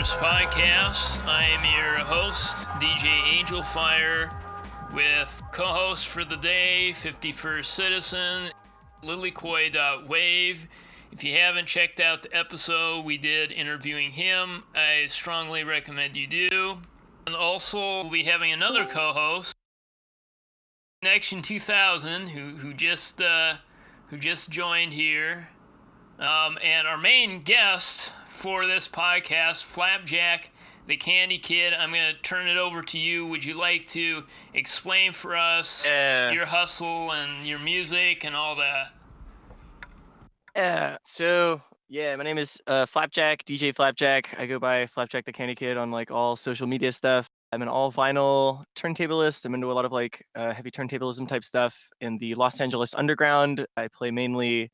Raves podcast. I am your host, DJ Angelfire, with co-host for the day, 51st Citizen, LILIKOI.WAV. If you haven't checked out the episode we did interviewing him, I strongly recommend you do. And also, we'll be having another co-host, Connection2000, who just joined here. And our main guest for this podcast, Flapjack, the Kandi Kid. I'm going to turn it over to you. Would you like to explain for us your hustle and your music and all that? My name is Flapjack, DJ Flapjack. I go by Flapjack the Kandi Kid on like all social media stuff. I'm an all vinyl turntablist. I'm into a lot of like heavy turntablism type stuff in the Los Angeles underground. I play mainly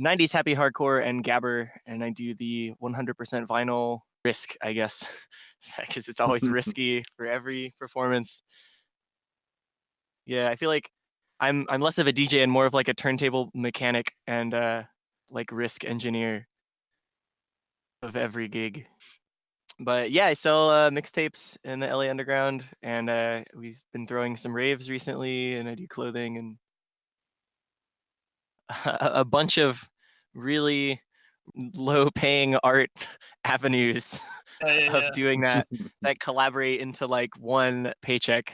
90s happy hardcore and gabber, and I do the 100% vinyl risk, I guess, because it's always risky for every performance. Yeah, I feel like I'm less of a DJ and more of like a turntable mechanic and like risk engineer of every gig. But yeah, I sell mixtapes in the LA underground, and we've been throwing some raves recently, and I do clothing and a bunch of really low-paying art avenues of doing that collaborate into like one paycheck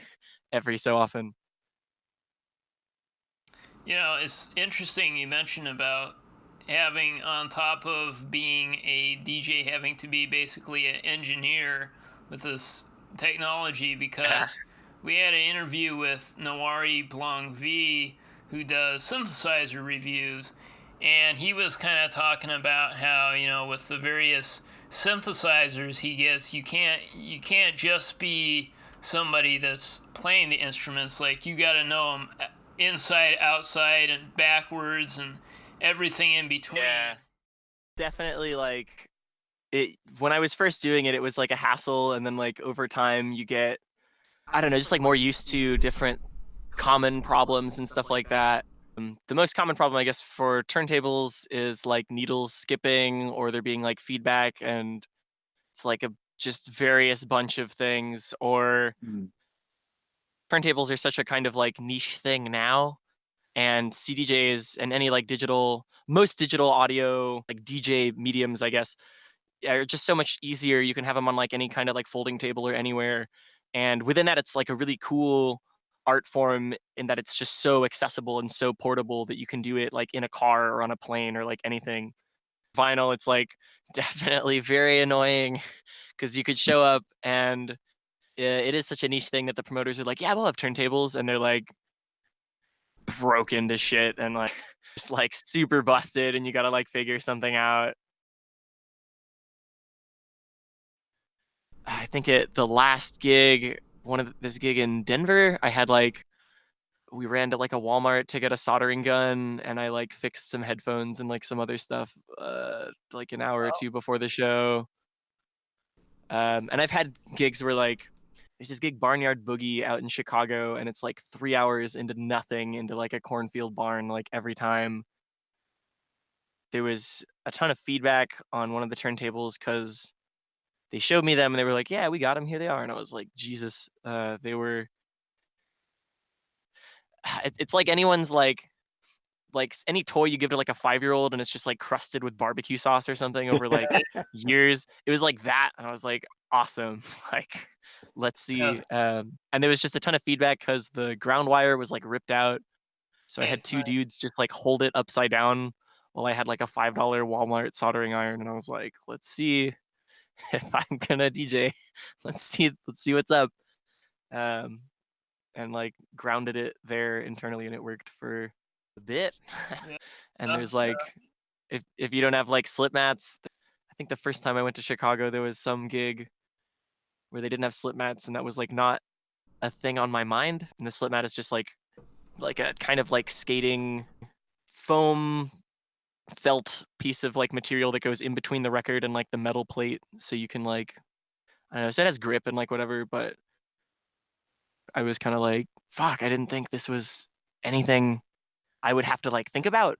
every so often. You know, it's interesting you mentioned about having, on top of being a DJ, having to be basically an engineer with this technology, because we had an interview with Nawari Blanc V, who does synthesizer reviews, and he was kind of talking about how, you know, with the various synthesizers he gets, you can't just be somebody that's playing the instruments. Like, you got to know them inside, outside, and backwards, and everything in between. Yeah, definitely. Like it when I was first doing it, it was like a hassle, and then like over time you get, I don't know, just like more used to different common problems and stuff like that. The most common problem, I guess, for turntables is like needles skipping or there being like feedback, and it's like a just various bunch of things. Or turntables are such a kind of like niche thing now, and CDJs and any like most digital audio like DJ mediums, I guess, are just so much easier. You can have them on like any kind of like folding table or anywhere, and within that, it's like a really cool art form in that it's just so accessible and so portable that you can do it like in a car or on a plane or like anything. Vinyl, it's like definitely very annoying because you could show up and it is such a niche thing that the promoters are like, yeah, we'll have turntables, and they're like broken to shit and like just like super busted, and you gotta like figure something out. I think the last gig, this gig in Denver, I had like, we ran to like a Walmart to get a soldering gun, and I like fixed some headphones and like some other stuff like an hour or two before the show. And I've had gigs where like there's this gig, Barnyard Boogie, out in Chicago, and it's like 3 hours into nothing, into like a cornfield barn. Like every time there was a ton of feedback on one of the turntables because they showed me them and they were like, yeah, we got them, here they are. And I was like, Jesus. They were, it's like anyone's like any toy you give to like a 5-year-old and it's just like crusted with barbecue sauce or something over like years. It was like that. And I was like, awesome. Like, let's see. And there was just a ton of feedback because the ground wire was like ripped out. So I had two dudes just like hold it upside down while I had like a $5 Walmart soldering iron. And I was like, let's see if I'm gonna DJ. Let's see what's up. And like grounded it there internally, and it worked for a bit. And there's like, if you don't have like slip mats, I think the first time I went to Chicago, there was some gig where they didn't have slip mats, and that was like not a thing on my mind. And the slip mat is just like a kind of like skating foam felt piece of like material that goes in between the record and like the metal plate, so you can like, I don't know, so it has grip and like whatever. But I was kind of like, fuck, I didn't think this was anything I would have to like think about.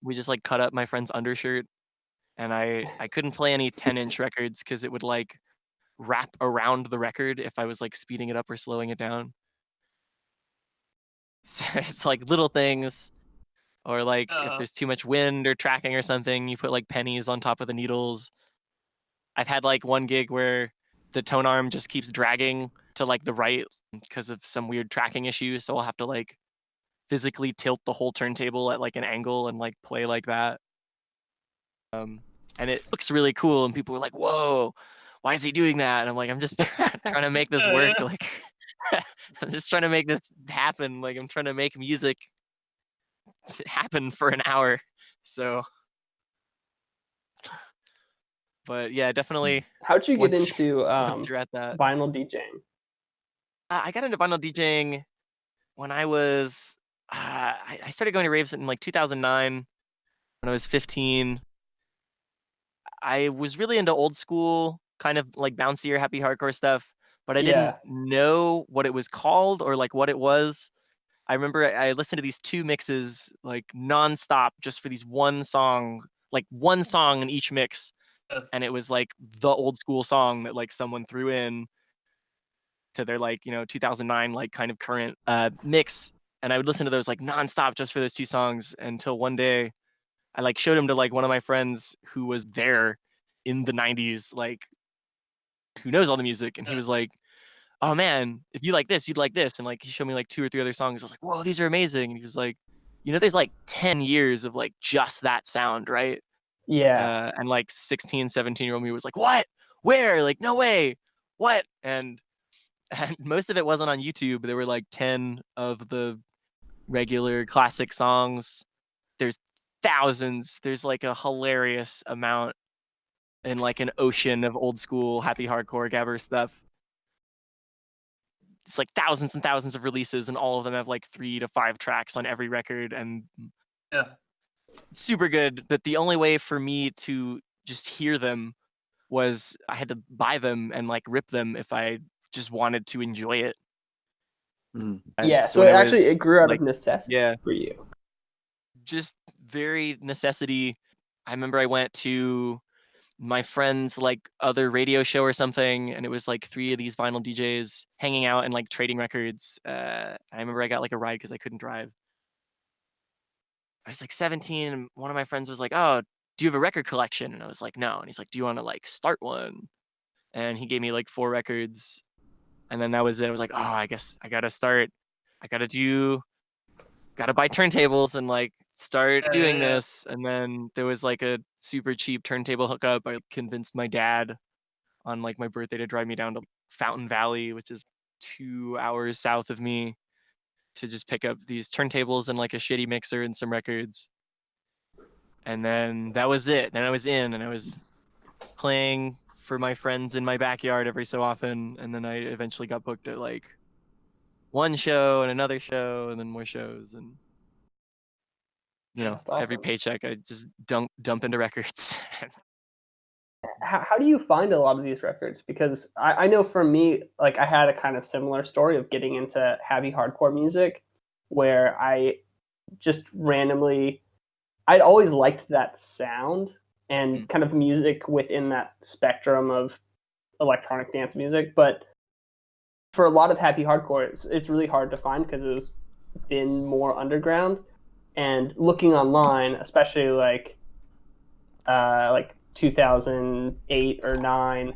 We just like cut up my friend's undershirt, and I couldn't play any 10-inch records because it would like wrap around the record if I was like speeding it up or slowing it down. So it's like little things, or like if there's too much wind or tracking or something, you put like pennies on top of the needles. I've had like one gig where the tone arm just keeps dragging to like the right because of some weird tracking issue, so I'll have to like physically tilt the whole turntable at like an angle and like play like that. And it looks really cool, and people were like, "Whoa, why is he doing that?" And I'm like, "I'm just trying to make this work. Like, I'm just trying to make this happen. Like, I'm trying to make music happen for an hour." So, but yeah, definitely. How'd you get Once into once you're at that, vinyl DJing? I got into vinyl DJing when I was. I started going to raves in like 2009 when I was 15. I was really into old school, kind of like bouncier, happy hardcore stuff, but I didn't Yeah. know what it was called or like what it was. I remember I listened to these 2 mixes like nonstop just for these one song, like one song in each mix, and it was like the old school song that like someone threw in to their like 2009 like kind of current mix, and I would listen to those like nonstop just for those 2 songs until one day I like showed him to like one of my friends who was there in the 90s, like who knows all the music, and he was like, "Oh man, if you like this, you'd like this." And like he showed me like 2 or 3 other songs. I was like, "Whoa, these are amazing." And he was like, there's like 10 years of like just that sound, right? Yeah. And like 16, 17-year-old me was like, "What? Where? Like no way. What?" And most of it wasn't on YouTube. There were like 10 of the regular classic songs. There's thousands. There's like a hilarious amount in like an ocean of old school happy hardcore gabber stuff. It's like thousands and thousands of releases, and all of them have like 3 to 5 tracks on every record, and Yeah. super good. But the only way for me to just hear them was I had to buy them and like rip them if I just wanted to enjoy it. Yeah. So So when it I actually was it grew out like, of necessity yeah, for you. just very necessity. I remember I went to my friend's like other radio show or something, and it was like 3 of these vinyl DJs hanging out and like trading records. I remember I got like a ride because I couldn't drive. I was like 17, and one of my friends was like, "Oh, do you have a record collection?" And I was like, "No." And he's like, "Do you want to like start one?" And he gave me like 4 records, and then that was it. I was like, "Oh, I guess I gotta start. I gotta buy turntables and like start doing Yeah. this." And then there was like a super cheap turntable hookup. I convinced my dad on like my birthday to drive me down to Fountain Valley, which is 2 hours south of me, to just pick up these turntables and like a shitty mixer and some records. And then that was it. Then I was in, and I was playing for my friends in my backyard every so often. And then I eventually got booked at like one show and another show and then more shows. And That's every awesome. paycheck I just dump into records. How do you find a lot of these records? Because I know for me, like I had a kind of similar story of getting into heavy hardcore music where I just randomly I'd always liked that sound and kind of music within that spectrum of electronic dance music, but for a lot of happy hardcore, it's really hard to find because it's been more underground. And looking online, especially like 2008 or 9,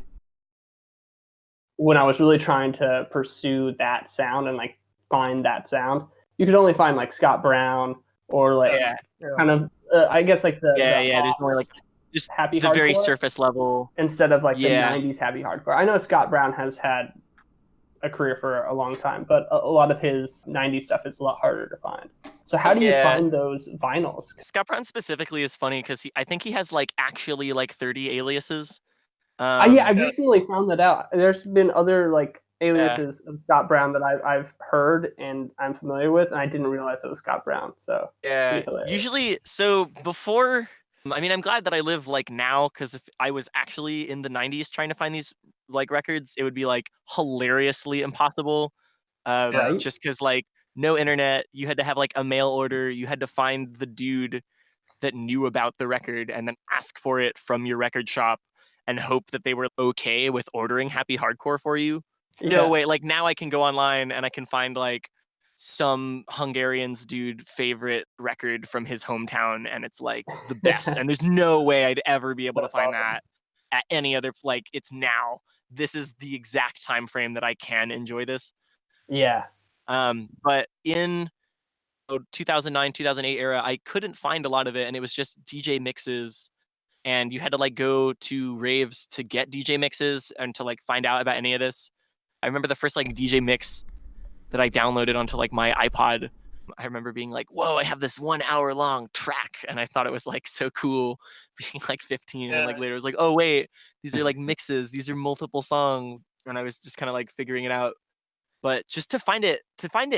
when I was really trying to pursue that sound and like find that sound, you could only find like Scott Brown or like Yeah. kind of I guess like the There's more like just happy the very hardcore surface level. instead of like the Yeah. 90s happy hardcore. I know Scott Brown has had a career for a long time, but a lot of his 90s stuff is a lot harder to find. So how do you find those vinyls? Scott Brown specifically is funny because I think he has like actually like 30 aliases. Yeah, I recently found that out. There's been other like Yeah. aliases of Scott Brown that I've heard and I'm familiar with, and I didn't realize it was Scott Brown. So Yeah, pretty hilarious. usually, so before, I mean, I'm glad that I live like now, because if I was actually in the 90s trying to find these like records, it would be like hilariously impossible. Right? Just because like no internet, you had to have like a mail order, you had to find the dude that knew about the record and then ask for it from your record shop. and hope that they were okay with ordering happy hardcore for you. Yeah. No way. Like now I can go online and I can find like some Hungarian's dude favorite record from his hometown, and it's like the best. And there's no way I'd ever be able to That's find awesome. that at any other, like it's now. This is the exact time frame that I can enjoy this. Yeah. But in 2009, 2008 era, I couldn't find a lot of it, and it was just DJ mixes, and you had to like go to Raves to get DJ mixes and to like find out about any of this. I remember the first like DJ mix that I downloaded onto like my iPod. I remember being like, whoa, I have this 1 hour long track. And I thought it was like so cool being like 15. And like later it was like, oh wait, these are like mixes. These are multiple songs. And I was just kind of like figuring it out. But just to find it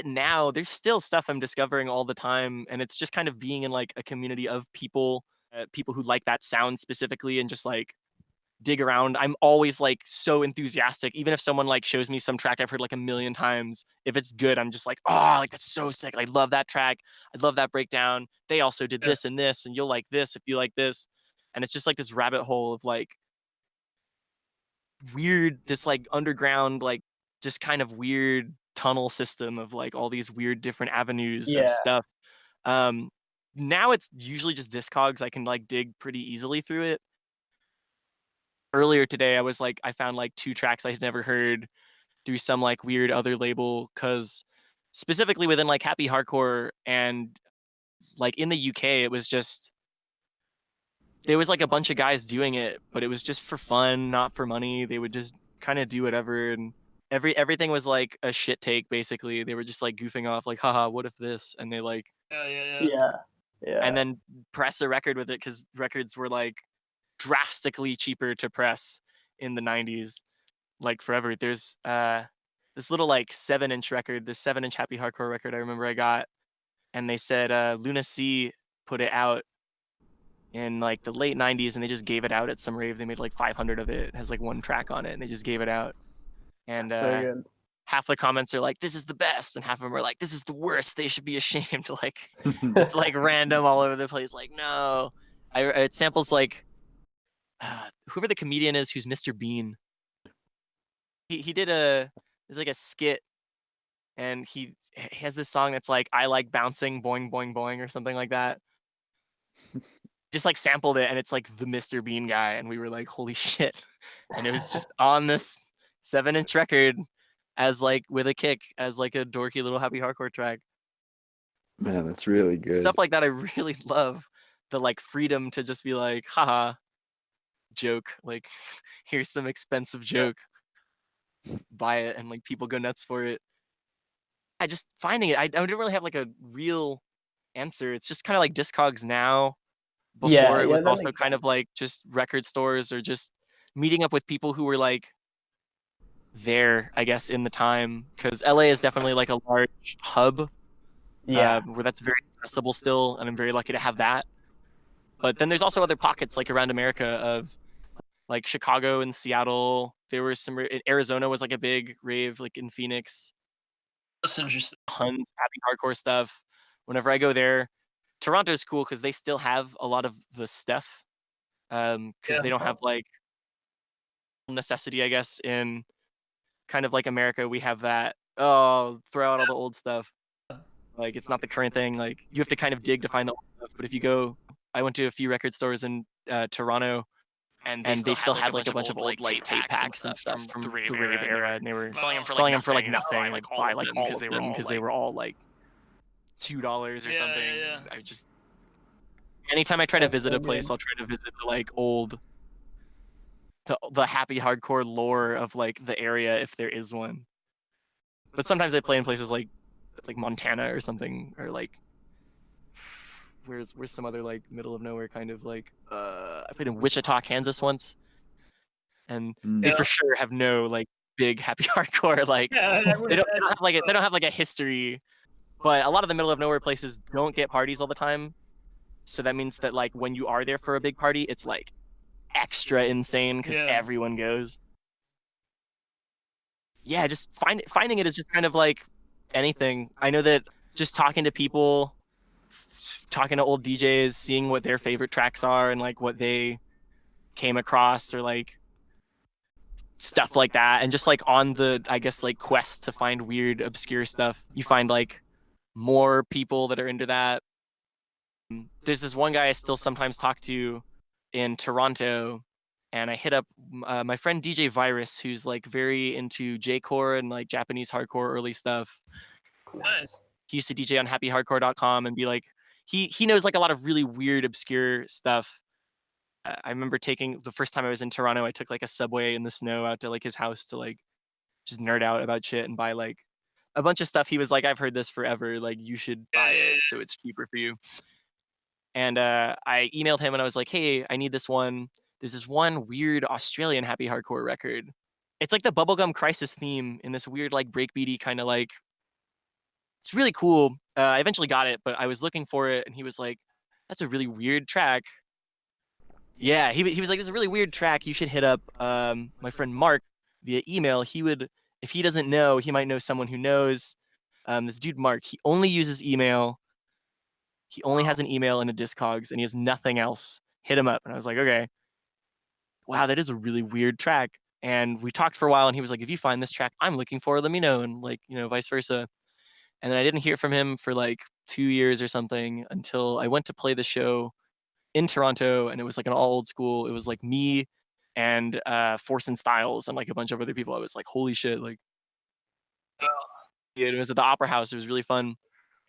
now, there's still stuff I'm discovering all the time. And it's just kind of being in like a community of people, people who like that sound specifically, and just like dig around. I'm always like so enthusiastic, even if someone like shows me some track I've heard like a million times. If it's good, I'm just like, oh, like that's so sick. I love that track. I love that breakdown. They also did this and this, and you'll like this if you like this. And it's just like this rabbit hole of like weird, this like underground, like just kind of weird tunnel system of like all these weird different avenues of stuff. Now it's usually just Discogs. I can like dig pretty easily through it. Earlier today, I found like 2 tracks I had never heard through some like weird other label, because specifically within like happy hardcore and like in the UK, it was just, there was like a bunch of guys doing it, but it was just for fun, not for money. They would just kind of do whatever, and everything was like a shit take basically. They were just like goofing off, like, haha, what if this? And they like, Yeah. and then press a record with it, because records were like drastically cheaper to press in the 90s, like forever. There's this little like 7-inch record, this 7-inch happy hardcore record I remember I got, and they said Luna C put it out in like the late 90s, and they just gave it out at some rave. They made like 500 of it. It has like 1 track on it, and they just gave it out. And so good. half the comments are like, this is the best, and half of them are like, this is the worst, they should be ashamed. Like it's like random all over the place. Like, no, it samples like whoever the comedian is who's Mr. Bean. He did there's like a skit, and he has this song that's like, I like bouncing, boing boing boing, or something like that. Just like sampled it, and it's like the Mr. Bean guy, and we were like, holy shit. And it was just on this 7-inch record as like with a kick, as like a dorky little happy hardcore track. Man, that's really good. Stuff like that I really love. The like freedom to just be like, haha, joke, like here's some expensive joke, buy it, and like people go nuts for it. I just finding it, I don't really have like a real answer. It's just kind of like Discogs now. Before it was also kind of like just record stores, or just meeting up with people who were like there, I guess, in the time, because LA is definitely like a large hub, where that's very accessible still, and I'm very lucky to have that. But then there's also other pockets like around America of like Chicago and Seattle. There were some, Arizona was like a big rave, like in Phoenix. That's interesting. Tons of happy hardcore stuff. Whenever I go there, Toronto's cool because they still have a lot of the stuff, because they don't have like necessity, I guess. In kind of like America, we have that, oh, throw out all the old stuff. Like it's not the current thing. Like you have to kind of dig to find the old stuff. But if you go, I went to a few record stores in Toronto, and they still had like a bunch of old like tape packs and stuff from the Rave era, and they were selling them for like nothing. Like buy like all of them because they were all like $2 or something. I just, anytime I try to visit a place, I'll try to visit the like old, the happy hardcore lore of like the area, if there is one. But sometimes I play in places like Montana or something, or like where's some other like middle of nowhere kind of like I played in Wichita, Kansas once, and they for sure have no like big happy hardcore, like they don't have like a history. But a lot of the middle of nowhere places don't get parties all the time. So that means that like when you are there for a big party, it's like extra insane because everyone goes. Yeah, just finding it is just kind of like anything. I know that just talking to people, talking to old DJs, seeing what their favorite tracks are and like what they came across, or like stuff like that. And just like on the, I guess, like quest to find weird, obscure stuff, you find like more people that are into that. There's this one guy I still sometimes talk to in Toronto, and I hit up my friend DJ Virus, who's like very into J-core and like Japanese hardcore early stuff. Nice. He used to DJ on happyhardcore.com and be like, he knows like a lot of really weird, obscure stuff. I remember taking the first time I was in Toronto, I took like a subway in the snow out to like his house to like just nerd out about shit and buy like a bunch of stuff. He was like, I've heard this forever, like you should buy it so it's cheaper for you. And I emailed him and I was like, hey, I need this one. There's this one weird Australian happy hardcore record. It's like the Bubblegum Crisis theme in this weird like breakbeaty kind of like, it's really cool. I eventually got it, but I was looking for it and he was like, that's a really weird track. Yeah, he was like, this is a really weird track. You should hit up my friend Mark via email. He would, if he doesn't know, he might know someone who knows. This dude Mark, he only uses email. He only has an email and a Discogs, and he has nothing else. Hit him up. And I was like, okay. Wow, that is a really weird track. And we talked for a while, and he was like, if you find this track I'm looking for, let me know. And like, you know, vice versa. And then I didn't hear from him for like 2 years or something until I went to play the show in Toronto, and it was like an all old school. It was like me and Force and Styles and like a bunch of other people. I was like, holy shit, like it was at the Opera House. It was really fun.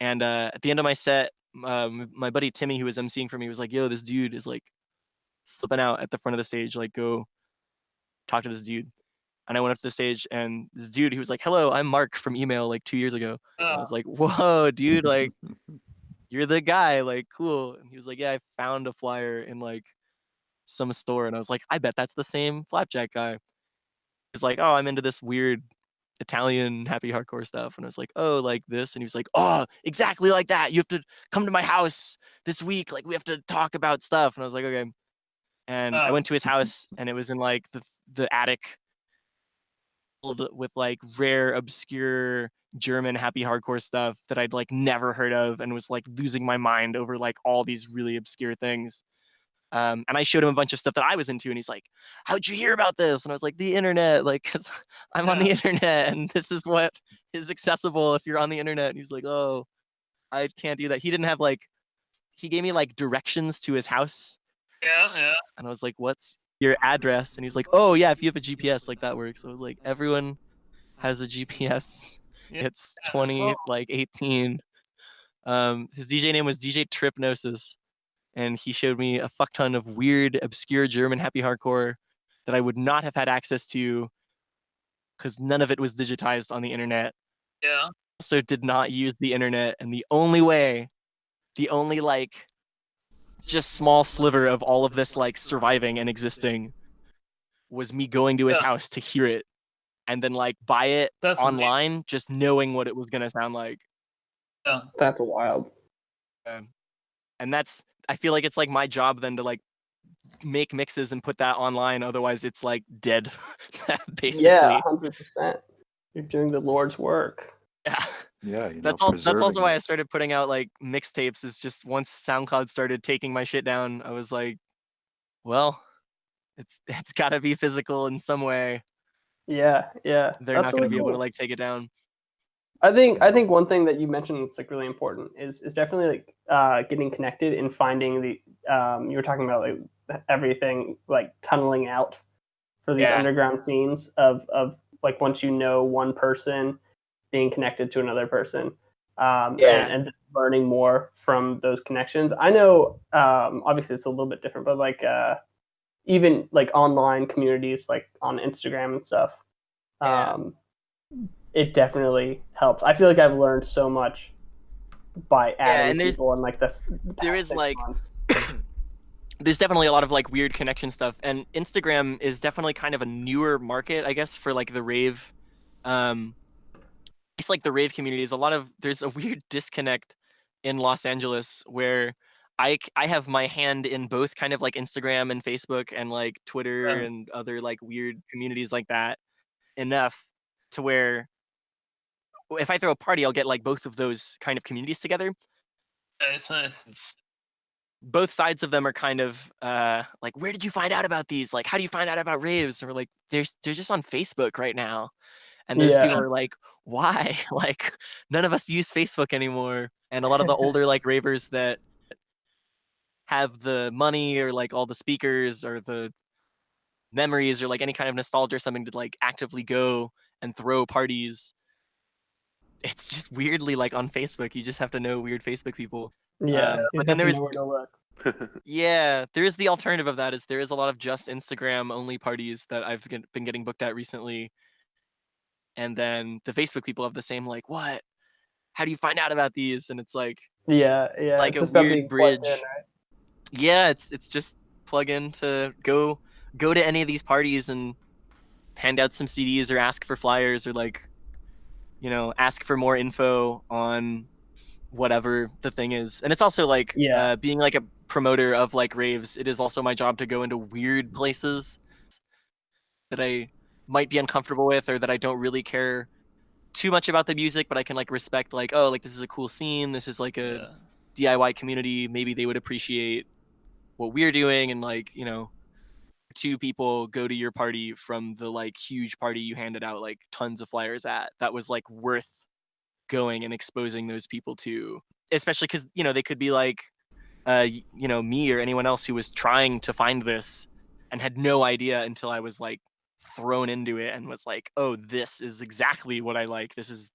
And at the end of my set, my buddy Timmy, who was emceeing for me, was like, yo, this dude is like flipping out at the front of the stage, like go talk to this dude. And I went up to the stage, and this dude, he was like, hello, I'm Mark from email like 2 years ago. And I was like, whoa, dude, like you're the guy, like cool. And he was like, yeah, I found a flyer in like some store. And I was like, I bet that's the same Flapjack guy. He's like, oh, I'm into this weird Italian happy hardcore stuff. And I was like, oh, like this. And he was like, oh, exactly like that. You have to come to my house this week. Like we have to talk about stuff. And I was like, okay. And I went to his house, and it was in like the attic with like rare, obscure German happy hardcore stuff that I'd like never heard of, and was like losing my mind over like all these really obscure things. And I showed him a bunch of stuff that I was into, and he's like, how'd you hear about this? And I was like, the internet, like, cause I'm on the internet, and this is what is accessible if you're on the internet. And he was like, oh, I can't do that. He didn't have like, he gave me like directions to his house. Yeah. And I was like, what's your address? And he's like, oh yeah, if you have a GPS, like that works. I was like, everyone has a GPS. Yeah. It's 2018. His DJ name was DJ Tripnosis. And he showed me a fuck ton of weird, obscure German happy hardcore that I would not have had access to because none of it was digitized on the internet. Yeah. Also did not use the internet, and the only like just small sliver of all of this like surviving and existing was me going to his house to hear it and then like buy it online, just knowing what it was gonna sound like. Yeah. That's wild. And that's, I feel like it's like my job then to like make mixes and put that online. Otherwise it's like dead, basically. Yeah, 100%. You're doing the Lord's work. Yeah. Yeah, that's also why I started putting out like mixtapes. Is just once SoundCloud started taking my shit down, I was like, well, it's got to be physical in some way. Yeah. They're That's not going to be cool. able to like take it down. I think one thing that you mentioned that's like really important is definitely like getting connected and finding the you were talking about like everything like tunneling out for these underground scenes of like once you know one person being connected to another person and learning more from those connections. I know obviously it's a little bit different, but like even like online communities like on Instagram and stuff. It definitely helps. I feel like I've learned so much by adding people and like this. There is like, there's definitely a lot of like weird connection stuff, and Instagram is definitely kind of a newer market, I guess, for like the rave. It's like the rave community is there's a weird disconnect in Los Angeles where I have my hand in both kind of like Instagram and Facebook and like Twitter and other like weird communities like that enough to where if I throw a party, I'll get like both of those kind of communities together. Nice. both sides of them are kind of like, where did you find out about these? Like, how do you find out about raves? Or like, they're just on Facebook right now. And those people Yeah. are like, why? Like, none of us use Facebook anymore. And a lot of the older like ravers that have the money or like all the speakers or the memories or like any kind of nostalgia or something to like actively go and throw parties, it's just weirdly like on Facebook. You just have to know weird Facebook people. Yeah. You But just then have to there's know where to look. yeah, there is the alternative of that is there is a lot of just Instagram only parties that I've been getting booked at recently. And then the Facebook people have the same like, what? How do you find out about these? And it's like Yeah. like It's a just about weird being plugged in, bridge. right? Yeah, it's just plug in to go to any of these parties and hand out some CDs or ask for flyers or like, you know, ask for more info on whatever the thing is. And it's also like Yeah. being like a promoter of like raves, it is also my job to go into weird places that I might be uncomfortable with or that I don't really care too much about the music, but I can like respect like, oh, like this is a cool scene, this is like a Yeah. DIY community, maybe they would appreciate what we're doing. And like, you know, two people go to your party from the like huge party you handed out like tons of flyers at, that was like worth going and exposing those people to, especially because, you know, they could be like you know, me or anyone else who was trying to find this and had no idea until I was like thrown into it and was like, oh, this is exactly what I like, this is,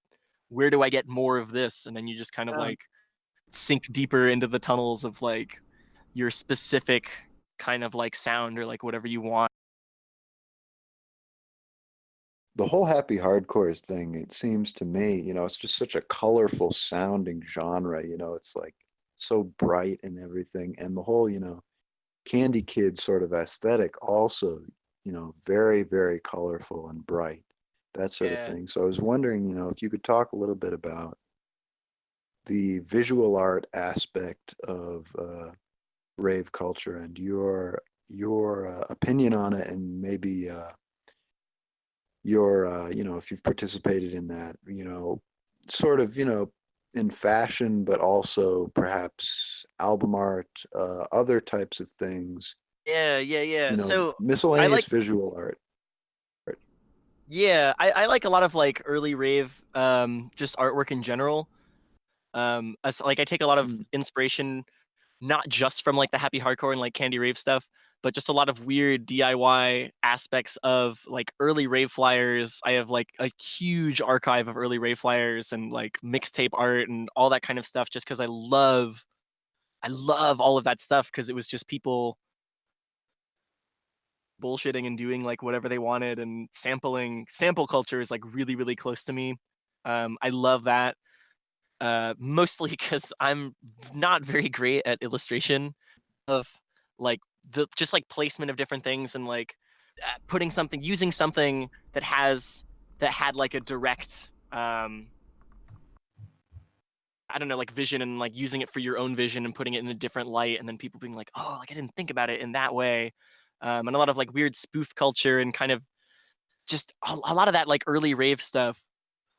where do I get more of this? And then you just kind of like sink deeper into the tunnels of like your specific kind of like sound or like whatever you want. The whole happy hardcore thing, it seems to me, it's just such a colorful sounding genre, it's like so bright and everything. And the whole, Candy Kid sort of aesthetic also, very, very colorful and bright, that sort of Yeah. thing. So I was wondering, if you could talk a little bit about the visual art aspect of rave culture and your opinion on it, and maybe your if you've participated in that, sort of, in fashion, but also perhaps album art, other types of things, Yeah. So I miscellaneous like, visual art. yeah, I like a lot of like early rave just artwork in general. Like I take a lot of Mm. inspiration not just from like the happy hardcore and like candy rave stuff, but just a lot of weird DIY aspects of like early rave flyers. I have like a huge archive of early rave flyers and like mixtape art and all that kind of stuff just because I love all of that stuff because it was just people bullshitting and doing like whatever they wanted, and sample culture is like really, really close to me. I love that. Mostly because I'm not very great at illustration of like the just like placement of different things and like putting something, using something that had like a direct I don't know, like vision, and like using it for your own vision and putting it in a different light, and then people being like, oh, like I didn't think about it in that way. And a lot of like weird spoof culture and kind of just a lot of that like early rave stuff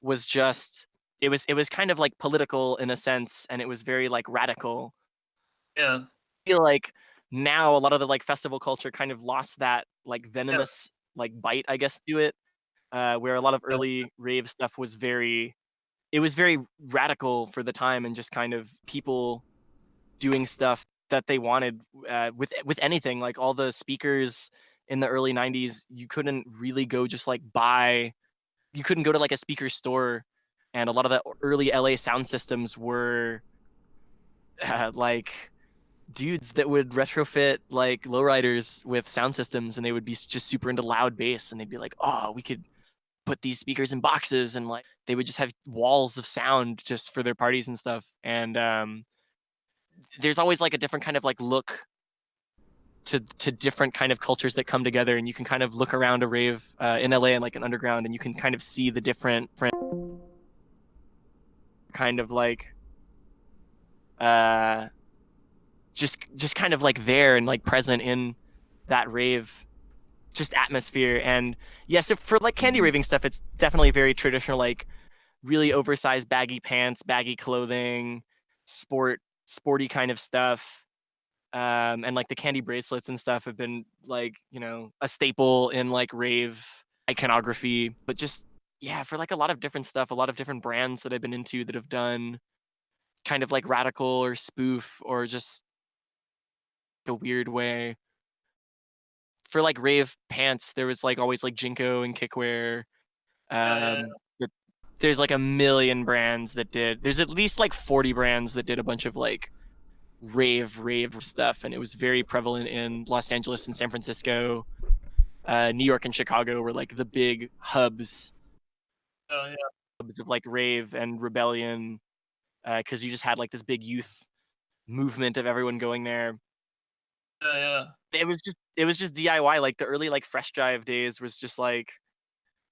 was just, it was kind of like political in a sense, and it was very like radical. Yeah. I feel like now a lot of the like festival culture kind of lost that like Yeah. venomous like bite, I guess, to it. Where a lot of early rave stuff was very, it was very radical for the time and just kind of people doing stuff that they wanted with anything. Like all the speakers in the early 90s, you couldn't really go just like buy, you couldn't go to like a speaker store, and a lot of the early LA sound systems were like dudes that would retrofit like lowriders with sound systems, and they would be just super into loud bass, and they'd be like, oh, we could put these speakers in boxes, and like they would just have walls of sound just for their parties and stuff. And there's always like a different kind of like look to different kind of cultures that come together, and you can kind of look around a rave in LA and like an underground, and you can kind of see the different kind of like just kind of like there and like present in that rave just atmosphere. And yes, yeah, so for like candy raving stuff, it's definitely very traditional, like really oversized baggy pants, baggy clothing, sporty kind of stuff. and like the Kandi bracelets and stuff have been like, you know, a staple in like rave iconography. But just yeah, for like a lot of different stuff, a lot of different brands that I've been into that have done kind of like radical or spoof or just a weird way. For like rave pants, there was like always like Jinko and Kickwear. Yeah. But there's like a million brands that did. There's at least like 40 brands that did a bunch of like rave stuff, and it was very prevalent in Los Angeles and San Francisco. New York and Chicago were like the big hubs Oh yeah. of like rave and rebellion, because you just had like this big youth movement of everyone going there. Yeah. It was just DIY. Like the early like Fresh Jive days was just like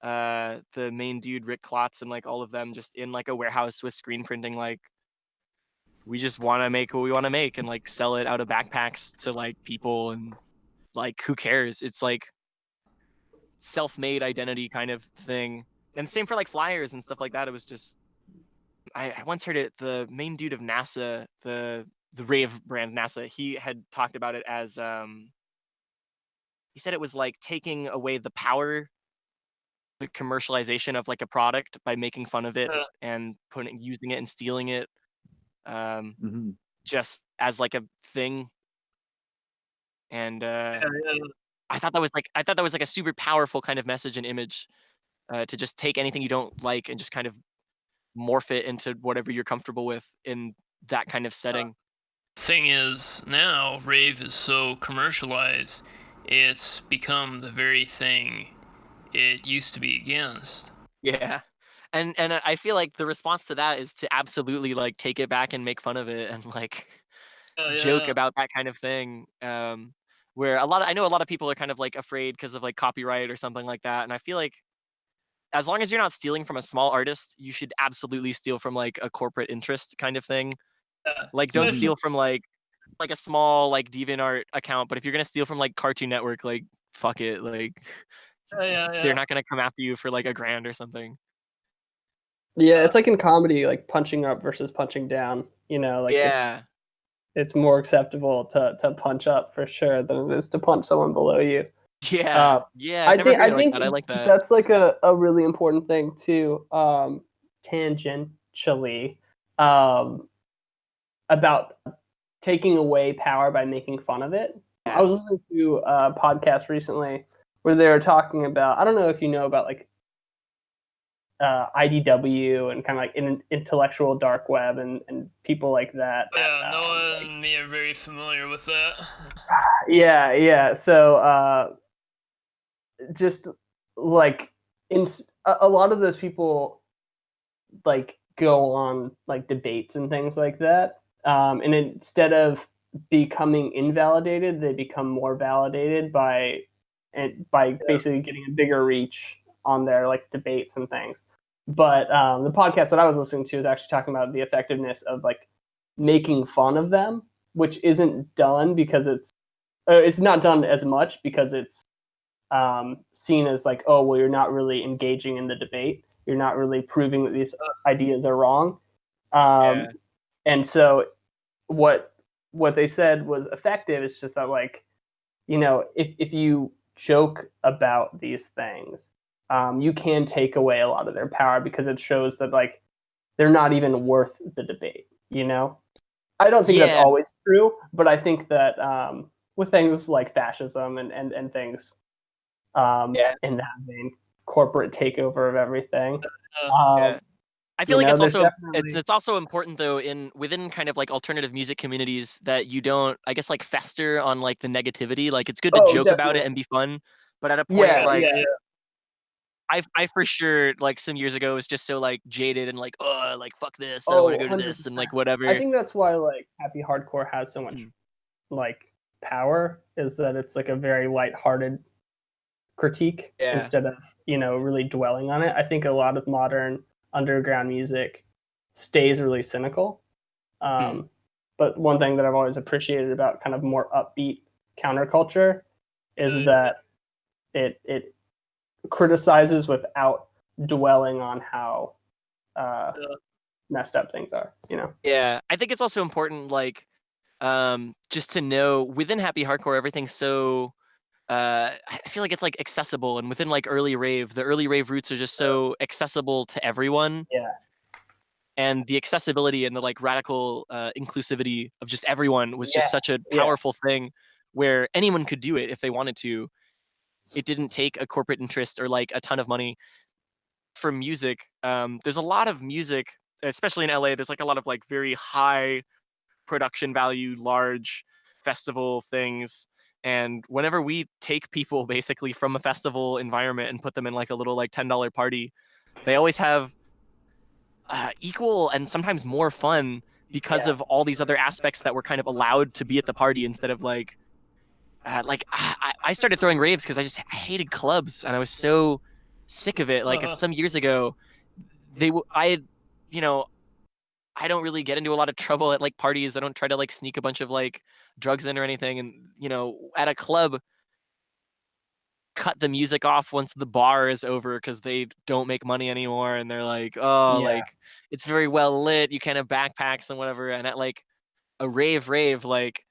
the main dude Rick Klotz and like all of them just in like a warehouse with screen printing. Like we just want to make what we want to make and like sell it out of backpacks to like people, and like who cares? It's like self-made identity kind of thing. And same for like flyers and stuff like that. It was just I once heard it, the main dude of NASA, the Rave brand NASA, he had talked about it as he said it was like taking away the power, the commercialization of like a product by making fun of it Yeah. and using it and stealing it, Mm-hmm. just as like a thing. And Yeah. I thought that was like a super powerful kind of message and image, to just take anything you don't like and just kind of morph it into whatever you're comfortable with in that kind of setting. Thing is, now rave is so commercialized, it's become the very thing it used to be against. Yeah. And I feel like the response to that is to absolutely like take it back and make fun of it and like joke Yeah. about that kind of thing. Where I know a lot of people are kind of like afraid because of like copyright or something like that. And I feel like as long as you're not stealing from a small artist, you should absolutely steal from like a corporate interest kind of thing. Yeah. Like don't Especially- steal from like a small like DeviantArt account, but if you're gonna steal from like Cartoon Network, like fuck it, like Yeah. they're not gonna come after you for like $1,000 or something. Yeah, it's like in comedy, like punching up versus punching down. You know, like Yeah, it's more acceptable to punch up for sure than it is to punch someone below you. yeah, yeah. I've I never think heard I it like think that. I like that. that's like a really important thing too. Tangentially, about taking away power by making fun of it. I was listening to a podcast recently where they were talking about, I don't know if you know about like IDW and kind of like intellectual dark web and people like that. Yeah, Noah and me are very familiar with that. Yeah. So just like a lot of those people like go on like debates and things like that, and instead of becoming invalidated, they become more validated by basically getting a bigger reach on their like debates and things. But the podcast that I was listening to is actually talking about the effectiveness of like making fun of them, which isn't done because it's not done as much because it's seen as like, oh, well, you're not really engaging in the debate. You're not really proving that these ideas are wrong. Yeah. And so what they said was effective is just that, like, you know, if you joke about these things, you can take away a lot of their power because it shows that like they're not even worth the debate. You know, I don't think that's always true, but I think that with things like fascism and things in that vein, corporate takeover of everything. I feel like definitely... it's also important though within kind of like alternative music communities that you don't, I guess, like fester on like the negativity. Like it's good to joke about it and be fun, but at a point I for sure like some years ago was just so like jaded and like, oh, like fuck this, I don't want to go to this 100%. and like whatever. I think that's why like happy hardcore has so much like power, is that it's like a very lighthearted critique instead of, you know, really dwelling on it. I think a lot of modern underground music stays really cynical. But one thing that I've always appreciated about kind of more upbeat counterculture is that it criticizes without dwelling on how messed up things are, you know? Yeah, I think it's also important, like, just to know within happy hardcore, everything's so I feel like it's like accessible, and within like early rave, the early rave roots are just so accessible to everyone, Yeah. and the accessibility and the like radical inclusivity of just everyone was just Yeah. such a Yeah. powerful thing where anyone could do it if they wanted to. It didn't take a corporate interest or like a ton of money. For music, there's a lot of music, especially in LA. There's like a lot of like very high production value, large festival things. And whenever we take people basically from a festival environment and put them in like a little like $10 party, they always have equal and sometimes more fun because Yeah. of all these other aspects that were kind of allowed to be at the party instead of I started throwing raves because I hated clubs and I was so sick of it. Like if some years ago, you know, I don't really get into a lot of trouble at like parties. I don't try to like sneak a bunch of like drugs in or anything. And at a club, cut the music off once the bar is over because they don't make money anymore. And they're like, oh, Yeah. like it's very well lit. You can't have backpacks and whatever. And at like a rave, like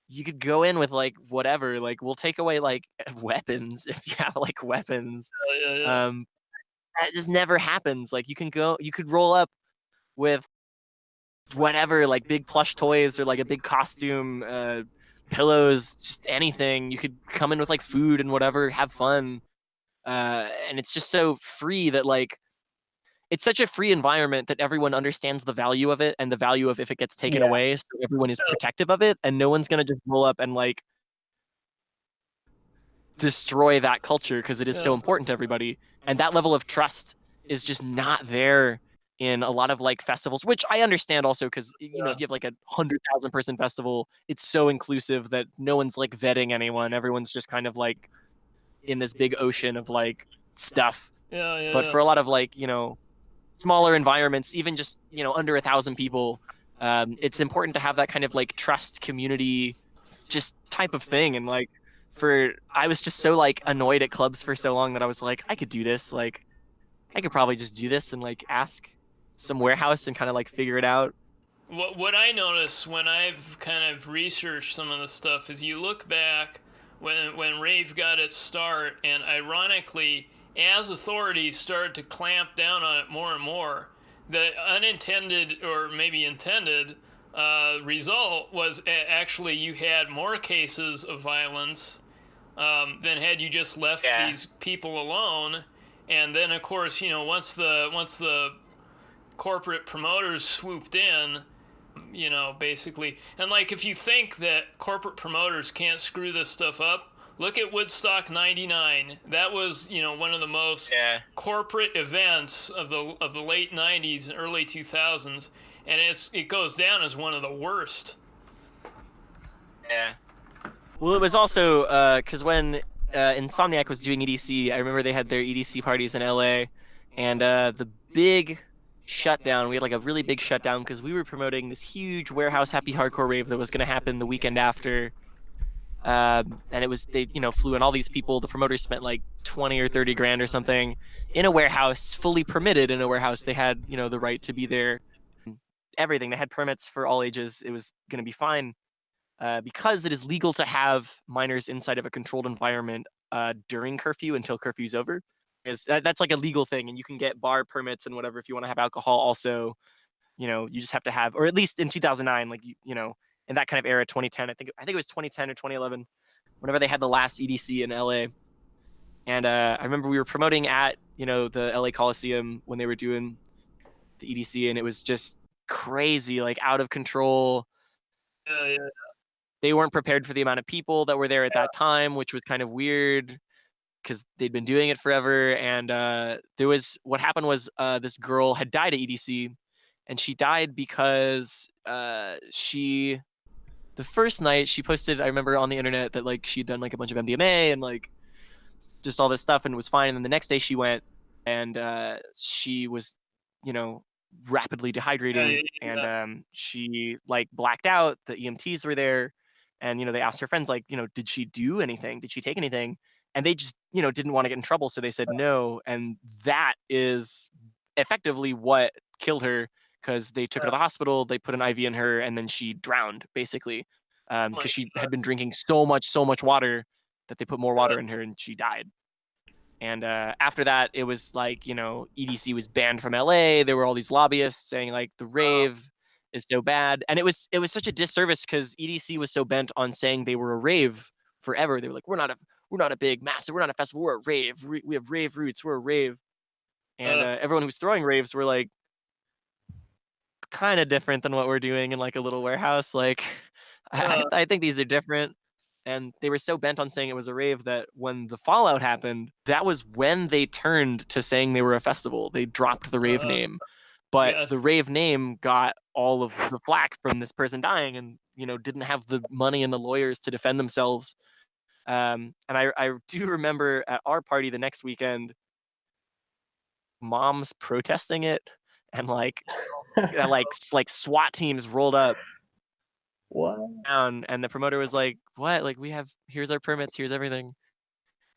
you could go in with like whatever. Like we'll take away like weapons if you have like weapons. Yeah. That just never happens. Like you could roll up with whatever, like big plush toys or like a big costume, pillows, just anything. You could come in with like food and whatever, have fun. And it's just so free that like it's such a free environment that everyone understands the value of it and the value of if it gets taken Yeah. away. So everyone is protective of it, and no one's gonna just roll up and like destroy that culture because it is so important to everybody. And that level of trust is just not there in a lot of like festivals, which I understand also because if you have like 100,000 person festival, it's so inclusive that no one's like vetting anyone. Everyone's just kind of like in this big ocean of like stuff. But for a lot of like smaller environments, even just under 1,000 people, it's important to have that kind of like trust community just type of thing. And like I was just so like annoyed at clubs for so long that I was like, I could do this. Like I could probably just do this and like ask some warehouse and kind of like figure it out. What I notice when I've kind of researched some of the stuff is you look back when Rave got its start, and ironically, as authorities started to clamp down on it more and more, the unintended or maybe intended result was actually you had more cases of violence than had you just left these people alone. And then, of course, once the corporate promoters swooped in, basically, and like if you think that corporate promoters can't screw this stuff up, look at Woodstock '99. That was one of the most corporate events of the late '90s and early 2000s, and it goes down as one of the worst. Yeah. Well, it was also because when Insomniac was doing EDC, I remember they had their EDC parties in LA, and the big shutdown. We had like a really big shutdown because we were promoting this huge warehouse happy hardcore rave that was going to happen the weekend after. And it was they flew in all these people. The promoters spent like 20 or 30 grand or something in a warehouse, fully permitted in a warehouse. They had the right to be there. Everything. They had permits for all ages. It was going to be fine. Because it is legal to have minors inside of a controlled environment during curfew until curfew's over. Because that's like a legal thing, and you can get bar permits and whatever if you want to have alcohol. Also, you just have to have, or at least in 2009, like in that kind of era, 2010. I think it was 2010 or 2011, whenever they had the last EDC in LA. And I remember we were promoting at the LA Coliseum when they were doing the EDC, and it was just crazy, like out of control. Yeah. They weren't prepared for the amount of people that were there at that time, which was kind of weird because they'd been doing it forever. And what happened was this girl had died at EDC, and she died because the first night she posted, I remember on the internet that like she'd done like a bunch of MDMA and like just all this stuff and was fine. And then the next day she went and she was, rapidly dehydrating and she like blacked out. The EMTs were there. And, they asked her friends, like, did she do anything? Did she take anything? And they just, didn't want to get in trouble. So they said no. And that is effectively what killed her, because they took her to the hospital, they put an IV in her, and then she drowned basically, because she had been drinking so much water that they put more water in her and she died. And after that, it was like, you know, EDC was banned from LA. There were all these lobbyists saying like the rave is so bad, and it was such a disservice because EDC was so bent on saying they were a rave forever. They were like, we're not a big massive, we're not a festival, we're a rave. We have rave roots, we're a rave. And everyone who was throwing raves were like kind of different than what we're doing in like a little warehouse. Like I think these are different. And they were so bent on saying it was a rave that when the fallout happened, that was when they turned to saying they were a festival. They dropped the rave name. But the rave name got all of the flack from this person dying and, you know, didn't have the money and the lawyers to defend themselves. And I do remember at our party the next weekend, moms protesting it and like SWAT teams rolled up. What? Down, and the promoter was like, what? Like, here's our permits, here's everything.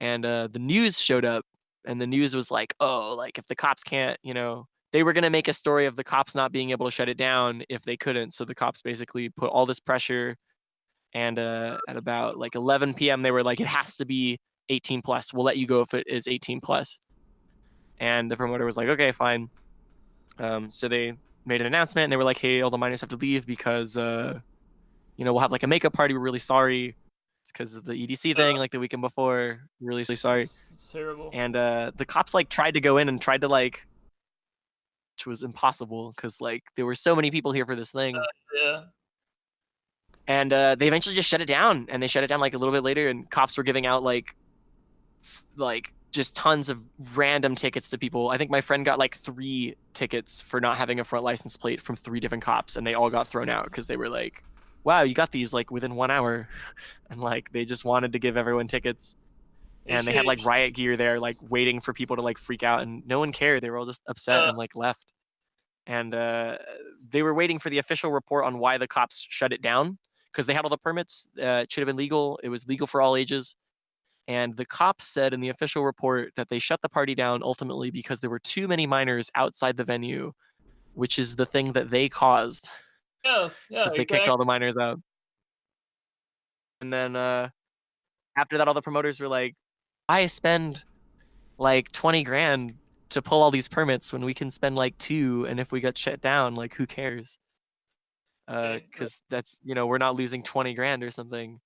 And the news showed up, and the news was like, oh, like if the cops can't, you know, they were gonna make a story of the cops not being able to shut it down if they couldn't. So the cops basically put all this pressure, and at about like 11 p.m. they were like, it has to be 18 plus. We'll let you go if it is 18 plus. And the promoter was like, okay, fine. So they made an announcement, and they were like, hey, all the minors have to leave because you know, we'll have like a makeup party. We're really sorry. It's because of the EDC thing, like the weekend before. We're really sorry. It's terrible. And the cops like tried to go in and tried to like, which was impossible because like there were so many people here for this thing. Yeah. And they eventually just shut it down, and they shut it down like a little bit later. And cops were giving out like just tons of random tickets to people. I think my friend got like 3 tickets for not having a front license plate from 3 different cops, and they all got thrown out because they were like, wow, you got these like within 1 hour. And like they just wanted to give everyone tickets. And they had like riot gear there, like waiting for people to like freak out, and no one cared. They were all just upset and like left. And they were waiting for the official report on why the cops shut it down because they had all the permits. It should have been legal. It was legal for all ages. And the cops said in the official report that they shut the party down ultimately because there were too many minors outside the venue, which is the thing that they caused. Yeah, Because they kicked all the minors out. And then after that, all the promoters were like, I spend like 20 grand to pull all these permits when we can spend like 2, and if we got shut down, like who cares? Because that's, you know, we're not losing 20 grand or something.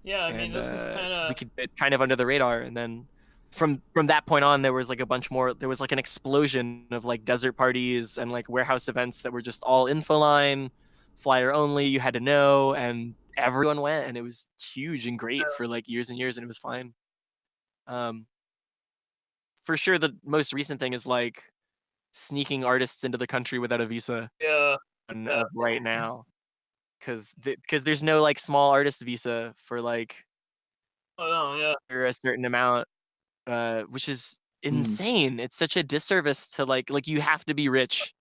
Yeah, I mean, this is kind of... We could get kind of under the radar, and then from that point on, there was like a bunch more. There was like an explosion of like desert parties and like warehouse events that were just all info line, flyer only. You had to know, and everyone went, and it was huge and great for like years and years, and it was fine. For sure, the most recent thing is like sneaking artists into the country without a visa. Yeah. Right now, because there's no like small artist visa for like for a certain amount, which is insane. It's such a disservice to like you have to be rich.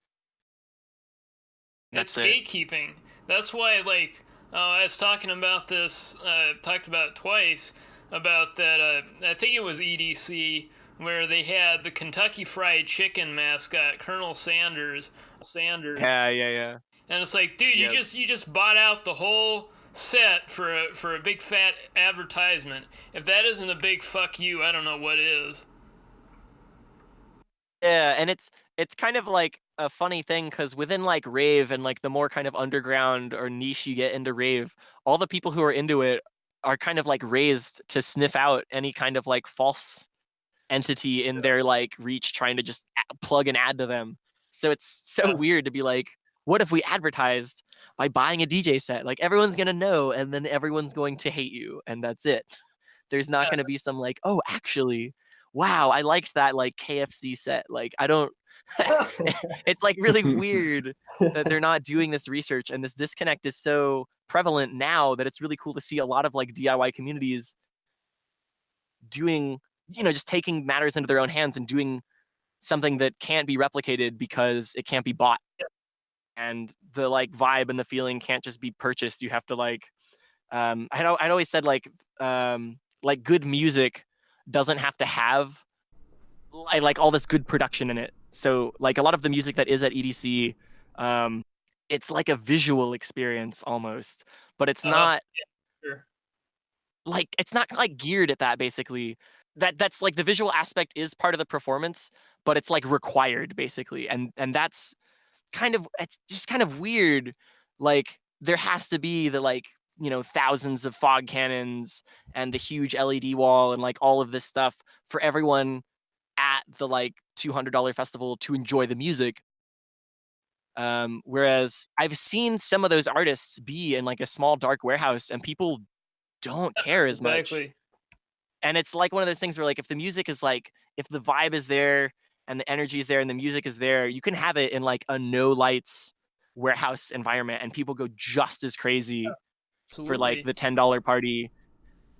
That's gatekeeping. That's why like I was talking about this. I've talked about it twice about that. I think it was EDC where they had the Kentucky Fried Chicken mascot, Colonel Sanders. Yeah. And it's like, dude, you just bought out the whole set for a big fat advertisement. If that isn't a big fuck you, I don't know what is. Yeah, and it's kind of like a funny thing because within like Rave and like the more kind of underground or niche you get into Rave, all the people who are into it are kind of like raised to sniff out any kind of like false entity in their like reach, trying to just plug an ad to them. So it's so weird to be like, what if we advertised by buying a DJ set? Like everyone's gonna know, and then everyone's going to hate you, and that's it. There's not gonna be some like, oh, actually, wow, I liked that like KFC set. Like I don't. It's like really weird that they're not doing this research, and this disconnect is so prevalent now that it's really cool to see a lot of like DIY communities doing, you know, just taking matters into their own hands and doing something that can't be replicated because it can't be bought. And the like vibe and the feeling can't just be purchased. You have to like, I'd always said like good music doesn't have to have like all this good production in it. So like a lot of the music that is at EDC, It's like a visual experience almost, but it's not Sure. like it's not like geared at that basically. That's like the visual aspect is part of the performance, but it's like required basically. And that's kind of it's just kind of weird. Like there has to be the like, thousands of fog cannons and the huge LED wall and like all of this stuff for everyone at the like $200 festival to enjoy the music. Whereas I've seen some of those artists be in like a small dark warehouse and people don't care as much. Exactly. And it's like one of those things where like if the music is like if the vibe is there and the energy is there and the music is there, you can have it in like a no lights warehouse environment and people go just as crazy for like Absolutely. the $10 party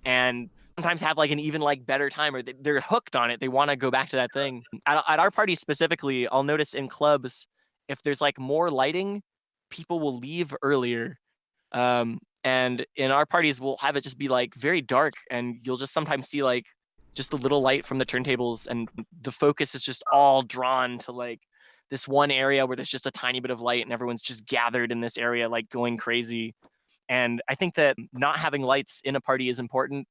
and sometimes have like an even like better time or they're hooked on it. They want to go back to that thing. At our party specifically, I'll notice in clubs if there's like more lighting, people will leave earlier. And in our parties, we'll have it just be like very dark, and you'll just sometimes see like just a little light from the turntables, and the focus is just all drawn to like this one area where there's just a tiny bit of light, and everyone's just gathered in this area, like going crazy. And I think that not having lights in a party is important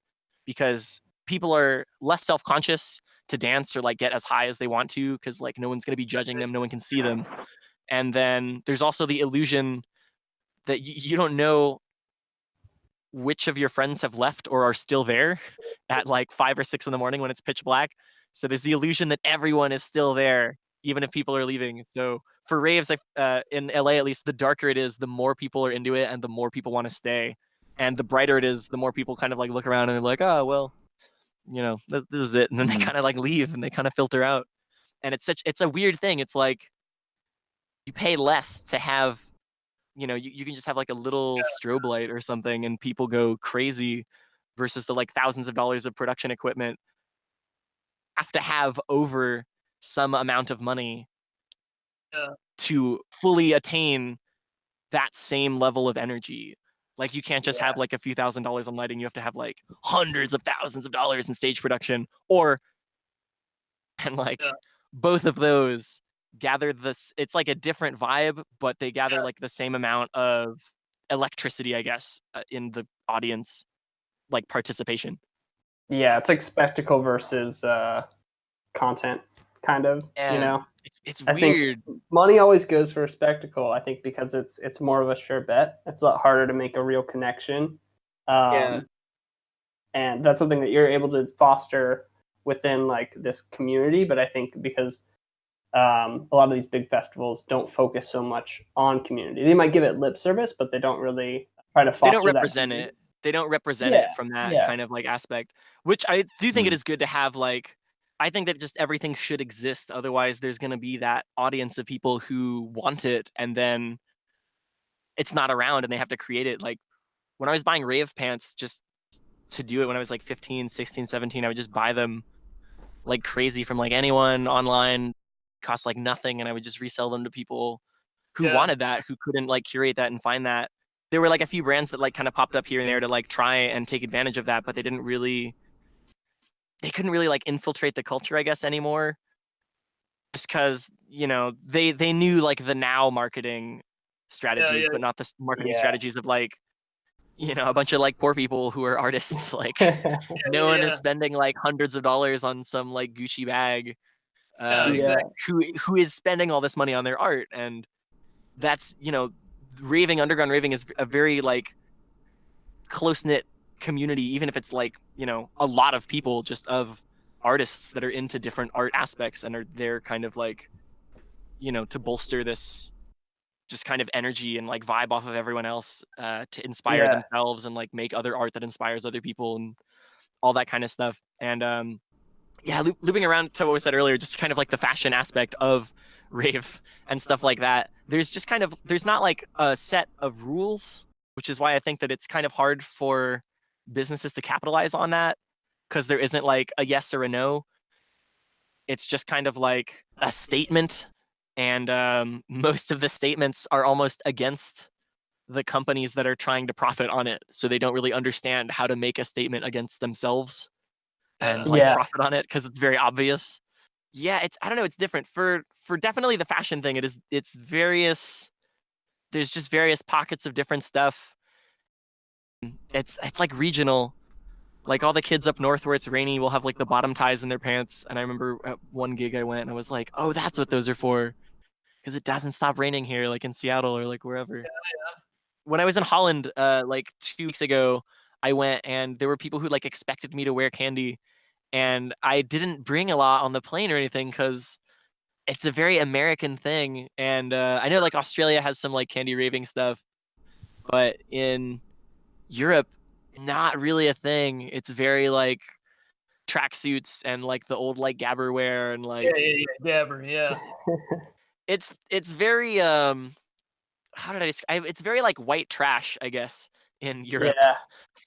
because people are less self-conscious to dance or like get as high as they want to because like no one's going to be judging them, no one can see them. And then there's also the illusion that you don't know which of your friends have left or are still there at like 5 or 6 in the morning when it's pitch black. So there's the illusion that everyone is still there, even if people are leaving. So for raves, in LA at least, the darker it is, the more people are into it and the more people want to stay. And the brighter it is, the more people kind of like look around and they're like, oh, well, this is it. And then they kind of like leave and they kind of filter out. And it's a weird thing. It's like you pay less to have you can just have like a little strobe light or something and people go crazy versus the like thousands of dollars of production equipment have to have over some amount of money Yeah. to fully attain that same level of energy. Like you can't just have like a few $1,000s on lighting. You have to have like hundreds of thousands of dollars in stage production and like both of those gather this. It's like a different vibe, but they gather like the same amount of electricity, I guess, in the audience, like participation. Yeah, it's like spectacle versus content, kind of. It's I weird. think money always goes for a spectacle. I think because it's more of a sure bet. It's a lot harder to make a real connection. And that's something that you're able to foster within like this community. But I think because a lot of these big festivals don't focus so much on community, they might give it lip service, but they don't really try to foster they don't represent that it. They don't represent it from that kind of like aspect, which I do think it is good to have. Like, I think that just everything should exist. Otherwise, there's going to be that audience of people who want it and then it's not around and they have to create it. Like when I was buying Rave pants just to do it when I was like 15, 16, 17, I would just buy them like crazy from like anyone online, cost like nothing. And I would just resell them to people who wanted that, who couldn't like curate that and find that. There were like a few brands that like kind of popped up here and there to like try and take advantage of that, but they couldn't really like infiltrate the culture, I guess, anymore. Just because, they knew like the now marketing strategies, but not the marketing strategies of like, a bunch of like poor people who are artists. Like no one is spending like hundreds of dollars on some like Gucci bag. Who is spending all this money on their art. And that's, underground raving is a very like close-knit community, even if it's like, a lot of people just of artists that are into different art aspects and are there kind of like, to bolster this just kind of energy and like vibe off of everyone else, to inspire themselves and like make other art that inspires other people and all that kind of stuff. And looping around to what was said earlier, just kind of like the fashion aspect of rave and stuff like that. There's not like a set of rules, which is why I think that it's kind of hard for businesses to capitalize on that because there isn't like a yes or a no. It's just kind of like a statement. And most of the statements are almost against the companies that are trying to profit on it. So they don't really understand how to make a statement against themselves and like profit on it because it's very obvious. I don't know, it's different for definitely the fashion thing. It's various there's just various pockets of different stuff. It's like regional. Like all the kids up north where it's rainy will have like the bottom ties in their pants. And I remember at one gig I went and I was like, oh, that's what those are for. Because it doesn't stop raining here, like in Seattle or like wherever. When I was in Holland, like 2 weeks ago, I went and there were people who like expected me to wear Kandi, and I didn't bring a lot on the plane or anything because it's a very American thing. And I know like Australia has some like Kandi raving stuff, but in Europe, not really a thing. It's very like tracksuits and like the old like gabber wear and like Gabber, yeah. it's very how did I describe? It's very like white trash, I guess, in Europe Yeah.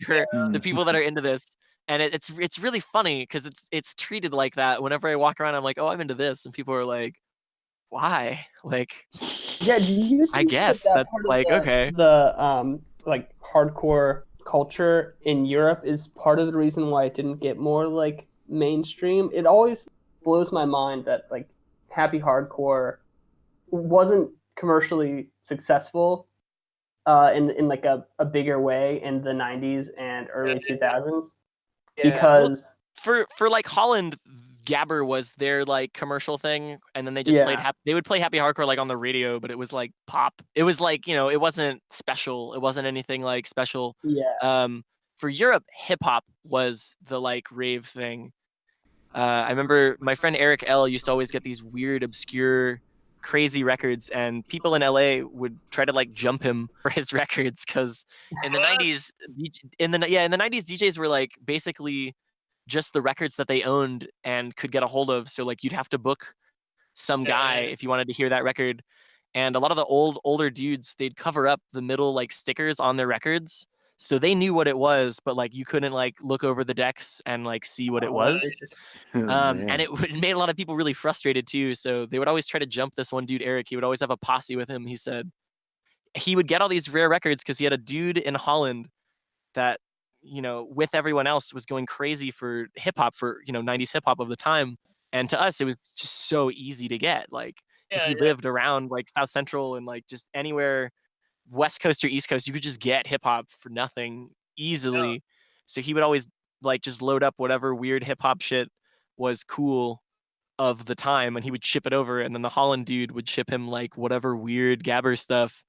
for the Mm. people that are into this. And it's really funny because it's treated like that. Whenever I walk around, I'm like, oh, I'm into this, and people are like, why? Like, Yeah, do you I think guess that that's part of like okay. the like hardcore culture in Europe is part of the reason why it didn't get more like mainstream? It always blows my mind that like happy hardcore wasn't commercially successful in like a bigger way in the 90s and early 2000s because for like Holland, Gabber was their like commercial thing, and then they just yeah, they would play happy hardcore like on the radio, but it was like pop. It was like, you know, it wasn't special. It wasn't anything like special. yeah, For Europe, hip hop was the like rave thing. I remember my friend Eric L used to always get these weird, obscure, crazy records, and people in LA would try to like jump him for his records because in the '90s, in the '90s, DJs were like basically just the records that they owned and could get a hold of. So like you'd have to book some guy if you wanted to hear that record. And a lot of the older dudes, they'd cover up the middle like stickers on their records. So they knew what it was, but like you couldn't like look over the decks and like see what it was. Oh, And man. it made a lot of people really frustrated too. So they would always try to jump this one dude, Eric. He would always have a posse with him. He said he would get all these rare records because he had a dude in Holland that, you know, with everyone else was going crazy for hip hop, for, you know, 90s hip hop of the time. And to us, it was just so easy to get. Like if you lived around like South Central and like just anywhere West Coast or East Coast, you could just get hip hop for nothing easily. So he would always like just load up whatever weird hip hop shit was cool of the time and he would ship it over, and then the Holland dude would ship him like whatever weird gabber stuff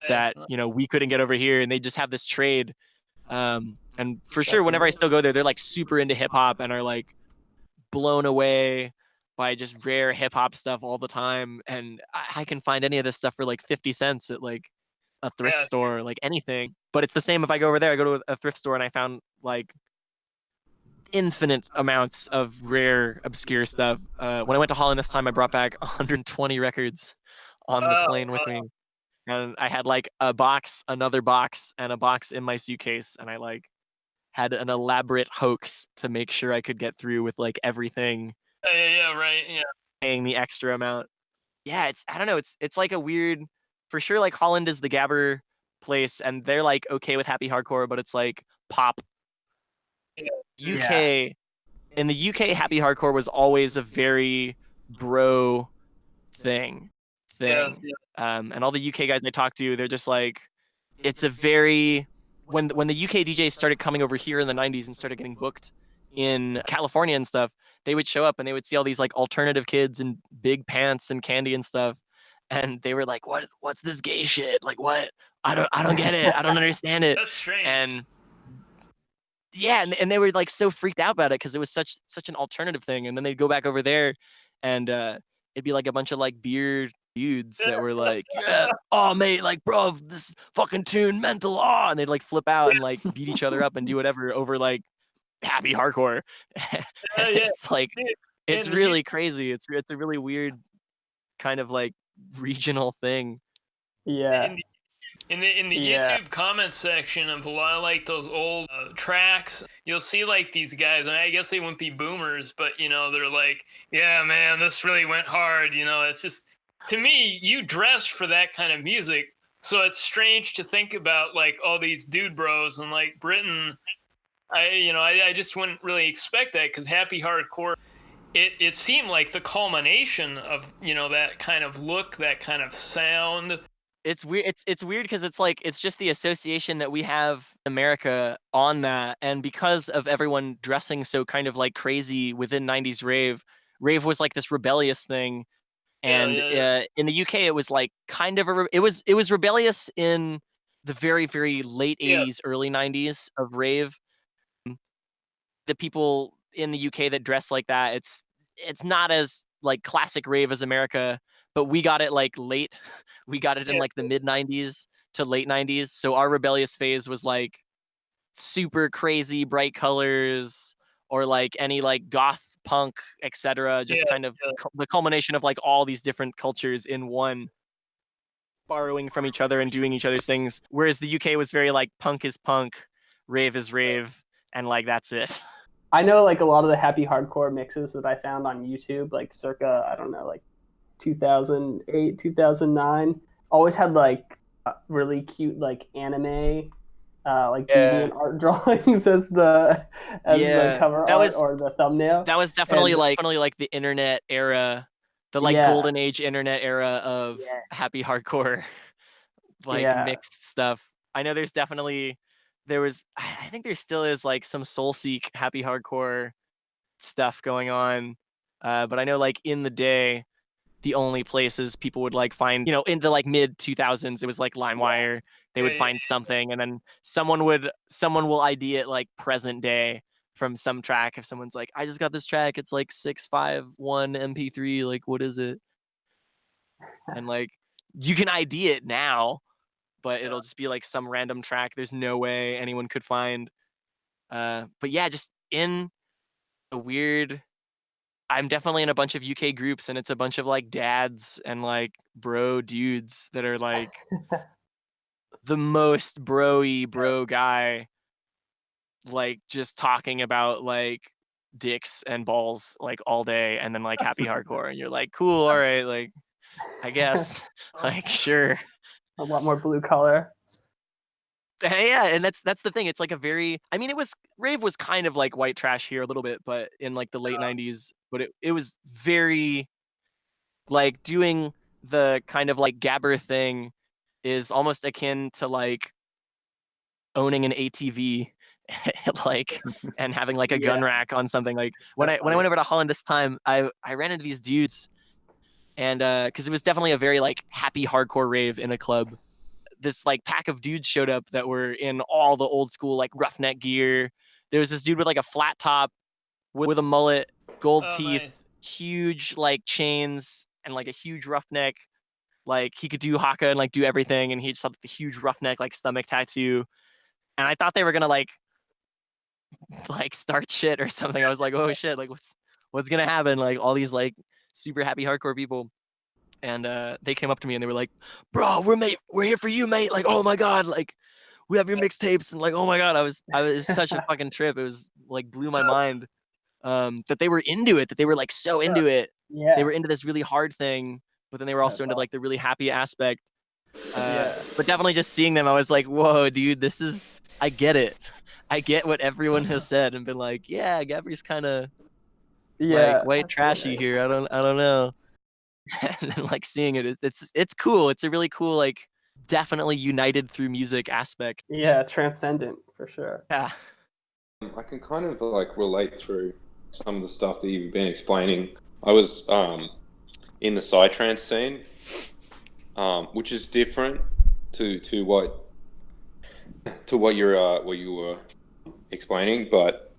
that, you know, we couldn't get over here, and they just have this trade. And for sure, whenever I still go there, they're like super into hip hop and are like blown away by just rare hip hop stuff all the time. And I can find any of this stuff for like 50 cents at like a thrift store, like anything. But it's the same if I go over there. I go to a thrift store and I found like infinite amounts of rare, obscure stuff. When I went to Holland this time, I brought back 120 records on the plane with me. And I had like a box, another box, and a box in my suitcase. And I like had an elaborate hoax to make sure I could get through with like everything. Paying the extra amount. Yeah, I don't know. It's like a weird, for sure. Like Holland is the gabber place, and they're like okay with happy hardcore, but it's like pop. UK, in the UK, happy hardcore was always a very bro thing. And all the UK guys I talk to, they're just like, it's a very, when the UK DJs started coming over here in the 90s and started getting booked in California and stuff, they would show up and they would see all these like alternative kids in big pants and Kandi and stuff, and they were like, what's this gay shit? Like what? I don't get it. I don't understand it. That's strange. And yeah, and they were like so freaked out about it because it was such an alternative thing. And then they'd go back over there and it'd be like a bunch of like beer dudes that were like, yeah, oh mate, like bro, this fucking tune mental, oh, and they'd like flip out and like beat each other up and do whatever over like happy hardcore. It's like, it's really crazy. It's a really weird kind of like regional thing. Yeah. In the YouTube comment section of a lot of like those old tracks, you'll see like these guys, and I guess they wouldn't be boomers, but you know, they're like, yeah, man, this really went hard. You know, it's just, to me, you dress for that kind of music, so it's strange to think about like all these dude bros and like Britain. I just wouldn't really expect that, because happy hardcore, it seemed like the culmination of, you know, that kind of look, that kind of sound. It's weird. It's weird because it's like it's just the association that we have in America on that, and because of everyone dressing so kind of like crazy within '90s rave, rave was like this rebellious thing, and in the UK it was like kind of it was rebellious in the very late Yeah. '80s, early '90s of rave. The people in the UK that dress like that, it's not as like classic rave as America, but we got it like late. We got it in Yeah. like the mid '90s to late '90s. So our rebellious phase was like super crazy bright colors or like any like goth punk, etc. Yeah. Just kind of the culmination of like all these different cultures in one, borrowing from each other and doing each other's things. Whereas the UK was very like punk is punk, rave is rave, and like that's it. I know like a lot of the happy hardcore mixes that I found on YouTube, like circa, I don't know, like 2008, 2009, always had like really cute like anime, like Yeah. deviant art drawings as the Yeah, cover that art was or the thumbnail. that was definitely like the internet era, the like Yeah, golden age internet era of yeah, happy hardcore like yeah. mixed stuff. I know there was I think there still is like some soul seek happy hardcore stuff going on. But I know like in the day the only places people would like find, in the like mid 2000s, it was like LimeWire. They would Yeah. find something, and then someone will ID it like present day from some track. If someone's like, I just got this track, it's like 651 MP3, like what is it? And like you can ID it now, but it'll just be like some random track. There's no way anyone could find. But yeah, just in a weird I'm definitely in a bunch of UK groups, and it's a bunch of like dads and like bro dudes that are like the most bro-y bro guy, like just talking about like dicks and balls like all day, and then like happy hardcore, and you're like, cool, all right, like I guess, like sure. A lot more blue color. Yeah, and that's the thing. It's like a very I mean, it was rave was kind of like white trash here a little bit, but in like the late '90s, but it was very like doing the kind of like gabber thing is almost akin to like owning an ATV like and having like a gun Yeah, rack on something. Like when I funny. went over to Holland this time, I ran into these dudes, and because it was definitely a very like happy hardcore rave in a club. This like pack of dudes showed up that were in all the old school like roughneck gear. There was this dude with like a flat top with a mullet, gold Oh, teeth, nice. huge like chains, and like a huge roughneck. Like he could do haka and like do everything, and he just had the huge roughneck like stomach tattoo. And I thought they were gonna like start shit or something. I was like, oh shit, like what's gonna happen? Like all these like super happy hardcore people. And they came up to me and they were like, bro, we're here for you, mate. Like, oh my god, like we have your mixtapes, and like, oh my god, I was such a fucking trip. It was like blew my mind. That they were into it, that they were like so into it. They Yeah, were into this really hard thing, but then they were also that's into like the really happy aspect. yeah, But definitely just seeing them, I was like, whoa, dude, I get it. I get what everyone has said and been like, yeah, Gabri's kind of like yeah. white That's so trashy nice. here. I don't know. And then like seeing it, it's cool. It's a really cool, like definitely united through music aspect. Yeah, transcendent for sure. Yeah. I can kind of like relate through some of the stuff that you've been explaining. I was in the psytrance scene, which is different to what you were explaining, but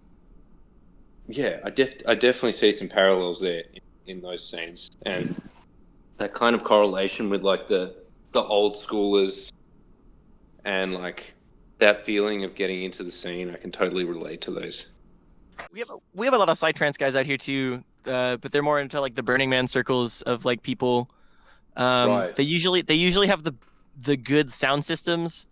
yeah, I definitely see some parallels there in those scenes, and that kind of correlation with like the old schoolers and like that feeling of getting into the scene. I can totally relate to those. We have a lot of psytrance guys out here too, but they're more into like the Burning Man circles of like people. Right. They usually have the good sound systems,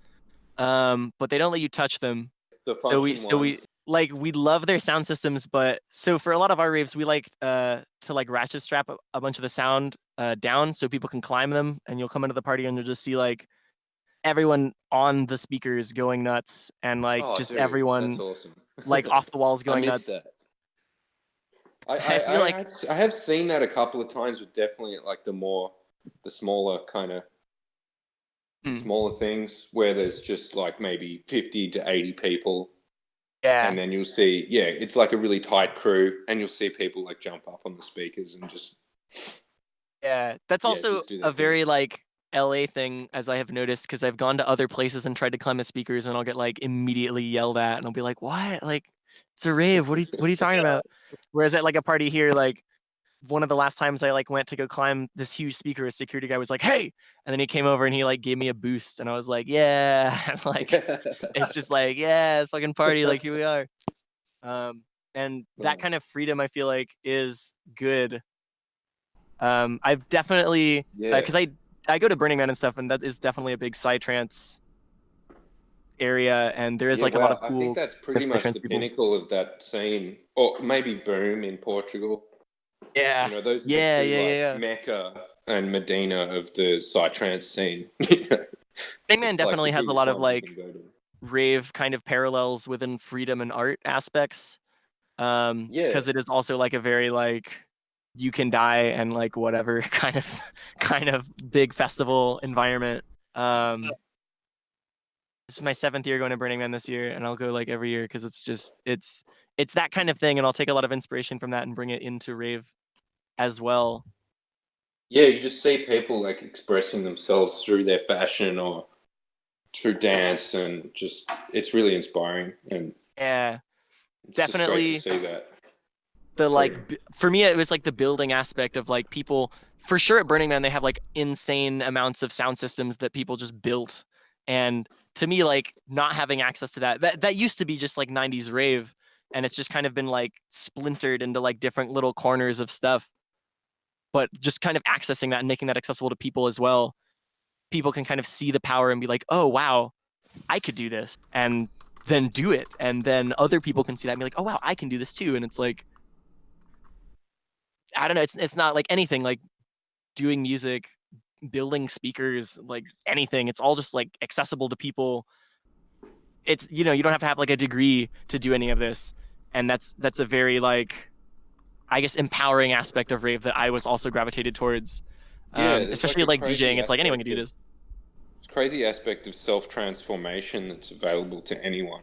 but they don't let you touch them. The So function we ones. like we love their sound systems, but so for a lot of our raves, we like to like ratchet strap a bunch of the sound down so people can climb them, and you'll come into the party and you'll just see like everyone on the speakers going nuts, and like Oh, just dude, that's everyone awesome. like off the walls I going missed nuts. that. I, I feel I, like I have seen that a couple of times, but definitely like the smaller kind of smaller things where there's just like maybe 50 to 80 people. Yeah. And then you'll see, it's like a really tight crew, and you'll see people like jump up on the speakers and just. Yeah, that's also just do a their very thing. like LA thing, as I have noticed, because I've gone to other places and tried to climb the speakers, and I'll get like immediately yelled at, and I'll be like, "What? Like, it's a rave. What are you talking about?" Whereas at like a party here, like one of the last times I like went to go climb this huge speaker, a security guy was like, "Hey," and then he came over and he like gave me a boost, and I was like, "Yeah," and, like it's just like, "Yeah, it's fucking party." Like here we are. And that kind of Nice. freedom I feel like is good. I've definitely because I go to Burning Man and stuff, and that is definitely a big psytrance area, and there is like a lot of I think cool that's pretty much psytrance the people. pinnacle of that scene, or maybe Boom in Portugal. Yeah, Those are the yeah, two yeah, like yeah. Mecca and Medina of the psytrance scene. Burning Man It's like the definitely has a biggest lot of one you like can go to. rave kind of parallels within freedom and art aspects, Yeah, because it is also like a very like you can die and like whatever kind of big festival environment. This is my 7th year going to Burning Man this year, and I'll go like every year because it's just it's that kind of thing, and I'll take a lot of inspiration from that and bring it into rave as well. yeah. You just see people like expressing themselves through their fashion or through dance, and just it's really inspiring, and Yeah, it's just great to definitely see that. the Sorry. like for me it was like the building aspect of like people for sure at Burning Man they have like insane amounts of sound systems that people just built, and to me like not having access to that used to be just like 90s rave, and it's just kind of been like splintered into like different little corners of stuff, but just kind of accessing that and making that accessible to people as well, people can kind of see the power and be like, oh wow, I could do this, and then do it, and then other people can see that and be like, oh wow, I can do this too, and it's like I don't know, it's not like anything like doing music, building speakers, like anything. It's all just like accessible to people. It's you don't have to have like a degree to do any of this, and that's a very like I guess empowering aspect of rave that I was also gravitated towards. Yeah, there's Especially like DJing, it's like anyone can do this. crazy aspect of self-transformation that's available to anyone.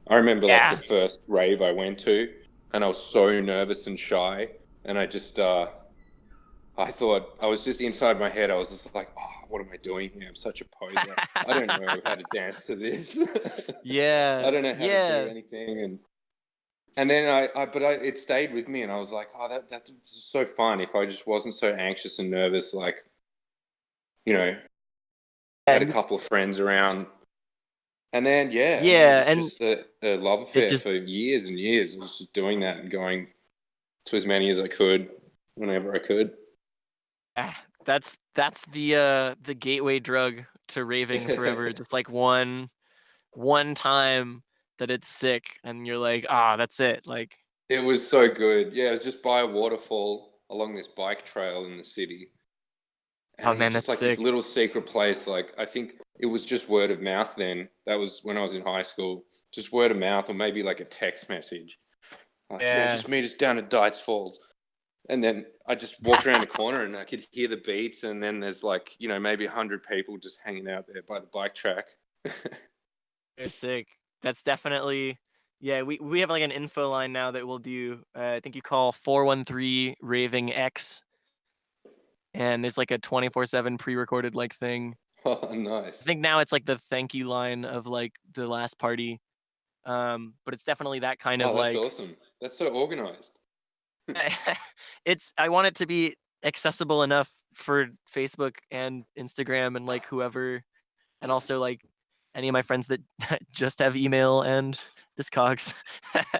I remember like the Yeah. first rave I went to, and I was so nervous and shy, and I just I thought I was just inside my head. I was just like, "Oh, what am I doing here? I'm such a poser. I don't know how to dance to this. Yeah. I don't know how to Yeah. do anything." And then it stayed with me, and I was like, "Oh, that's so fun. If I just wasn't so anxious and nervous, like, had a couple of friends around." And then, it Yeah, was and just a love it affair just for years and years. I was just doing that and going to as many as I could whenever I could. that's the gateway drug to raving forever. Just like one time that it's sick and you're like, that's it. Like It was so good. Yeah, it was just by a waterfall along this bike trail in the city. And oh it was man, just that's like this sick. little secret place. Like, I think it was just word of mouth then. That was when I was in high school. Just word of mouth, or maybe like a text message. Like, yeah, Yeah. just meet us down at Dites Falls. And then I just walked around the corner and I could hear the beats. And then there's like, maybe 100 people just hanging out there by the bike track. It's sick. That's definitely yeah, we have like an info line now that we'll do. I think you call 413 raving.x, and there's like a 24/7 pre-recorded like thing. Oh, I nice. think now it's like the thank you line of like the last party. But it's definitely that kind of Oh, that's like awesome. That's so organized. I want it to be accessible enough for Facebook and Instagram and like whoever, and also like any of my friends that just have email and Discogs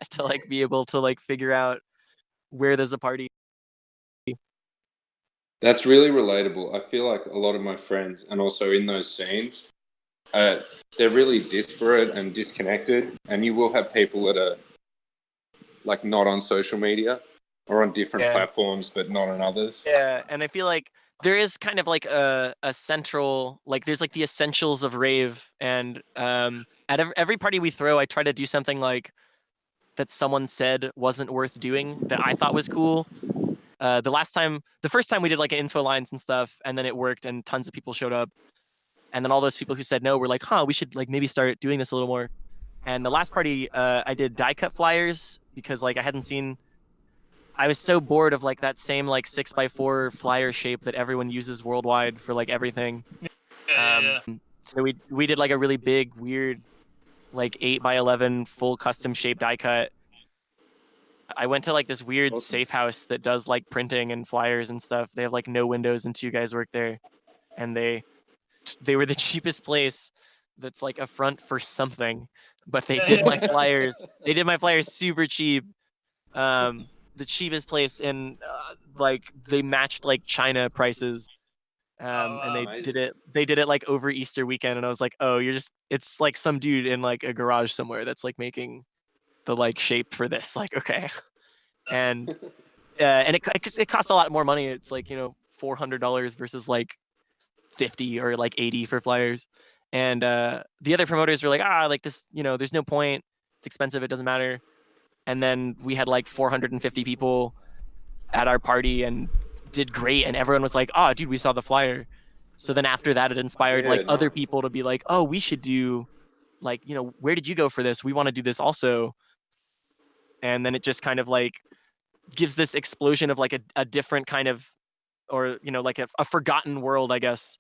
to like be able to like figure out where there's a party. That's really relatable. I feel like a lot of my friends, and also in those scenes, they're really disparate and disconnected. And you will have people that are like not on social media or on different Yeah. platforms, but not on others. Yeah, and I feel like there is kind of like a central like there's like the essentials of rave, and at every party we throw, I try to do something like that someone said wasn't worth doing that I thought was cool. The first time we did like info lines and stuff, and then it worked, and tons of people showed up. And then all those people who said no were like, huh, we should like maybe start doing this a little more. And the last party, I did die cut flyers because like I was so bored of like that same like 6x4 flyer shape that everyone uses worldwide for like everything. Yeah. So we did like a really big, weird, like 8x11 full custom shape die cut. I went to like this weird Awesome. safe house that does like printing and flyers and stuff. They have like no windows and 2 guys work there, and they were the cheapest place that's like a front for something, but they did my flyers. They did my flyers super cheap. The cheapest place, and like they matched like China prices. And they Amazing. did it like over Easter weekend, and I was like, oh, it's like some dude in like a garage somewhere that's like making the like shape for this. Like, okay. And it costs a lot more money. It's like, $400 versus like 50 or like 80 for flyers. And the other promoters were like, like this, there's no point. It's expensive. It doesn't matter. And then we had like 450 people at our party and did great. And everyone was like, oh, dude, we saw the flyer. So then after that, it inspired like other people to be like, oh, we should do like, where did you go for this? We want to do this also. And then it just kind of like gives this explosion of like a different kind of, or, like a forgotten world, I guess.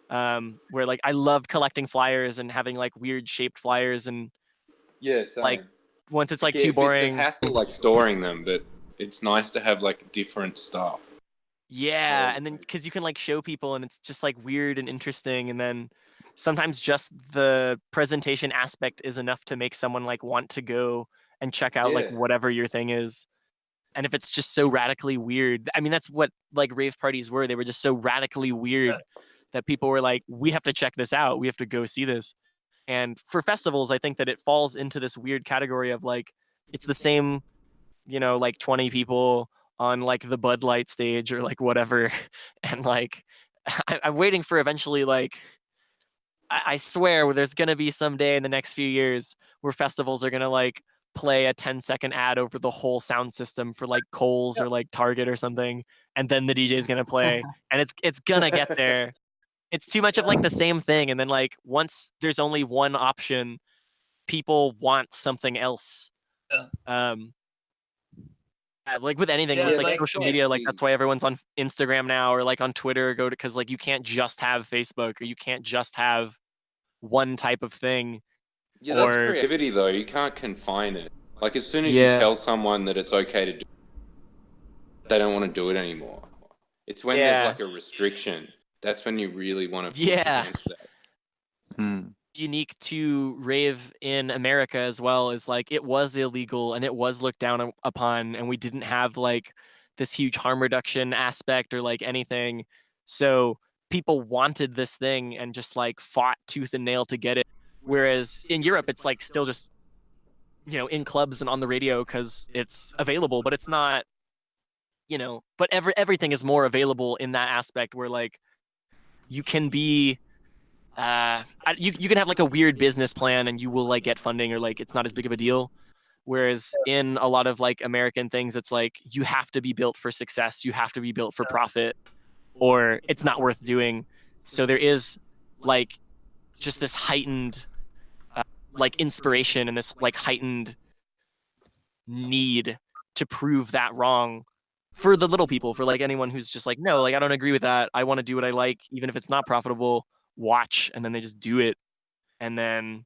Where like I loved collecting flyers and having like weird shaped flyers, and Yeah, same. like once it's like Yeah, too it's a boring. hassle like storing them, but it's nice to have like different stuff. Yeah, and then because you can like show people, and it's just like weird and interesting, and then sometimes just the presentation aspect is enough to make someone like want to go and check out like Yeah. whatever your thing is. And if it's just so radically weird, I mean, that's what like rave parties were. They were just so radically weird that people were like, we have to check this out. We have to go see this. And for festivals, I think that it falls into this weird category of like, it's the same, like 20 people on like the Bud Light stage or like whatever. And like, I'm waiting for eventually, like, I swear there's going to be some day in the next few years where festivals are going to like play a 10-second ad over the whole sound system for like Kohl's or like Target or something. And then the DJ is going to play, and it's going to get there. It's too much of like the same thing. And then like once there's only one option, people want something else. Like with anything, Yeah, with like like, social media, like that's why everyone's on Instagram now or like on Twitter. Because like you can't just have Facebook, or you can't just have one type of thing. Yeah, that's creativity though. You can't confine it. Like as soon as you tell someone that it's okay to do, they don't want to do it anymore. It's when there's like a restriction. That's when you really want to push against that. Unique to rave in America as well is like it was illegal and it was looked down upon, and we didn't have like this huge harm reduction aspect or like anything. So people wanted this thing and just like fought tooth and nail to get it. Whereas in Europe, it's like still just, in clubs and on the radio because it's available, but it's not, but everything is more available in that aspect where like you can be, you can have like a weird business plan and you will like get funding, or like it's not as big of a deal. Whereas in a lot of like American things, it's like you have to be built for success, you have to be built for profit, or it's not worth doing. So there is like just this heightened like inspiration and this like heightened need to prove that wrong for the little people, for like anyone who's just like, no, like I don't agree with that. I want to do what I like, even if it's not profitable. Watch, and then they just do it, and then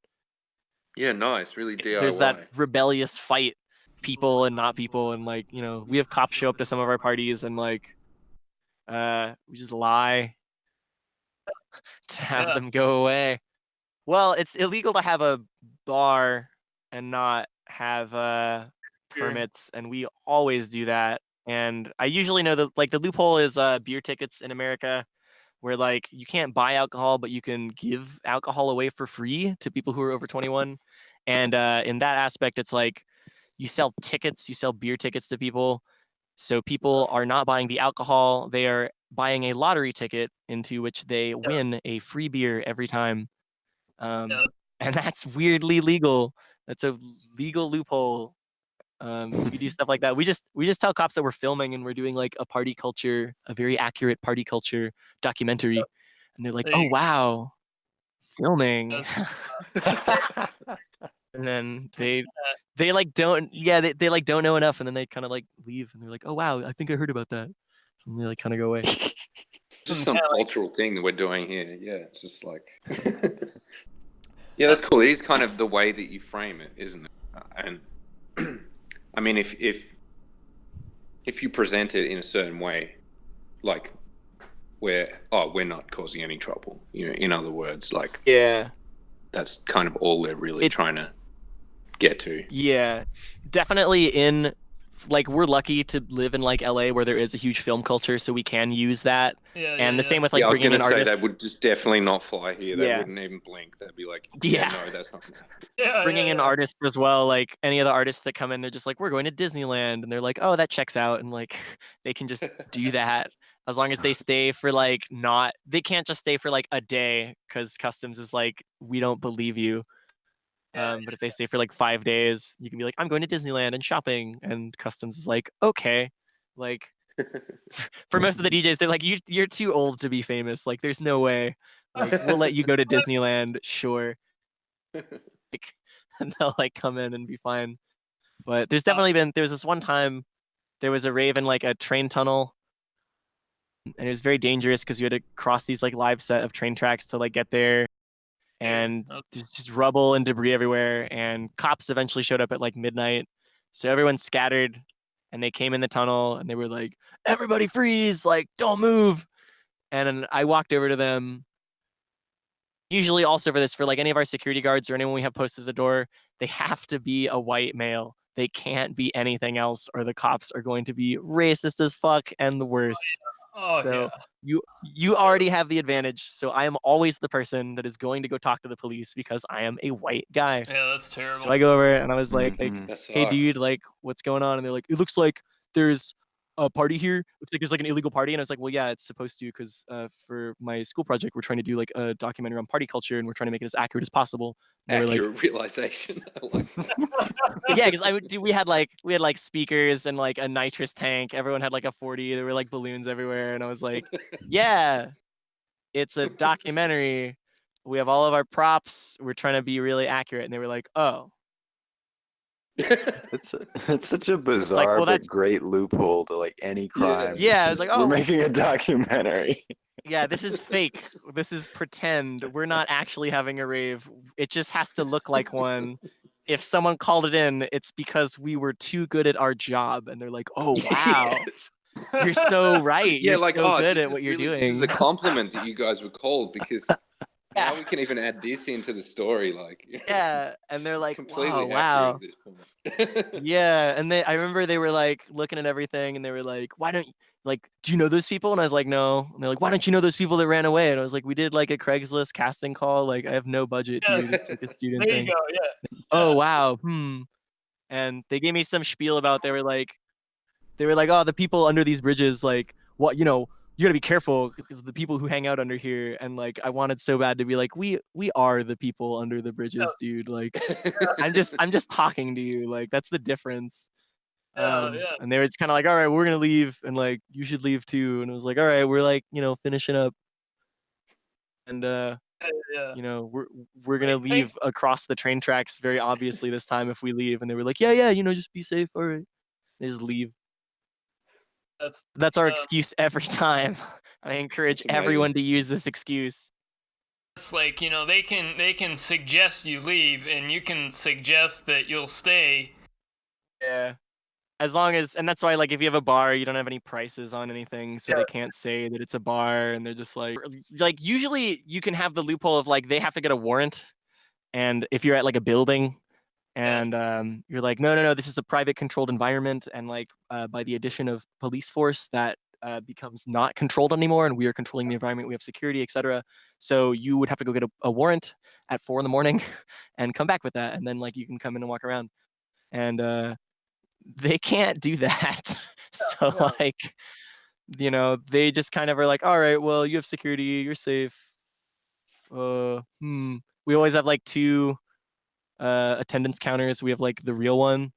nice, really DIY. There's that rebellious fight, people and not people, and like we have cops show up to some of our parties, and like we just lie to have them go away. Well, it's illegal to have a bar and not have permits, and we always do that. And I usually know that like the loophole is beer tickets in America, where like you can't buy alcohol, but you can give alcohol away for free to people who are over 21. And in that aspect, it's like you sell tickets, you sell beer tickets to people. So people are not buying the alcohol, they are buying a lottery ticket into which they win a free beer every time. And that's weirdly legal. That's a legal loophole. You can do stuff like that. We just tell cops that we're filming and we're doing like a very accurate party culture documentary, and they're like, "Oh wow, filming. And then they like don't they like don't know enough, and then they kind of like leave, and they're like, oh wow, I think I heard about that, and they like kind of go away. Just some cultural thing that we're doing here. Yeah, it's just like yeah, that's cool. It is kind of the way that you frame it, isn't it? And I mean, if you present it in a certain way, like where we're not causing any trouble, you know, in other words, like Yeah, that's kind of all they're really trying to get to. yeah, definitely. In like, we're lucky to live in like LA, where there is a huge film culture, so we can use that. Yeah, And the same with like I was bringing going in to say artists. that would just definitely not fly here. They Yeah. wouldn't even blink. They'd be like, Yeah. no, that's not going to happen. Bringing in artists as well, like any of the artists that come in, they're just like, we're going to Disneyland, and they're like, oh, that checks out, and like they can just do that as long as they stay for like they can't just stay for like a day, because customs is like, we don't believe you. But if they stay for like 5 days, you can be like, I'm going to Disneyland and shopping, and customs is like, okay. Like for most of the DJs, they're like, you're too old to be famous. Like, there's no way. Like, we'll let you go to Disneyland, sure. Like, and they'll like come in and be fine. But there's definitely there was this one time there was a rave in like a train tunnel, and it was very dangerous because you had to cross these like live set of train tracks to like get there, and there's just rubble and debris everywhere, and cops eventually showed up at like midnight, so everyone scattered, and they came in the tunnel, and they were like, everybody freeze, like don't move. And then I walked over to them. Usually also for like any of our security guards or anyone we have posted at the door, they have to be a white male. They can't be anything else, or the cops are going to be racist as fuck and the worst. So you already have the advantage. So I am always the person that is going to go talk to the police because I am a white guy. Yeah, that's terrible. So I go over and I was like, That hey sucks. dude, like what's going on? And they're like, it looks like there's a party here. Looks like there's like an illegal party. And I was like, well, yeah, it's supposed to, because for my school project, we're trying to do like a documentary on party culture, and we're trying to make it as accurate as possible. And they were Accurate like, realization. yeah, because we had like speakers and like a nitrous tank. Everyone had like a 40. There were like balloons everywhere, and I was like, yeah, it's a documentary. We have all of our props. We're trying to be really accurate. And they were like, oh. It's such a bizarre well, but that's great loophole to like any crime. Yeah, I was like, we're oh, making a documentary. yeah, this is fake. This is pretend. We're not actually having a rave. It just has to look like one. If someone called it in, it's because we were too good at our job. And they're like, oh, wow. Yes. You're so right. Yeah, You're like, so good this at what is you're really, doing. This is a compliment that you guys were called, because now we can even add this into the story. Like, yeah, and they're like, completely wow. accurate at this point. Yeah, and I remember they were like looking at everything, and they were like, why don't you, like, do you know those people? And I was like, no. And they're like, why don't you know those people that ran away? And I was like, we did like a Craigslist casting call. Like, I have no budget, dude. It's like a student there thing. you go. Yeah. Oh wow. And they gave me some spiel about, they were like, oh, the people under these bridges, like, what, you know, you gotta be careful because the people who hang out under here. And like, I wanted so bad to be like, we are the people under the bridges, dude. Like, I'm just talking to you. Like, that's the difference. And they were just kind of like, all right, we're gonna leave, and like, you should leave too. And it was like, all right, we're like, you know, finishing up, and you know, we're gonna leave across the train tracks very obviously this time if we leave. And they were like, yeah, you know, just be safe. All right, they just leave. That's our excuse every time. I encourage everyone to use this excuse. It's like, you know, they can suggest you leave, and you can suggest that you'll stay. Yeah. As long as, and that's why, like, if you have a bar, you don't have any prices on anything, so they can't say that it's a bar, and they're just like, usually you can have the loophole of like, they have to get a warrant, and if you're at like a building, and you're like, no, this is a private controlled environment, and like, by the addition of police force, that becomes not controlled anymore, and we are controlling the environment, we have security, etc. So you would have to go get a warrant at 4 a.m. and come back with that, and then like, you can come in and walk around. And they can't do that. So like, you know, they just kind of are like, all right, well, you have security, you're safe. We always have like 2 attendance counters. We have like the real one,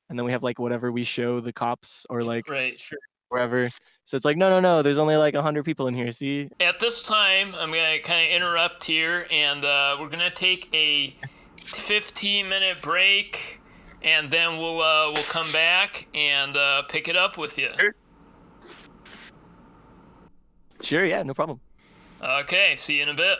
and then we have like whatever we show the cops, or like, Right, sure. wherever. So it's like, no, there's only like 100 people in here. See? At this time, I'm gonna kind of interrupt here, and we're gonna take a 15-minute break, and then we'll come back and pick it up with you. Sure, yeah, no problem. Okay, see you in a bit.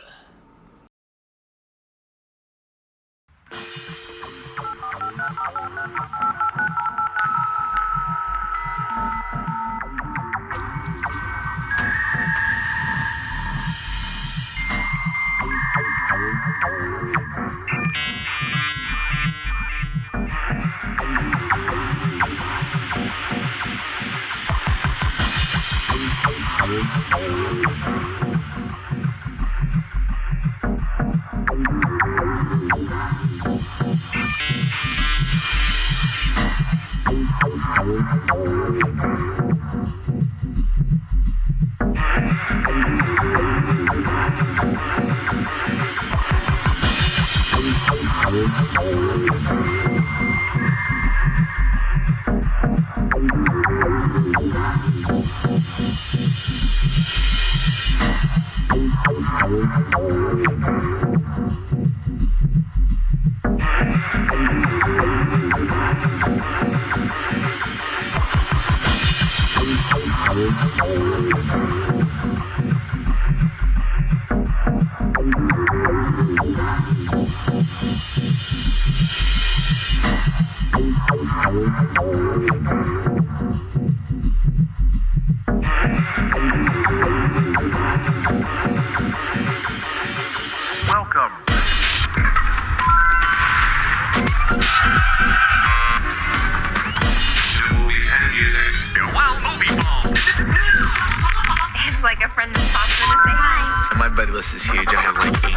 It's like a friend just pops in to say hi. My buddy list is huge. I have like 80.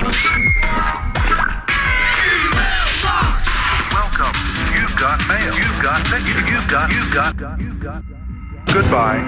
Welcome. You've got mail. You've got. Goodbye.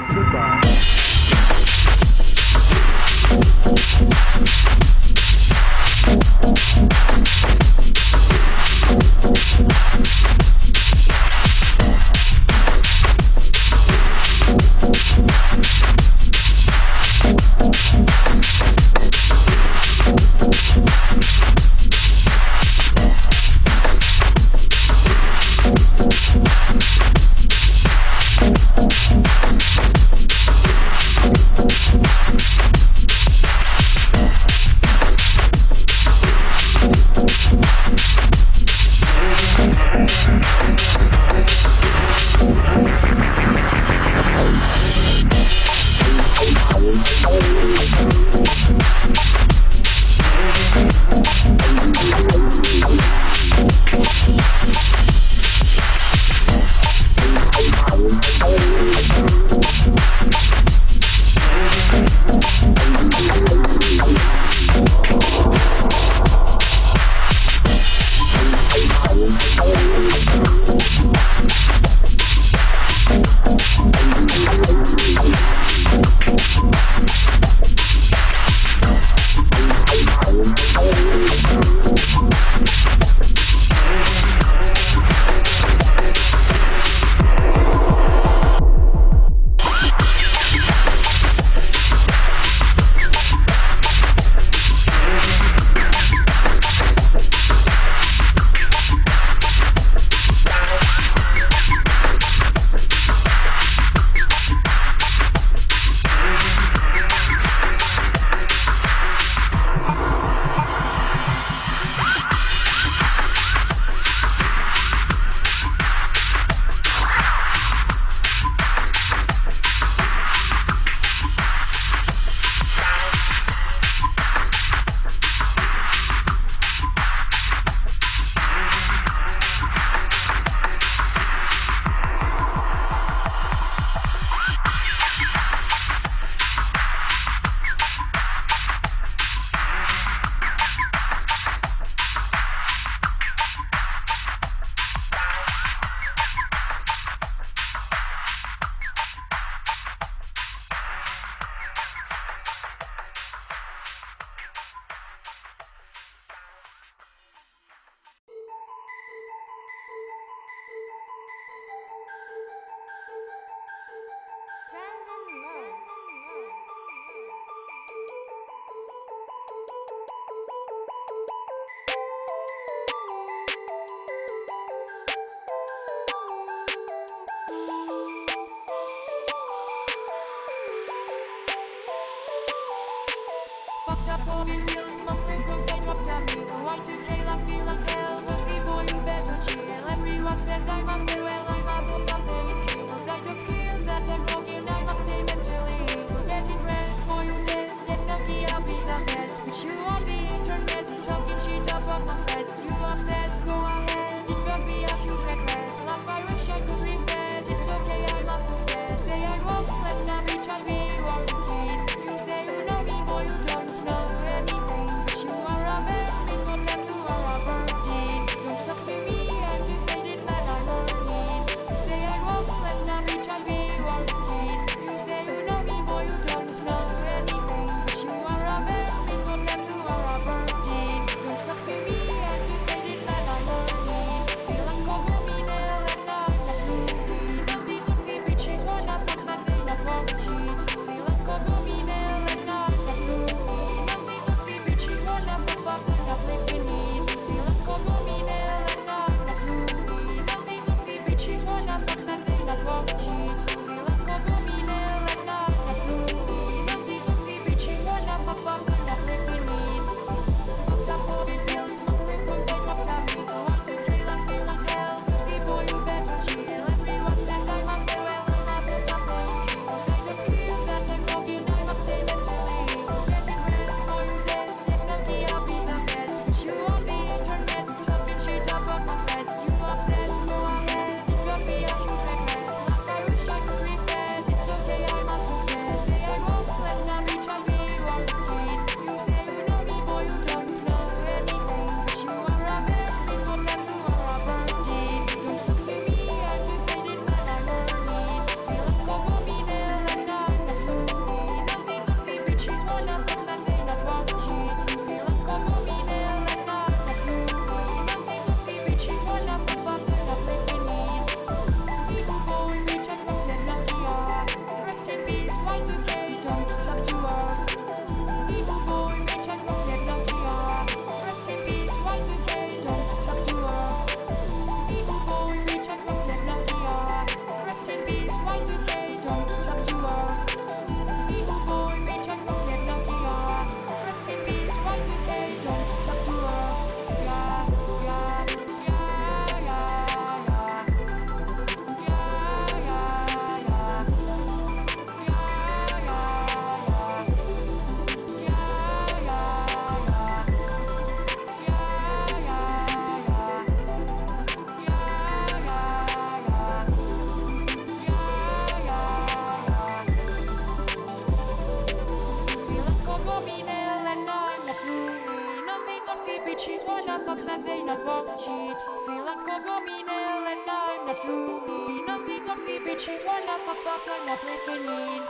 gloomy. Numbing some sea bitches wanna fuck that they not walk shit. Feel like Coco Minel and I'm not gloomy. Numbing some sea bitches wanna fuck but I'm not listening.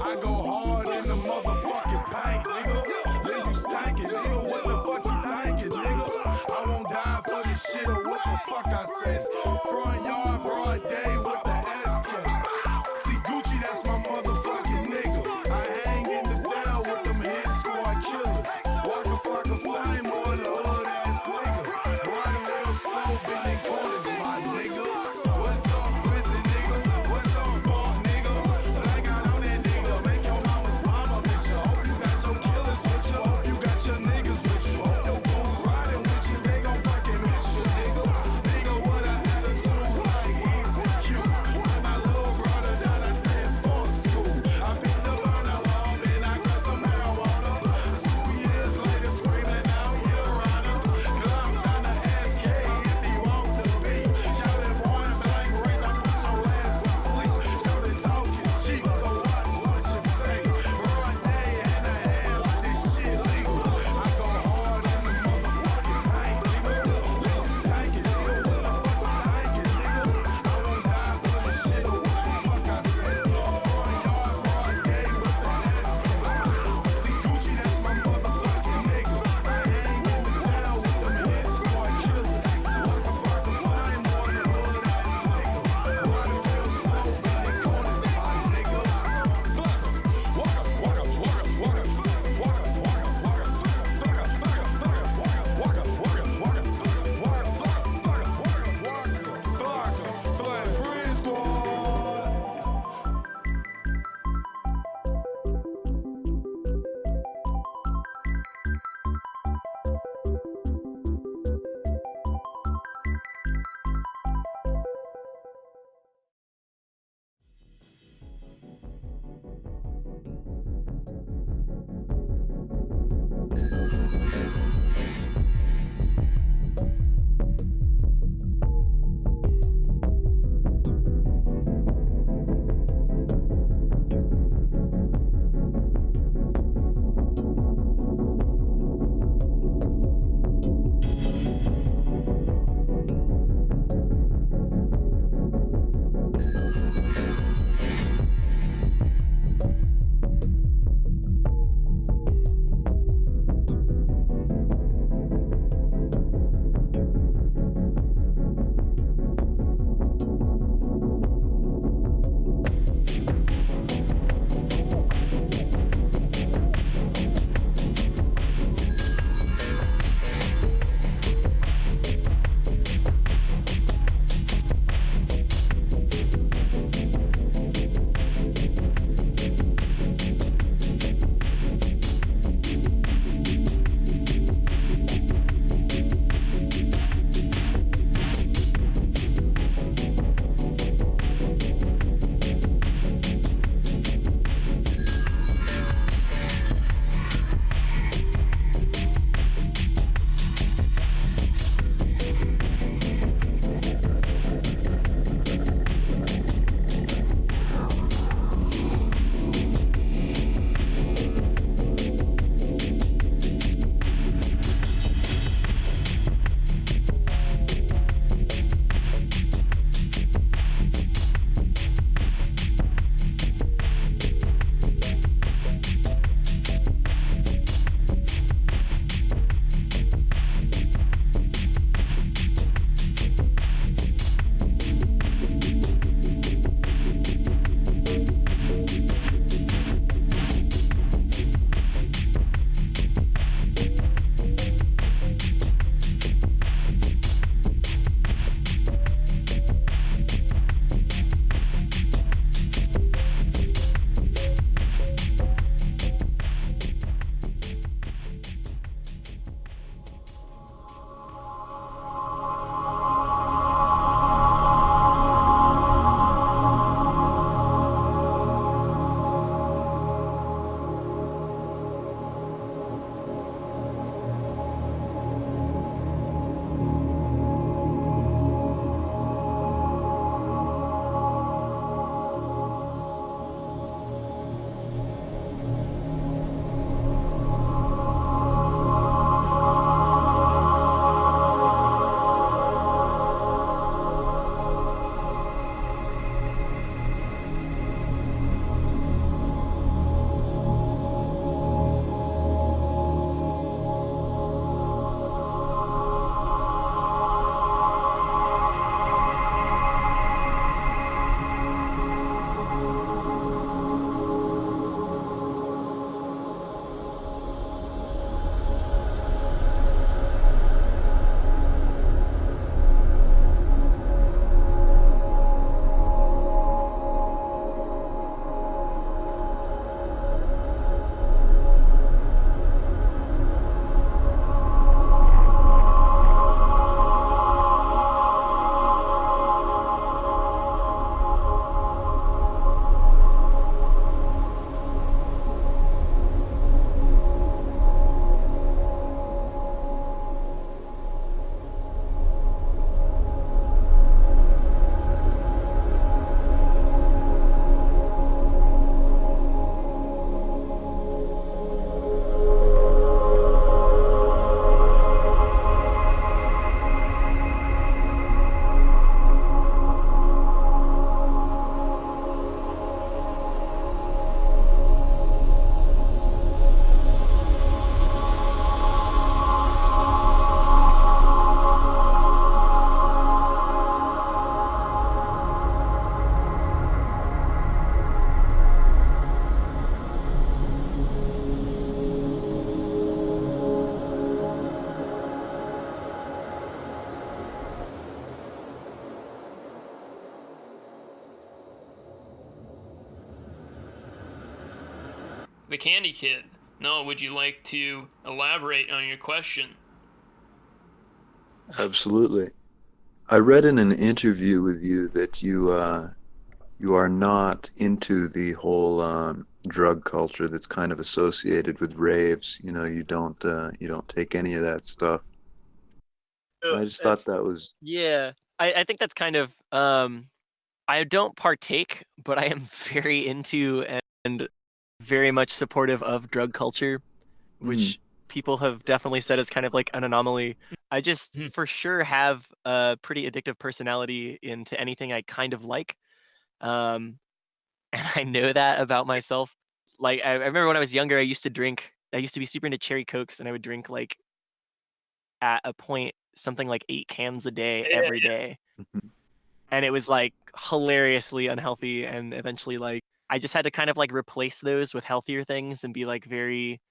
I go hard in the motherfucking paint, nigga. Leave you stankin', nigga. What the fuck you thinking, nigga? I won't die for this shit or what the fuck I says. Front yard, broad day with the SK. See Gucci, that's my motherfucking nigga. I hang in the down with them hit squad killers. Waka flocka flame on the hood ass nigga. Riding real slow, bending corners, my nigga. What's up, prison nigga? What's up, fuck nigga? I got on that nigga, make your mama's mama miss you. Hope you got your killers with you. Hope you got your niggas with you. Hope your goons riding with you. They gon' fucking miss you, nigga. Nigga, what a attitude like. the Kandi Kid. Noah, would you like to elaborate on your question? Absolutely. I read in an interview with you that you are not into the whole drug culture that's kind of associated with raves. You don't take any of that stuff. I just thought that was Yeah, I think that's kind of I don't partake, but I am very into and very much supportive of drug culture, which people have definitely said is kind of like an anomaly. I just for sure have a pretty addictive personality into anything I kind of like. And I know that about myself. Like I remember when I was younger, I used to be super into cherry cokes, and I would drink like at a point something like 8 cans a day every day. And it was like hilariously unhealthy, and eventually like I just had to kind of like replace those with healthier things and be like very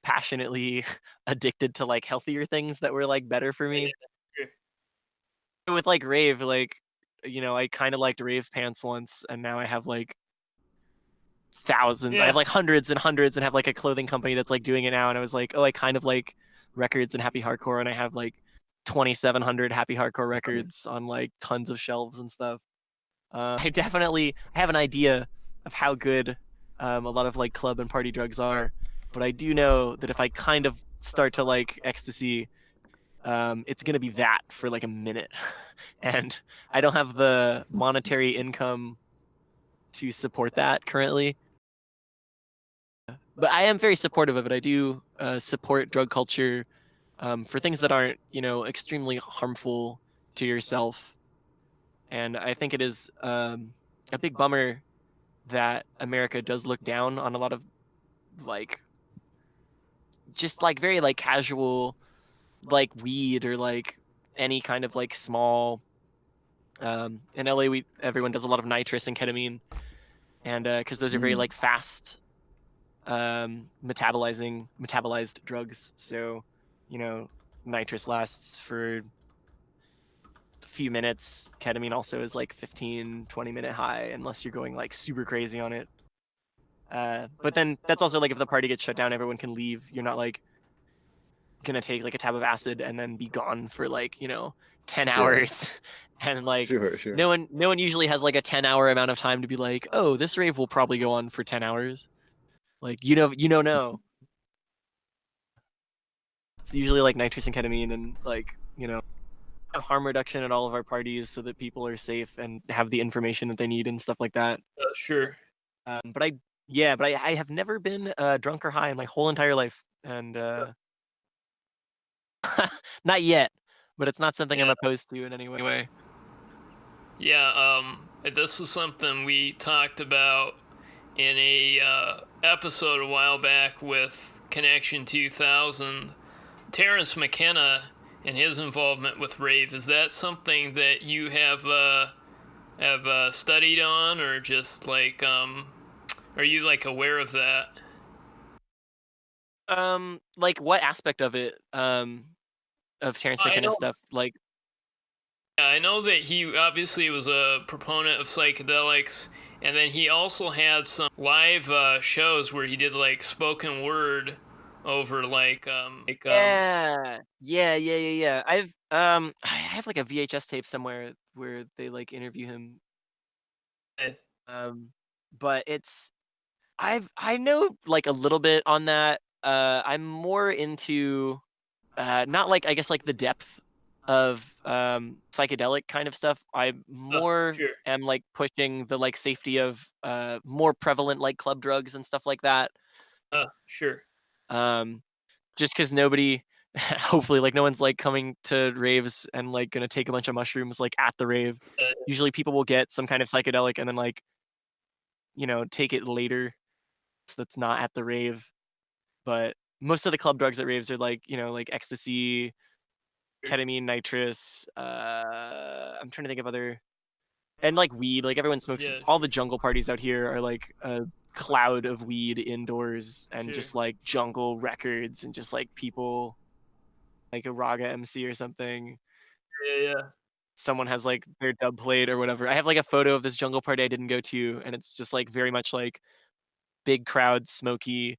passionately addicted to like healthier things that were like better for me. With like Rave, like I kind of liked Rave pants once, and now I have like thousands. I have like hundreds and hundreds, and have like a clothing company that's like doing it now. And I was like, oh, I kind of like records and happy hardcore, and I have like 2,700 happy hardcore records on like tons of shelves and stuff. I have an idea of how good a lot of like club and party drugs are, but I do know that if I kind of start to like ecstasy, it's gonna be that for like a minute, and I don't have the monetary income to support that currently. But I am very supportive of it. I do support drug culture for things that aren't, extremely harmful to yourself. And I think it is a big bummer that America does look down on a lot of like just like very like casual like weed or like any kind of like small in LA everyone does a lot of nitrous and ketamine, and because those are very like fast metabolized drugs. So nitrous lasts for a few minutes. Ketamine also is like 15-20 minute high unless you're going like super crazy on it. But then that's also like if the party gets shut down, everyone can leave. You're not like gonna take like a tab of acid and then be gone for like 10 hours. And like sure. no one usually has like a 10-hour amount of time to be like, oh, this rave will probably go on for 10 hours. Like no. It's usually like nitrous and ketamine, and like have harm reduction at all of our parties so that people are safe and have the information that they need and stuff like that. Sure. But I have never been drunk or high in my whole entire life, and not yet. But it's not something I'm opposed to in any way. Yeah, this is something we talked about in a episode a while back with Connection2000. Terrence McKenna and his involvement with Rave, is that something that you have studied on, or just like are you like aware of that? Like what aspect of it? Of Terrence McKenna's stuff, like. Yeah, I know that he obviously was a proponent of psychedelics, and then he also had some live shows where he did like spoken word over Yeah. I have like a VHS tape somewhere where they like interview him. But I know like a little bit on that. I'm more into not like I guess like the depth of psychedelic kind of stuff. I more am like pushing the like safety of more prevalent like club drugs and stuff like that. Sure. Just because nobody, hopefully, like no one's like coming to raves and like gonna take a bunch of mushrooms like at the rave. Usually, people will get some kind of psychedelic and then like take it later, so that's not at the rave. But most of the club drugs at raves are like like ecstasy, ketamine, nitrous. I'm trying to think of other, and like weed. Like everyone smokes. All the jungle parties out here are like a cloud of weed indoors, and just like jungle records, and just like people, like a Raga MC or something. Yeah. Someone has like their dub played or whatever. I have like a photo of this jungle party I didn't go to, and it's just like very much like big crowd, smoky.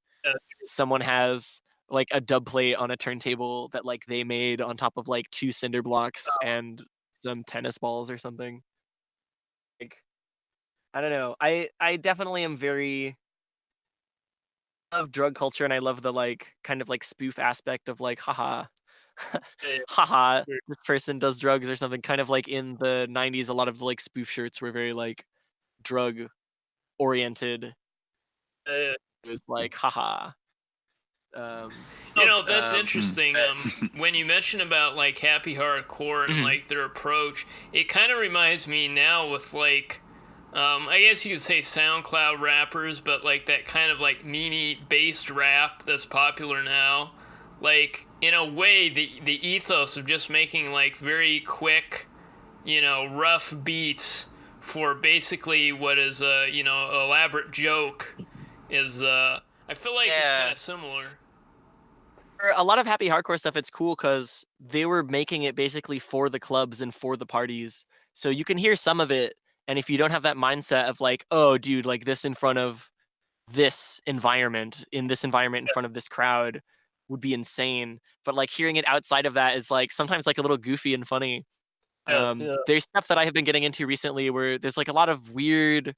Someone has like a dub plate on a turntable that like they made on top of like 2 cinder blocks and some tennis balls or something. Like, I don't know. I definitely am very love drug culture, and I love the like kind of like spoof aspect of like haha haha this person does drugs or something. Kind of like in the 90s, a lot of the like spoof shirts were very like drug oriented. It was like haha. That's interesting. When you mention about like happy hardcore and like their approach, it kind of reminds me now with like, I guess you could say SoundCloud rappers, but like that kind of like meme-based rap that's popular now. Like in a way, the ethos of just making like very quick, rough beats for basically what is a elaborate joke is I feel like it's kind of similar. For a lot of happy hardcore stuff, it's cool because they were making it basically for the clubs and for the parties. So you can hear some of it, and if you don't have that mindset of like, oh, dude, like this in front of this environment, in front of this crowd would be insane. But like hearing it outside of that is like sometimes like a little goofy and funny. There's stuff that I have been getting into recently where there's like a lot of weird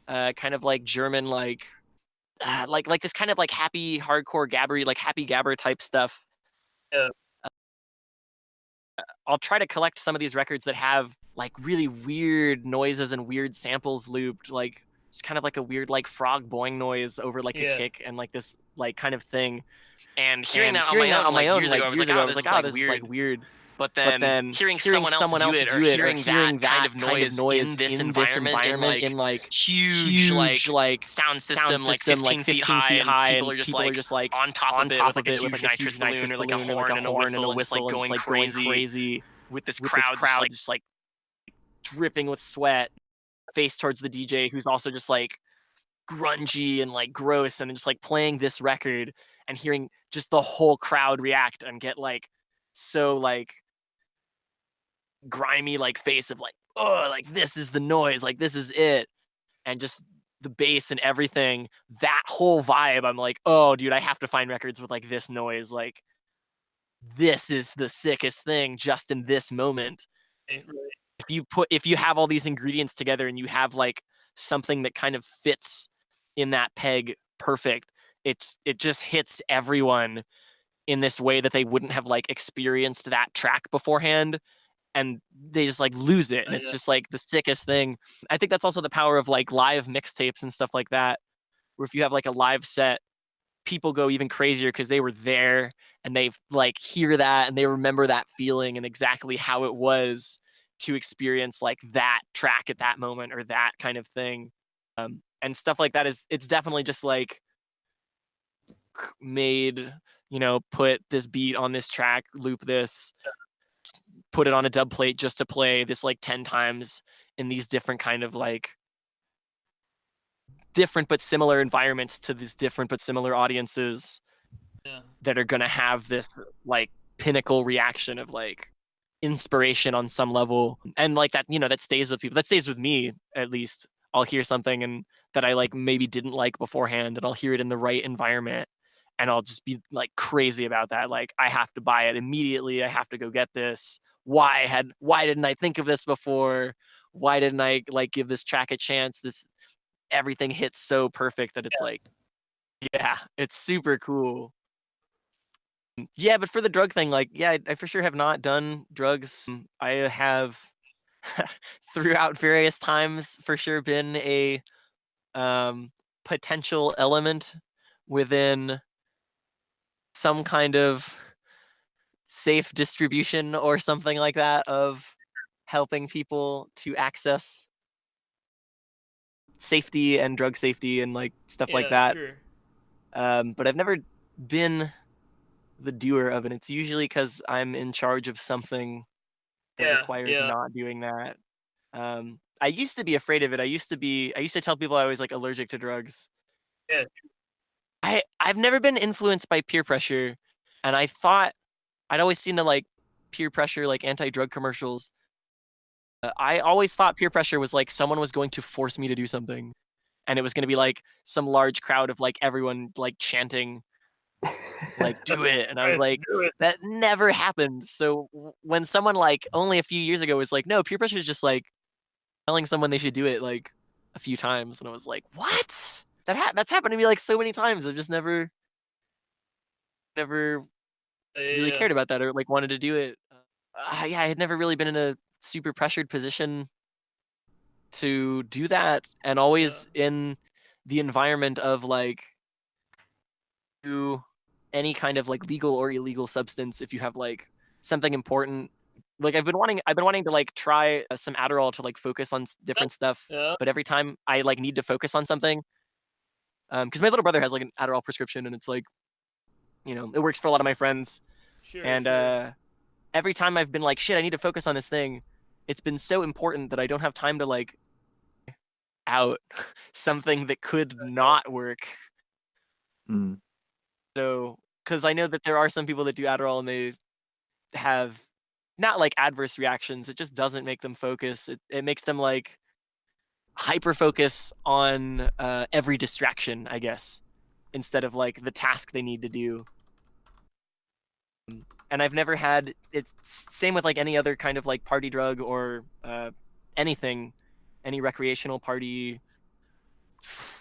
kind of like German like this kind of like happy hardcore gabbery, like happy gabber type stuff. I'll try to collect some of these records that have like really weird noises and weird samples looped, like it's kind of like a weird like frog boing noise over like a kick and like this like kind of thing. And hearing that on my own years ago, I was like, oh, this is like weird. But then hearing someone else do it, or hearing that kind of noise in this environment in like huge like sound system like 15 feet high, and people are just like on top of it with like a huge nitrous balloon or like a horn and a whistle and just like going crazy with this crowd just like dripping with sweat, face towards the DJ who's also just like grungy and like gross, and just like playing this record and hearing just the whole crowd react and get like so like grimy like face of like, oh, like this is the noise, like this is it, and just the bass and everything, that whole vibe, I'm like, oh dude, I have to find records with like this noise, like this is the sickest thing just in this moment. If you have all these ingredients together and you have like something that kind of fits in that peg perfect, it just hits everyone in this way that they wouldn't have like experienced that track beforehand, and they just like lose it, and it's just like the sickest thing. I think that's also the power of like live mixtapes and stuff like that, where if you have like a live set, people go even crazier because they were there and they like hear that and they remember that feeling and exactly how it was to experience like that track at that moment or that kind of thing. And stuff like that it's definitely just like made, put this beat on this track, loop this, put it on a dub plate just to play this like 10 times in these different kind of like different but similar environments to these different but similar audiences that are going to have this like pinnacle reaction of like inspiration on some level, and like that, that stays with people, that stays with me at least. I'll hear something and that I like maybe didn't like beforehand, and I'll hear it in the right environment and I'll just be like crazy about that, like I have to buy it immediately, I have to go get this. Why didn't I think of this before? Why didn't I like give this track a chance? Everything hits so perfect that it's like, yeah, it's super cool. Yeah, but for the drug thing, like, yeah, I for sure have not done drugs. I have throughout various times for sure been a potential element within some kind of safe distribution or something like that of helping people to access safety and drug safety and like stuff like that. Sure. But I've never been the doer of it. It's usually because I'm in charge of something that requires not doing that. I used to be afraid of it. I used to tell people I was like allergic to drugs. Yeah. I've never been influenced by peer pressure, and I thought I'd always seen the like peer pressure, like anti-drug commercials. I always thought peer pressure was like someone was going to force me to do something. and it was going to be like some large crowd of like everyone like chanting like do it, and I was like, that never happened. So when someone like only a few years ago was like, no, peer pressure is just like telling someone they should do it like a few times, and I was like, what? That's happened to me like so many times. I've just never really cared about that or like wanted to do it. Yeah, I had never really been in a super pressured position to do that, and always in the environment of like do any kind of like legal or illegal substance if you have like something important. Like I've been wanting to like try some Adderall to like focus on different stuff, but every time I like need to focus on something, because my little brother has like an Adderall prescription, and it's like, you know, it works for a lot of my friends. And every time I've been like, shit, I need to focus on this thing, it's been so important that I don't have time to like out something that could not work. Mm. So, because I know that there are some people that do Adderall and they have not like adverse reactions. It just doesn't make them focus. It makes them like hyper focus on every distraction, I guess, instead of like the task they need to do. And I've never had it's same with like any other kind of like party drug or anything, any recreational party,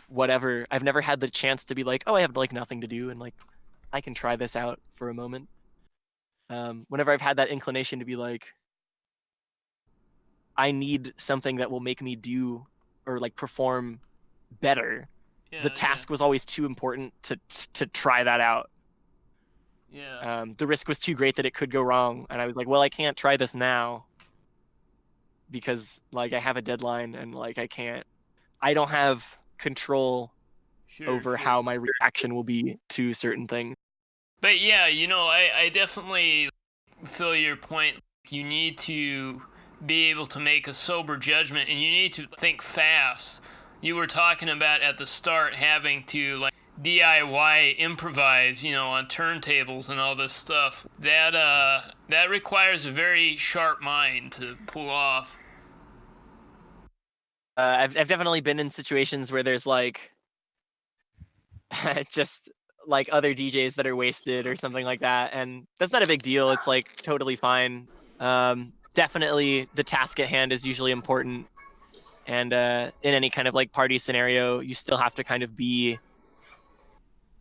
whatever. I've never had the chance to be like, oh, I have like nothing to do and like I can try this out for a moment. Whenever I've had that inclination to be like, I need something that will make me do or like perform better, the task was always too important to try that out. The risk was too great that it could go wrong, and I was like, well, I can't try this now because like I have a deadline and like I don't have control over how my reaction will be to certain things. But yeah, you know, I definitely feel your point. You need to be able to make a sober judgment, and you need to think fast. You were talking about at the start having to like DIY improvise, you know, on turntables and all this stuff. That requires a very sharp mind to pull off. I've definitely been in situations where there's like just like other DJs that are wasted or something like that, and that's not a big deal. It's like totally fine. Definitely the task at hand is usually important, and in any kind of like party scenario, you still have to kind of be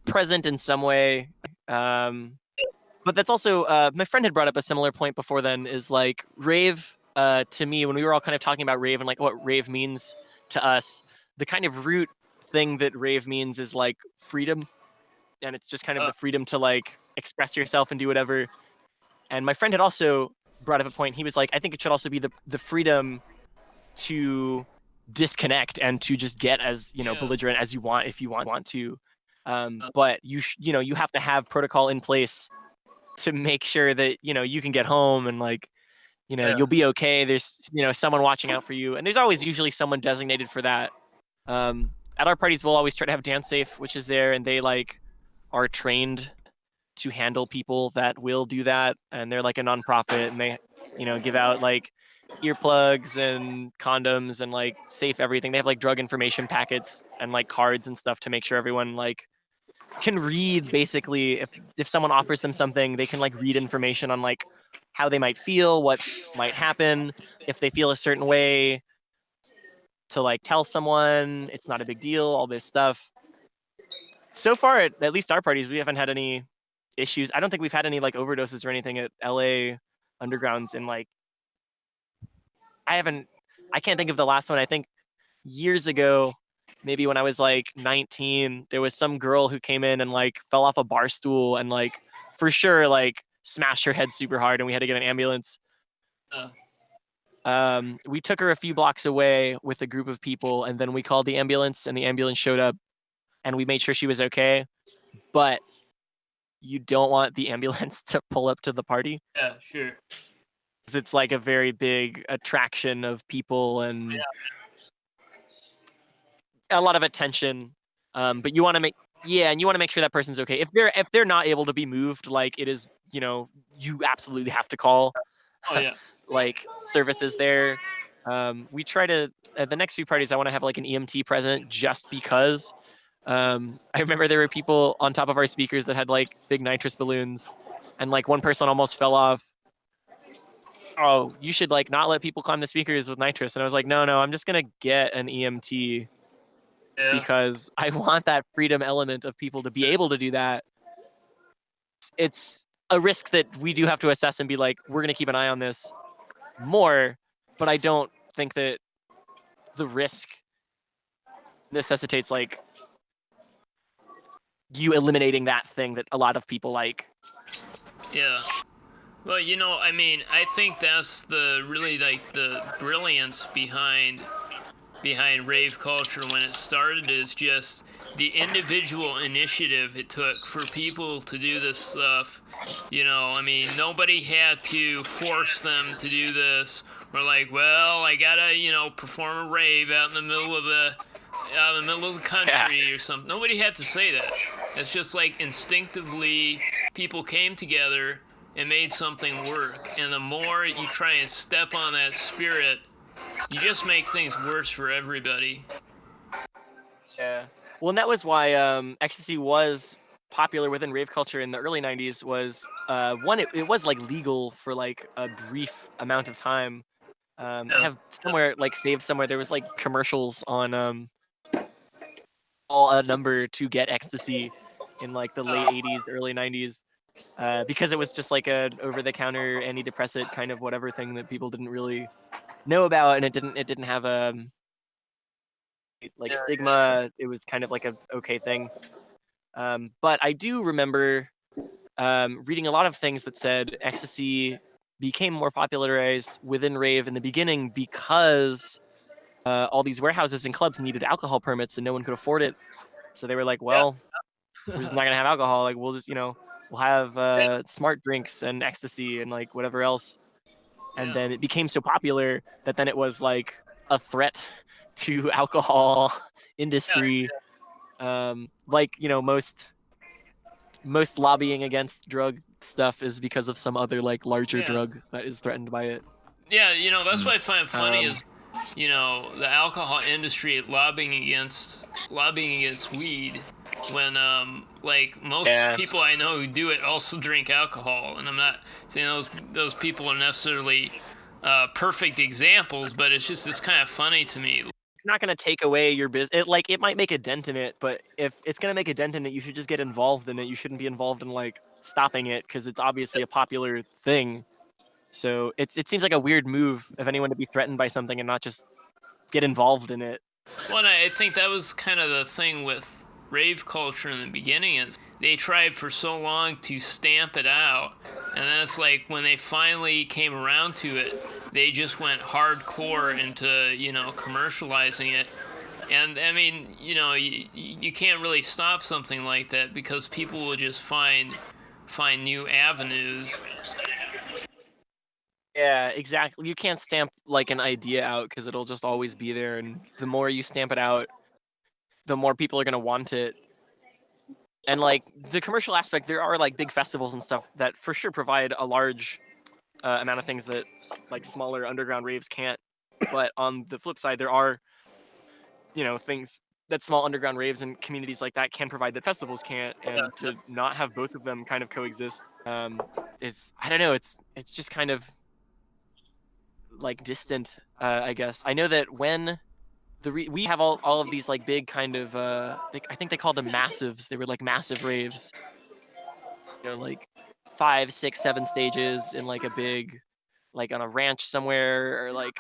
present in some way. But that's also my friend had brought up a similar point before then, is like Rave to me, when we were all kind of talking about Rave and like what Rave means to us, the kind of root thing that Rave means is like freedom, and it's just kind of the freedom to like express yourself and do whatever. And my friend had also brought up a point. He was like, I think it should also be the freedom to disconnect and to just get as, you know, belligerent as you want if you want to. But you know, you have to have protocol in place to make sure that, you know, you can get home and like, you know, you'll be okay. There's, you know, someone watching out for you, and there's always usually someone designated for that. At our parties, we'll always try to have Dance Safe, which is there, and they like are trained to handle people that will do that, and they're like a nonprofit, and they, you know, give out like earplugs and condoms and like safe everything. They have like drug information packets and like cards and stuff to make sure everyone like can read. Basically, if someone offers them something, they can like read information on like how they might feel, what might happen if they feel a certain way, to like tell someone it's not a big deal, all this stuff. So far at least our parties, we haven't had any issues. I don't think we've had any like overdoses or anything at LA undergrounds in like, I can't think of the last one. I think years ago, maybe when I was like 19, there was some girl who came in and like fell off a bar stool and like for sure like smashed her head super hard, and we had to get an ambulance. We took her a few blocks away with a group of people, and then we called the ambulance, and the ambulance showed up, and we made sure she was okay. But you don't want the ambulance to pull up to the party. Yeah, sure. Because it's like a very big attraction of people and a lot of attention. But you want to make sure that person's okay. If they're not able to be moved, like it is, you know, you absolutely have to call like services there. We try to at the next few parties. I want to have like an EMT present just because. I remember there were people on top of our speakers that had like big nitrous balloons, and like one person almost fell off. Oh, you should like not let people climb the speakers with nitrous. And I was like, no, I'm just gonna get an EMT because I want that freedom element of people to be able to do that. It's a risk that we do have to assess and be like, we're gonna keep an eye on this more, but I don't think that the risk necessitates like you eliminating that thing that a lot of people like. Yeah. Well, I mean, I think that's the really like the brilliance behind rave culture when it started is just the individual initiative it took for people to do this stuff. I mean, nobody had to force them to do this. Or like, well, I gotta, perform a rave out in the middle of the country or something. Nobody had to say that. It's just like instinctively people came together and made something work. And the more you try and step on that spirit, you just make things worse for everybody. Yeah. Well, and that was why ecstasy was popular within rave culture in the early 90s was one, it was like legal for like a brief amount of time. I have somewhere like saved somewhere there was like commercials on all a number to get ecstasy in like the late 80s, early 90s. Because it was just like a over-the-counter antidepressant kind of whatever thing that people didn't really know about, and it didn't have a like stigma. It was kind of like a okay thing. But I do remember reading a lot of things that said ecstasy became more popularized within rave in the beginning because all these warehouses and clubs needed alcohol permits and no one could afford it. So they were like, well, we're just not gonna have alcohol. Like we'll just we'll have smart drinks and ecstasy and like whatever else. And then it became so popular that then it was like a threat to alcohol industry. Like most lobbying against drug stuff is because of some other like larger drug that is threatened by it. Yeah, that's what I find funny is the alcohol industry lobbying against weed when like most people I know who do it also drink alcohol, and I'm not saying those people are necessarily perfect examples, but it's kind of funny to me. It's not going to take away your business. It might make a dent in it, but if it's going to make a dent in it, you should just get involved in it. You shouldn't be involved in like stopping it because it's obviously a popular thing. So it seems like a weird move of anyone to be threatened by something and not just get involved in it. Well, and I think that was kind of the thing with rave culture in the beginning is they tried for so long to stamp it out, and then it's like when they finally came around to it, they just went hardcore into commercializing it. And I mean, you can't really stop something like that because people will just find new avenues. Yeah, exactly. You can't stamp like an idea out because it'll just always be there, and the more you stamp it out, the more people are gonna want it. And like the commercial aspect, there are like big festivals and stuff that for sure provide a large amount of things that like smaller underground raves can't. But on the flip side, there are things that small underground raves and communities like that can provide that festivals can't, and to not have both of them kind of coexist is, I don't know, it's just kind of like distant, I guess. I know that when we have all of these like big kind of I think they call them massives. They were like massive raves, like 5, 6, 7 stages in like a big, like on a ranch somewhere or like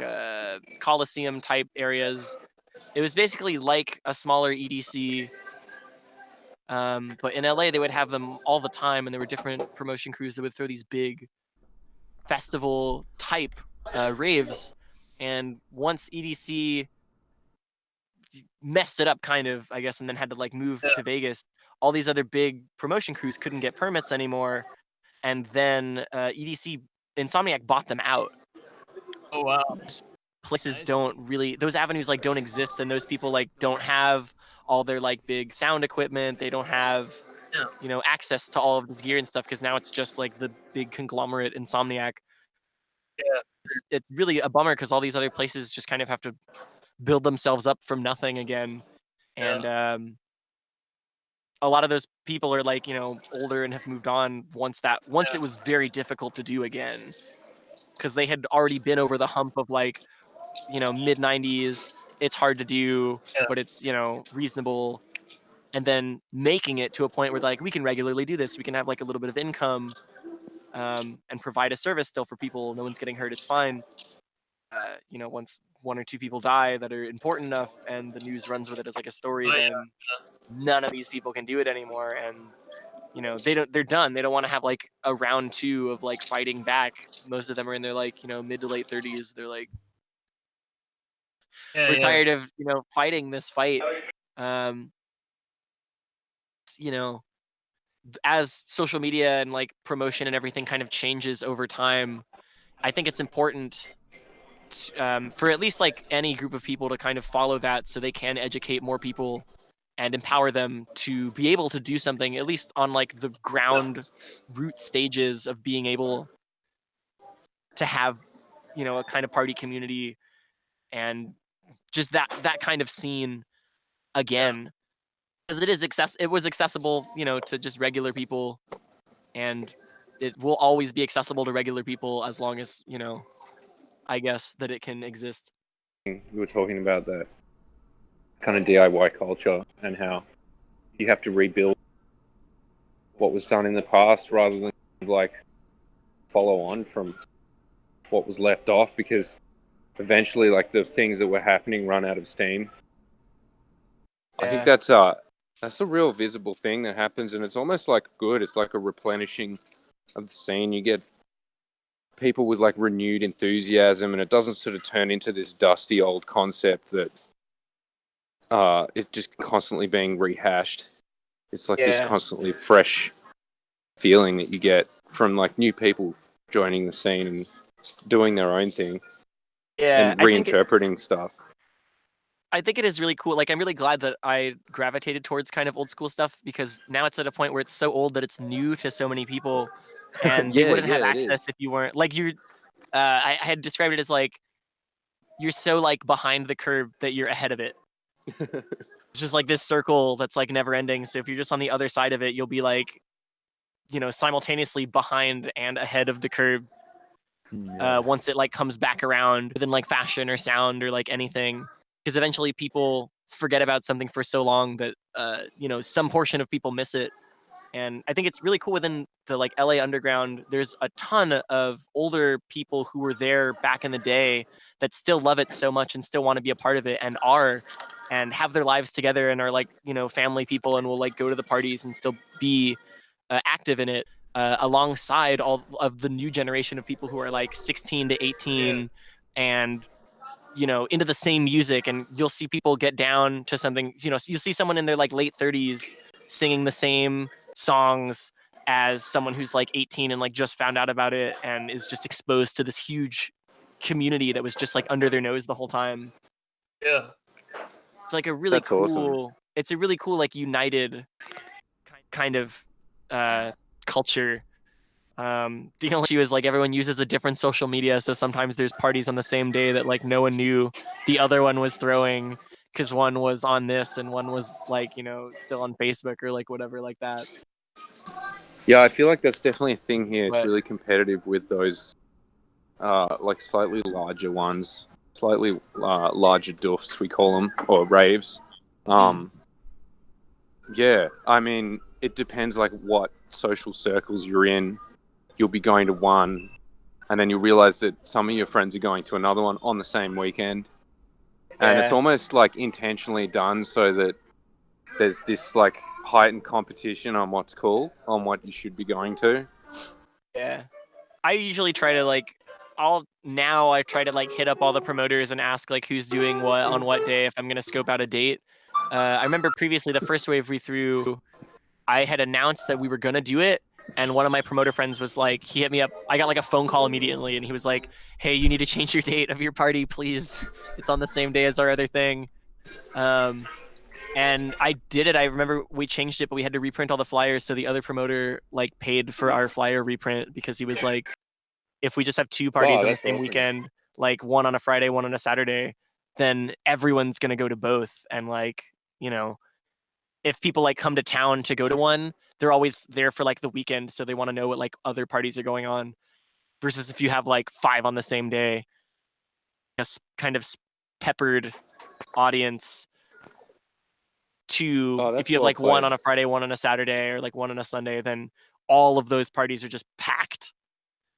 Coliseum type areas. It was basically like a smaller EDC, but in LA they would have them all the time, and there were different promotion crews that would throw these big festival type raves. And once EDC messed it up kind of, I guess, and then had to like move to Vegas, all these other big promotion crews couldn't get permits anymore, and then EDC Insomniac bought them out. Oh wow. Places don't really, those avenues like don't exist, and those people like don't have all their like big sound equipment. They don't have access to all of this gear and stuff because now it's just like the big conglomerate Insomniac. it's really a bummer because all these other places just kind of have to build themselves up from nothing again, and a lot of those people are like, older and have moved on once it was very difficult to do again, because they had already been over the hump of like, mid 90s. It's hard to do, but it's reasonable, and then making it to a point where like we can regularly do this. We can have like a little bit of income, and provide a service still for people. No one's getting hurt. It's fine. Once one or two people die that are important enough, and the news runs with it as like a story, then none of these people can do it anymore, and they're done. They don't want to have like a round two of like fighting back. Most of them are in their like mid to late 30s. They're like, we're tired of fighting this fight. You know as social media and like promotion and everything kind of changes over time, I think it's important for at least like any group of people to kind of follow that, so they can educate more people and empower them to be able to do something, at least on like the ground root stages of being able to have a kind of party community and just that kind of scene again, because it was accessible to just regular people, and it will always be accessible to regular people as long as I guess that it can exist. We were talking about that kind of DIY culture and how you have to rebuild what was done in the past rather than like follow on from what was left off, because eventually like the things that were happening run out of steam. I think that's a real visible thing that happens, and it's almost like good. It's like a replenishing of the scene. You get people with like renewed enthusiasm, and it doesn't sort of turn into this dusty old concept that is just constantly being rehashed. It's like this constantly fresh feeling that you get from like new people joining the scene and doing their own thing and reinterpreting stuff. I think it is really cool. Like, I'm really glad that I gravitated towards kind of old school stuff, because now it's at a point where it's so old that it's new to so many people, and you wouldn't have access if you weren't like I had described it as like you're so like behind the curve that you're ahead of it. It's just like this circle that's like never ending. So if you're just on the other side of it, you'll be like simultaneously behind and ahead of the curve. Once it like comes back around within like fashion or sound or like anything, because eventually people forget about something for so long that some portion of people miss it. And I think it's really cool within the like LA underground. There's a ton of older people who were there back in the day that still love it so much and still want to be a part of it, and have their lives together and are like family people, and will like go to the parties and still be active in it, alongside all of the new generation of people who are like 16 to 18 and into the same music. And you'll see people get down to something, you'll see someone in their like late 30s singing the same songs as someone who's like 18 and like just found out about it and is just exposed to this huge community that was just like under their nose the whole time. Yeah. It's like a really cool, awesome. It's a really cool, like united kind of culture. The only issue is like everyone uses a different social media, so sometimes there's parties on the same day that like no one knew the other one was throwing, because one was on this and one was like still on Facebook or like whatever like that. Yeah, I feel like that's definitely a thing here. It's really competitive with those like slightly larger ones, slightly larger doofs we call them, or raves. Yeah, I mean it depends like what social circles you're in. You'll be going to one, and then you'll realize that some of your friends are going to another one on the same weekend. And it's almost like intentionally done so that there's this like heightened competition on what's cool, on what you should be going to. Yeah. I usually try to like, I try to like hit up all the promoters and ask like who's doing what on what day if I'm going to scope out a date. I remember previously the first wave we threw, I had announced that we were going to do it. And one of my promoter friends was like, he hit me up. I got like a phone call immediately, and he was like, "Hey, you need to change your date of your party, please. It's on the same day as our other thing." And I did it. I remember we changed it, but we had to reprint all the flyers. So the other promoter like paid for our flyer reprint, because he was like, if we just have 2 parties on the that's same awesome. weekend, like one on a Friday, one on a Saturday, then everyone's gonna go to both. And like, you know, if people like come to town to go to one, they're always there for like the weekend, so they want to know what like other parties are going on. Versus if you have like 5 on the same day, a kind of peppered audience. To if that's you have well like one played. on a Friday, one on a Saturday, or like one on a Sunday, then all of those parties are just packed.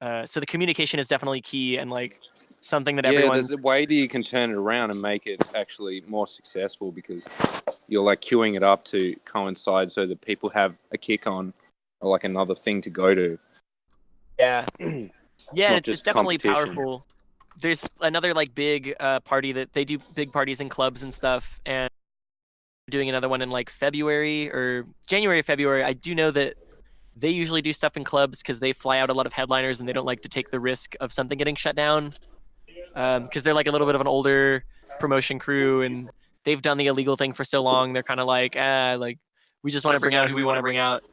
So the communication is definitely key, and like something that everyone. There's a way that you can turn it around and make it actually more successful because you're like queuing it up to coincide so that people have a kick on or like another thing to go to. Yeah, yeah, not it's just definitely competition. powerful. There's another like big party that they do big parties in clubs and stuff, and doing another one in like February or January, February. I do know that they usually do stuff in clubs because they fly out a lot of headliners and they don't like to take the risk of something getting shut down. Because they're like a little bit of an older promotion crew and they've done the illegal thing for so long. They're kind of like, like we just want to bring out who we want to bring out.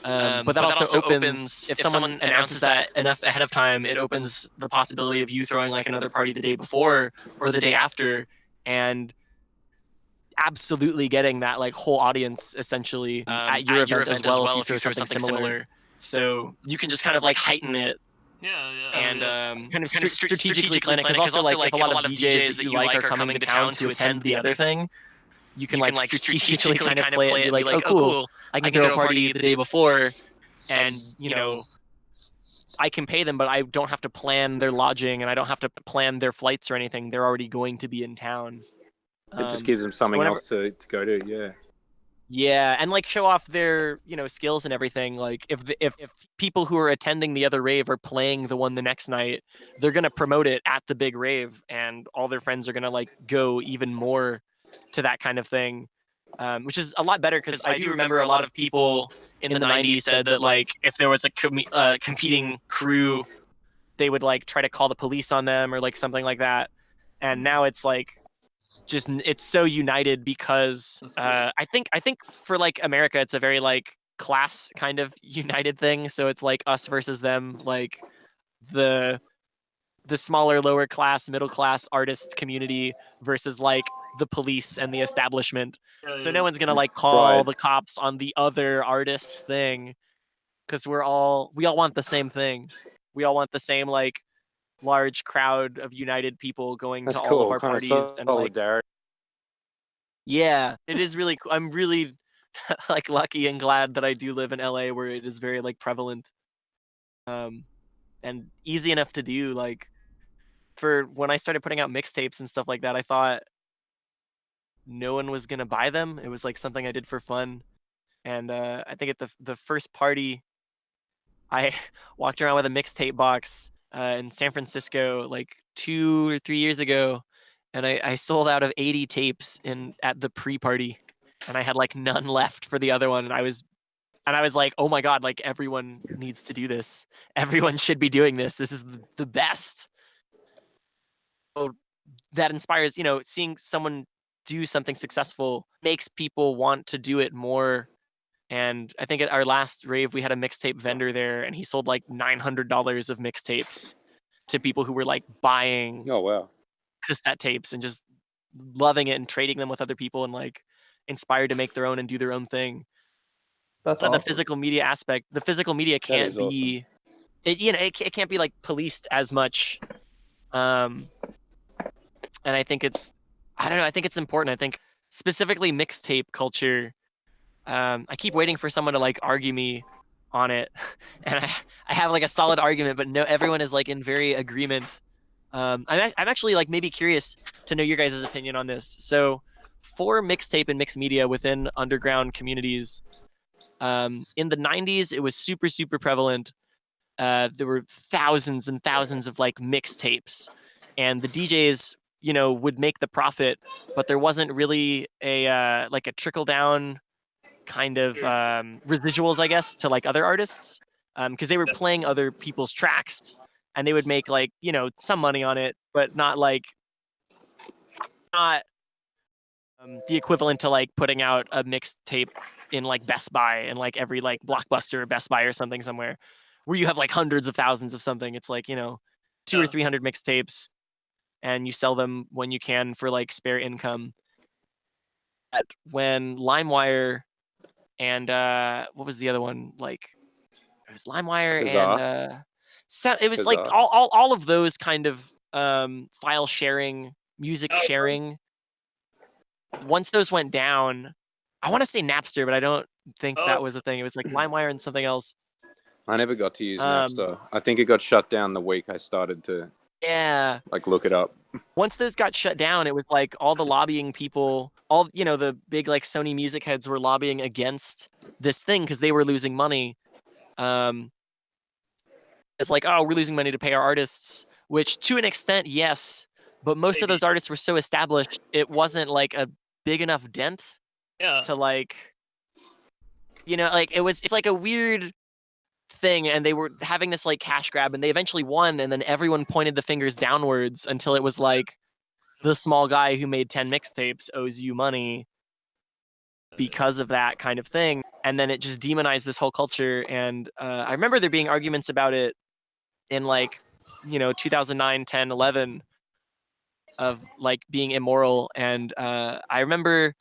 But that also opens, if someone announces that enough ahead of time, it opens the possibility of you throwing like another party the day before or the day after, and absolutely getting that like whole audience essentially at your event as well if you throw something similar. So you can just kind of like heighten it. Yeah, And kind of strategically plan it, because also like if a lot of DJs that you like are coming to town to attend the other thing, you can like strategically kind of play it and be like, oh cool, I can throw a party the day before, and you know, I can pay them, but I don't have to plan their lodging and I don't have to plan their flights or anything. They're already going to be in town. It just gives them something else to go to, yeah. Yeah, and like show off their, you know, skills and everything. Like if people who are attending the other rave are playing the one the next night, they're gonna promote it at the big rave, and all their friends are gonna like go even more to that kind of thing, which is a lot better because I do remember a lot of people in the '90s said that like if there was a competing crew, they would like try to call the police on them or like something like that, and now it's like. Just it's so united because I think for like America it's a very like class kind of united thing, so it's like us versus them, like the smaller lower class middle class artist community versus like the police and the establishment. So no one's gonna like call the cops on the other artist thing because we all want the same thing. We all want the same like large crowd of united people going to all of our parties and like yeah, it is really cool. I'm really like lucky and glad that I do live in LA where it is very like prevalent and easy enough to do. Like for when I started putting out mixtapes and stuff like that, I thought no one was gonna buy them. It was like something I did for fun. And I think at the first party I walked around with a mixtape box in San Francisco like 2 or 3 years ago, and I sold out of 80 tapes at the pre-party, and I had like none left for the other one, and I was like, oh my god, like everyone needs to do this. Everyone should be doing this. This is the best. So that inspires, you know, seeing someone do something successful makes people want to do it more. And I think at our last rave, we had a mixtape vendor there, and he sold like $900 of mixtapes to people who were like buying cassette tapes and just loving it and trading them with other people and like inspired to make their own and do their own thing. That's awesome. The physical media aspect. The physical media can't be, it can't be like policed as much. And I think it's, I don't know. I think it's important. I think specifically mixtape culture. I keep waiting for someone to like argue me on it, and I have like a solid argument, but no, everyone is like in very agreement. I'm actually like maybe curious to know your guys' opinion on this. So, for mixtape and mixed media within underground communities, in the '90s, it was super prevalent. There were thousands and thousands of like mixtapes, and the DJs, you know, would make the profit, but there wasn't really a like a trickle down kind of residuals, I guess, to like other artists, because they were playing other people's tracks and they would make like, you know, some money on it, but not the equivalent to like putting out a mixtape in like Best Buy and like every like Blockbuster or Best Buy or something somewhere. where you have like hundreds of thousands of something. It's like, 200 or 300 mixtapes, and you sell them when you can for like spare income. But when LimeWire and what was the other one? Like it was LimeWire and it was like all of those kind of file sharing, music sharing. Once those went down, I want to say Napster, but I don't think that was a thing. It was like LimeWire and something else. I never got to use Napster. I think it got shut down the week I started to like look it up. Once those got shut down, it was like all the lobbying people, all the big like Sony music heads were lobbying against this thing because they were losing money. It's like, oh, we're losing money to pay our artists, which to an extent, yes, but most of those artists were so established, it wasn't like a big enough dent to like, like it's like a weird thing, and they were having this like cash grab, and they eventually won, and then everyone pointed the fingers downwards until it was like the small guy who made 10 mixtapes owes you money because of that kind of thing. And then it just demonized this whole culture. And I remember there being arguments about it in like 2009, 10, 11 of like being immoral. And I remember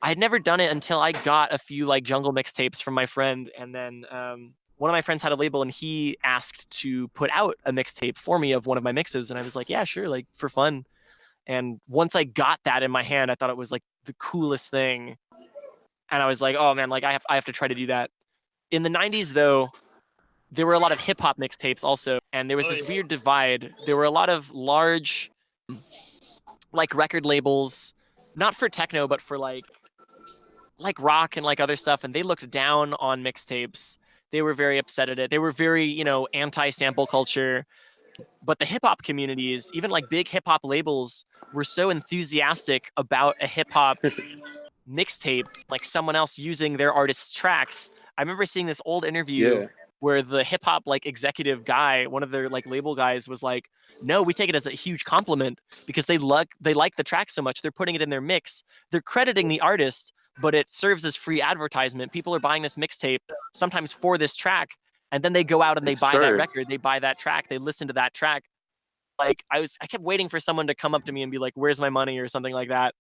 I had never done it until I got a few like jungle mixtapes from my friend, and then one of my friends had a label, and he asked to put out a mixtape for me of one of my mixes, and I was like, yeah, sure, like for fun. And once I got that in my hand, I thought it was like the coolest thing, and I was like, oh man, like I have to try to do that. In the 90s though, there were a lot of hip hop mixtapes also, and there was this weird divide. There were a lot of large like record labels, not for techno, but for like rock and like other stuff, and they looked down on mixtapes. They were very upset at it. They were very, anti-sample culture. But the hip hop communities, even like big hip hop labels, were so enthusiastic about a hip hop mixtape, like someone else using their artist's tracks. I remember seeing this old interview where the hip hop like executive guy, one of their like label guys, was like, no, we take it as a huge compliment because they like the track so much. They're putting it in their mix. They're crediting the artist, but it serves as free advertisement. People are buying this mixtape sometimes for this track, and then they go out and they buy that record, they buy that track, they listen to that track. Like I kept waiting for someone to come up to me and be like, where's my money or something like that.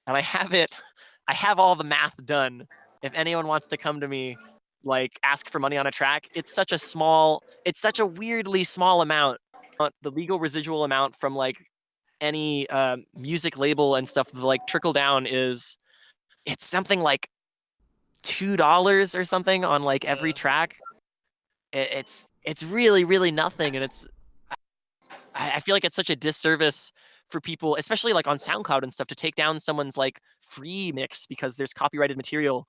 And I have all the math done. If anyone wants to come to me, like ask for money on a track, it's such a weirdly small amount. The legal residual amount from like any music label and stuff, the like trickle down it's something like $2 or something on like every track. It's really, really nothing, and I feel like it's such a disservice for people, especially like on SoundCloud and stuff, to take down someone's like free mix because there's copyrighted material.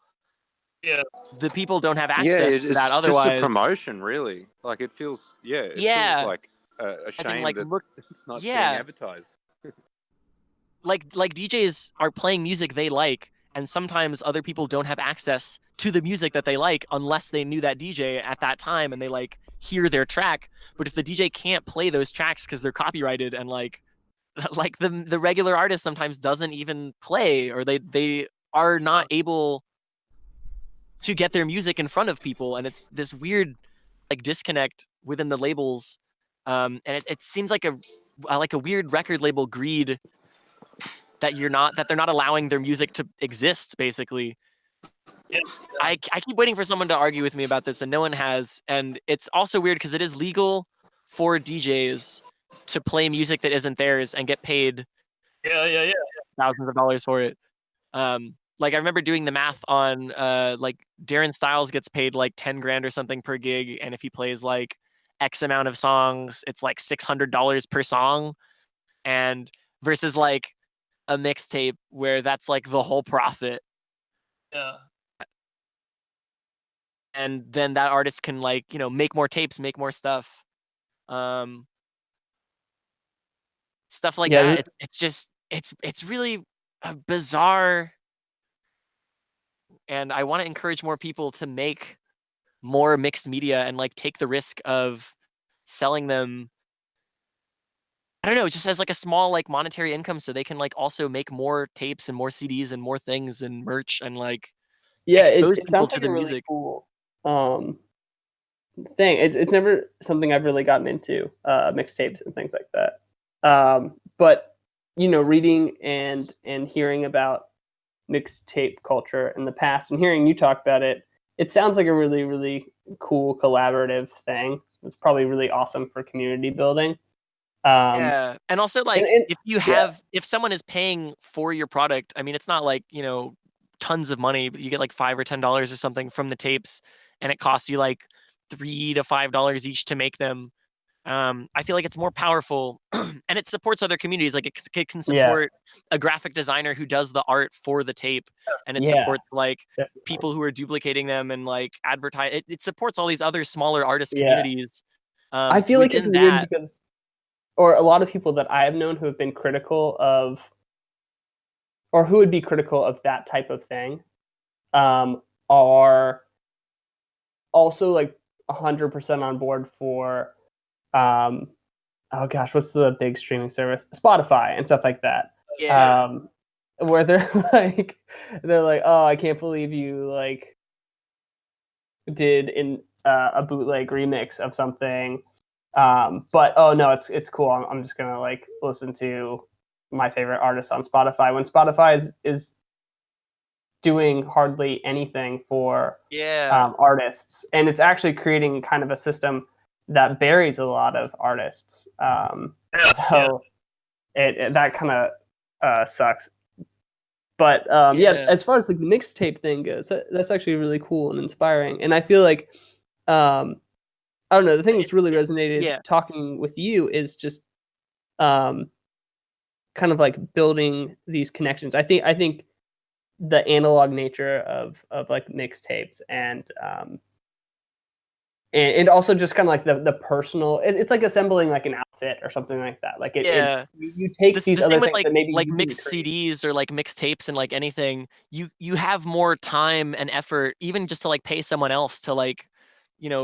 Yeah, the people don't have access to that otherwise. It's just a promotion, really. Like it feels, it feels like a shame like, that look, it's not being advertised. like DJs are playing music they like, and sometimes other people don't have access to the music that they like unless they knew that DJ at that time and they like hear their track. But if the DJ can't play those tracks because they're copyrighted, and like the regular artist sometimes doesn't even play, or they are not able to get their music in front of people, and it's this weird like disconnect within the labels, and it seems like a weird record label greed that they're not allowing their music to exist, basically. Yeah. I keep waiting for someone to argue with me about this, and no one has. And it's also weird because it is legal for DJs to play music that isn't theirs and get paid thousands of dollars for it. Like I remember doing the math on like Darren Styles gets paid like 10 grand or something per gig, and if he plays like X amount of songs, it's like $600 per song, and versus like a mixtape where that's like the whole profit. Yeah. And then that artist can like, make more tapes, make more stuff. Stuff like that. It's just it's really bizarre. And I want to encourage more people to make more mixed media and like take the risk of selling them. I don't know, just as like a small like monetary income, so they can like also make more tapes and more CDs and more things and merch and like expose people to the music. Cool thing. It's never something I've really gotten into, mixtapes and things like that. But reading and hearing about mixtape culture in the past and hearing you talk about it, it sounds like a really, really cool collaborative thing. It's probably really awesome for community building. Yeah, and also like and if you have if someone is paying for your product, I mean, it's not like tons of money, but you get like $5 or $10 or something from the tapes, and it costs you like $3 to $5 each to make them. I feel like it's more powerful, and it supports other communities. Like it can yeah, support a graphic designer who does the art for the tape, and it yeah, supports like definitely. people who are duplicating them and like advertise. It supports all these other smaller artist Yeah. communities. I feel like it's Within weird that, because, or a lot of people that I have known who have been critical of, or who would be critical of that type of thing, are also like 100% on board for, um, oh gosh, what's the big streaming service? Spotify and stuff like that. yeah, Where they're like, oh, I can't believe you like did in a bootleg remix of something. But oh no, it's cool. I'm just gonna like listen to my favorite artists on Spotify when Spotify is doing hardly anything for yeah, artists, and it's actually creating kind of a system that buries a lot of artists. So that kind of sucks. But yeah, yeah, as far as like the mixtape thing goes, that's actually really cool and inspiring. And I feel like um, I don't know, the thing that's really resonated yeah, talking with you is just um, kind of like building these connections. I think the analog nature of like mixtapes and also just kind of like the personal. It's like assembling like an outfit or something like that. Like yeah. you take The these same other with things that maybe like you didn't mixed create. CDs or like mixtapes and like anything. You have more time and effort, even just to like pay someone else to like,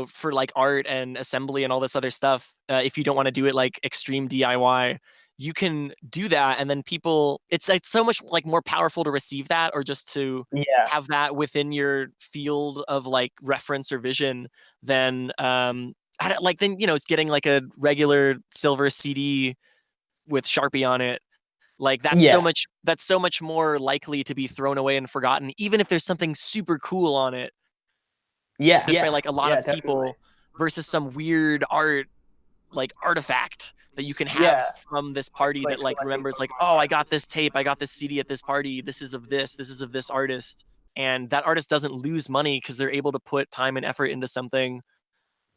for like art and assembly and all this other stuff. If you don't want to do it like extreme DIY, you can do that, and then people, it's like so much like more powerful to receive that or just to Yeah, have that within your field of like reference or vision than I don't, like then it's getting like a regular silver CD with Sharpie on it. Like yeah, that's so much more likely to be thrown away and forgotten, even if there's something super cool on it, just by yeah, like a lot yeah, of definitely. people versus some weird art like artifact that you can have Yeah, from this party like that like collecting remembers like, Pokemon oh, I cards. got this tape, I got this CD at this party, this is of this artist. And that artist doesn't lose money because they're able to put time and effort into something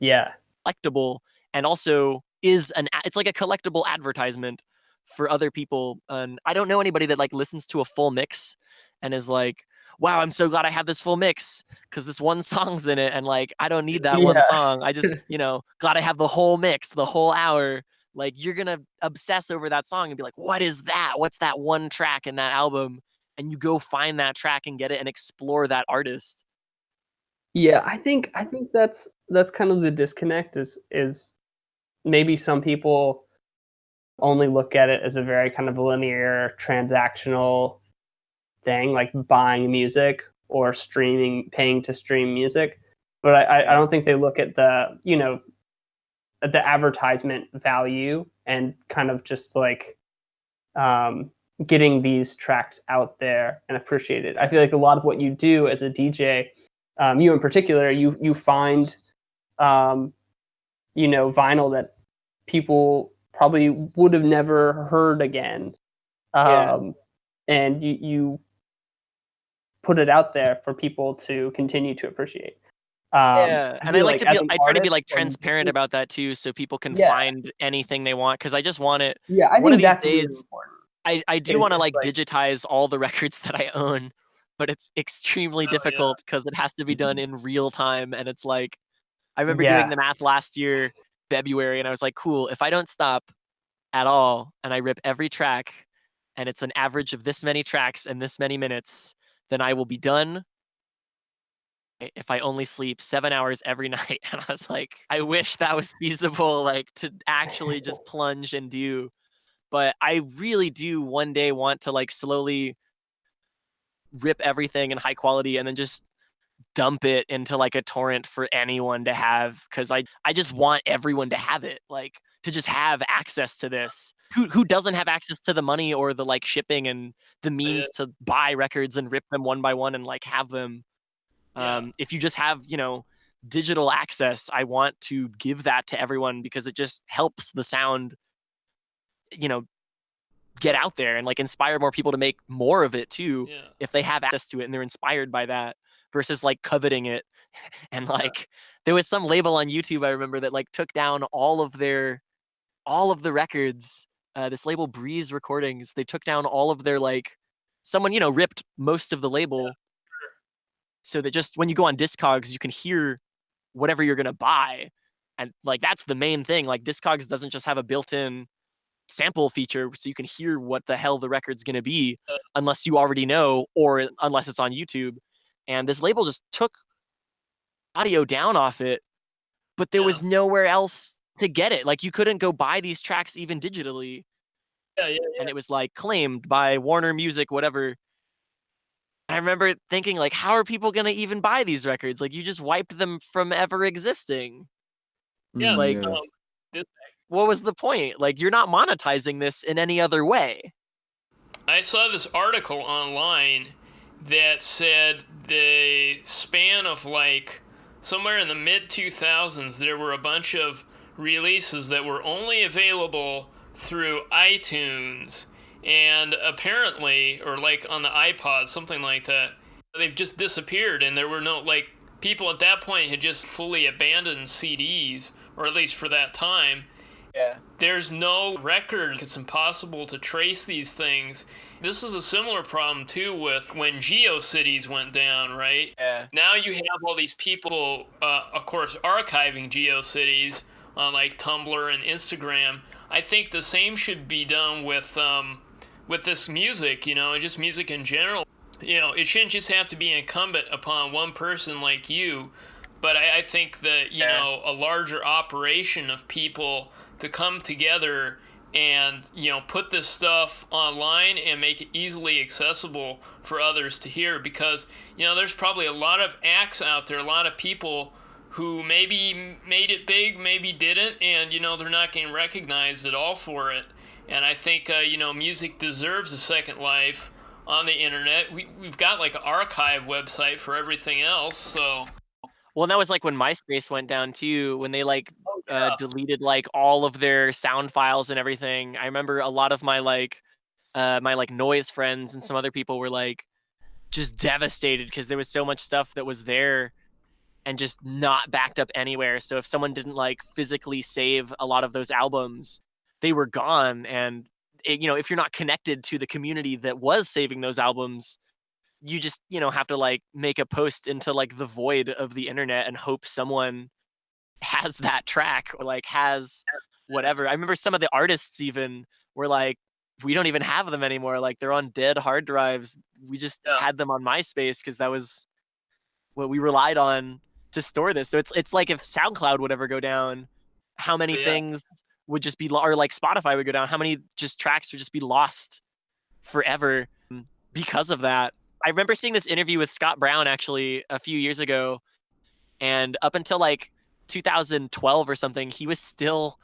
Yeah, collectible, and also it's like a collectible advertisement for other people. And I don't know anybody that like listens to a full mix and is like, wow, I'm so glad I have this full mix because this one song's in it, and like I don't need that one yeah, song. I just, glad I have the whole mix, the whole hour. Like you're gonna obsess over that song and be like, what is that? What's that one track in that album? And you go find that track and get it and explore that artist. yeah. I think that's kind of the disconnect is maybe some people only look at it as a very kind of linear transactional thing, like buying music or streaming, paying to stream music. But I Yeah. don't think they look at the advertisement value and kind of just like um, getting these tracks out there and appreciated. I feel like a lot of what you do as a DJ, you in particular, you find um, vinyl that people probably would have never heard again, Yeah. um, and you put it out there for people to continue to appreciate. Yeah, I and I feel like like to as be an I try to be, artist like, or transparent musician, about that too so people can yeah, find anything they want. Because I just want it yeah, I one of think these that's really days, important. I do Is wanna, is like, like, digitize all the records that I own, but it's extremely Oh yeah. difficult because it has to be done in real time, and it's like I remember doing yeah, the math last year, February, and I was like, "Cool, if I don't stop at all and I rip every track, and it's an average of this many tracks and this many minutes, then I will be done if I only sleep 7 hours every night." And I was like, I wish that was feasible, like, to actually just plunge and do. But I really do one day want to, like, slowly rip everything in high quality and then just dump it into like a torrent for anyone to have, because I just want everyone to have it, like to just have access to this. Who doesn't have access to the money or the like shipping and the means to buy records and rip them one by one and like have them? If you just have, you know, digital access, I want to give that to everyone because it just helps the sound, you know, get out there and like inspire more people to make more of it too, if they have access to it and they're inspired by that, versus like coveting it. And like there was some label on YouTube I remember that like took down all of the records. This label Breeze Recordings, they took down all of their like, someone, you know, ripped most of the label, so that just when you go on Discogs you can hear whatever you're gonna buy. And like that's the main thing, like Discogs doesn't just have a built-in sample feature so you can hear what the hell the record's gonna be unless you already know, or unless it's on YouTube. And this label just took audio down off it, but there was nowhere else to get it. Like you couldn't go buy these tracks even digitally. And it was like claimed by Warner Music, whatever. I remember thinking like, how are people gonna even buy these records? Like you just wiped them from ever existing. Like what was the point? Like you're not monetizing this in any other way. I saw this article online that said the span of like somewhere in the mid 2000s there were a bunch of releases that were only available through iTunes, and apparently, or like on the iPod, something like that, they've just disappeared, and there were no, like, people at that point had just fully abandoned CDs, or at least for that time. There's no record. It's impossible to trace these things. This is a similar problem too with when GeoCities went down, right? Now you have all these people, of course, archiving GeoCities on like Tumblr and Instagram. I think the same should be done with this music, you know, just music in general. You know, it shouldn't just have to be incumbent upon one person like you, but I think that, you know, a larger operation of people to come together and, you know, put this stuff online and make it easily accessible for others to hear, because, you know, there's probably a lot of acts out there, a lot of people who maybe made it big, maybe didn't, and, you know, they're not getting recognized at all for it. And I think, you know, music deserves a second life on the internet. We've got like an archive website for everything else, so. Well, and that was like when MySpace went down too, when they like deleted like all of their sound files and everything. I remember a lot of my like noise friends and some other people were like just devastated because there was so much stuff that was there and just not backed up anywhere. So if someone didn't like physically save a lot of those albums, they were gone. And you know, if you're not connected to the community that was saving those albums, you just, you know, have to like make a post into like the void of the internet and hope someone has that track or like has whatever. I remember some of the artists even were like, we don't even have them anymore. Like they're on dead hard drives. We just had them on MySpace because that was what we relied on to store this. So it's like if SoundCloud would ever go down, how many things would just be, or like Spotify would go down, how many just tracks would just be lost forever because of that. I remember seeing this interview with Scott Brown actually a few years ago, and up until like 2012 or something, he was still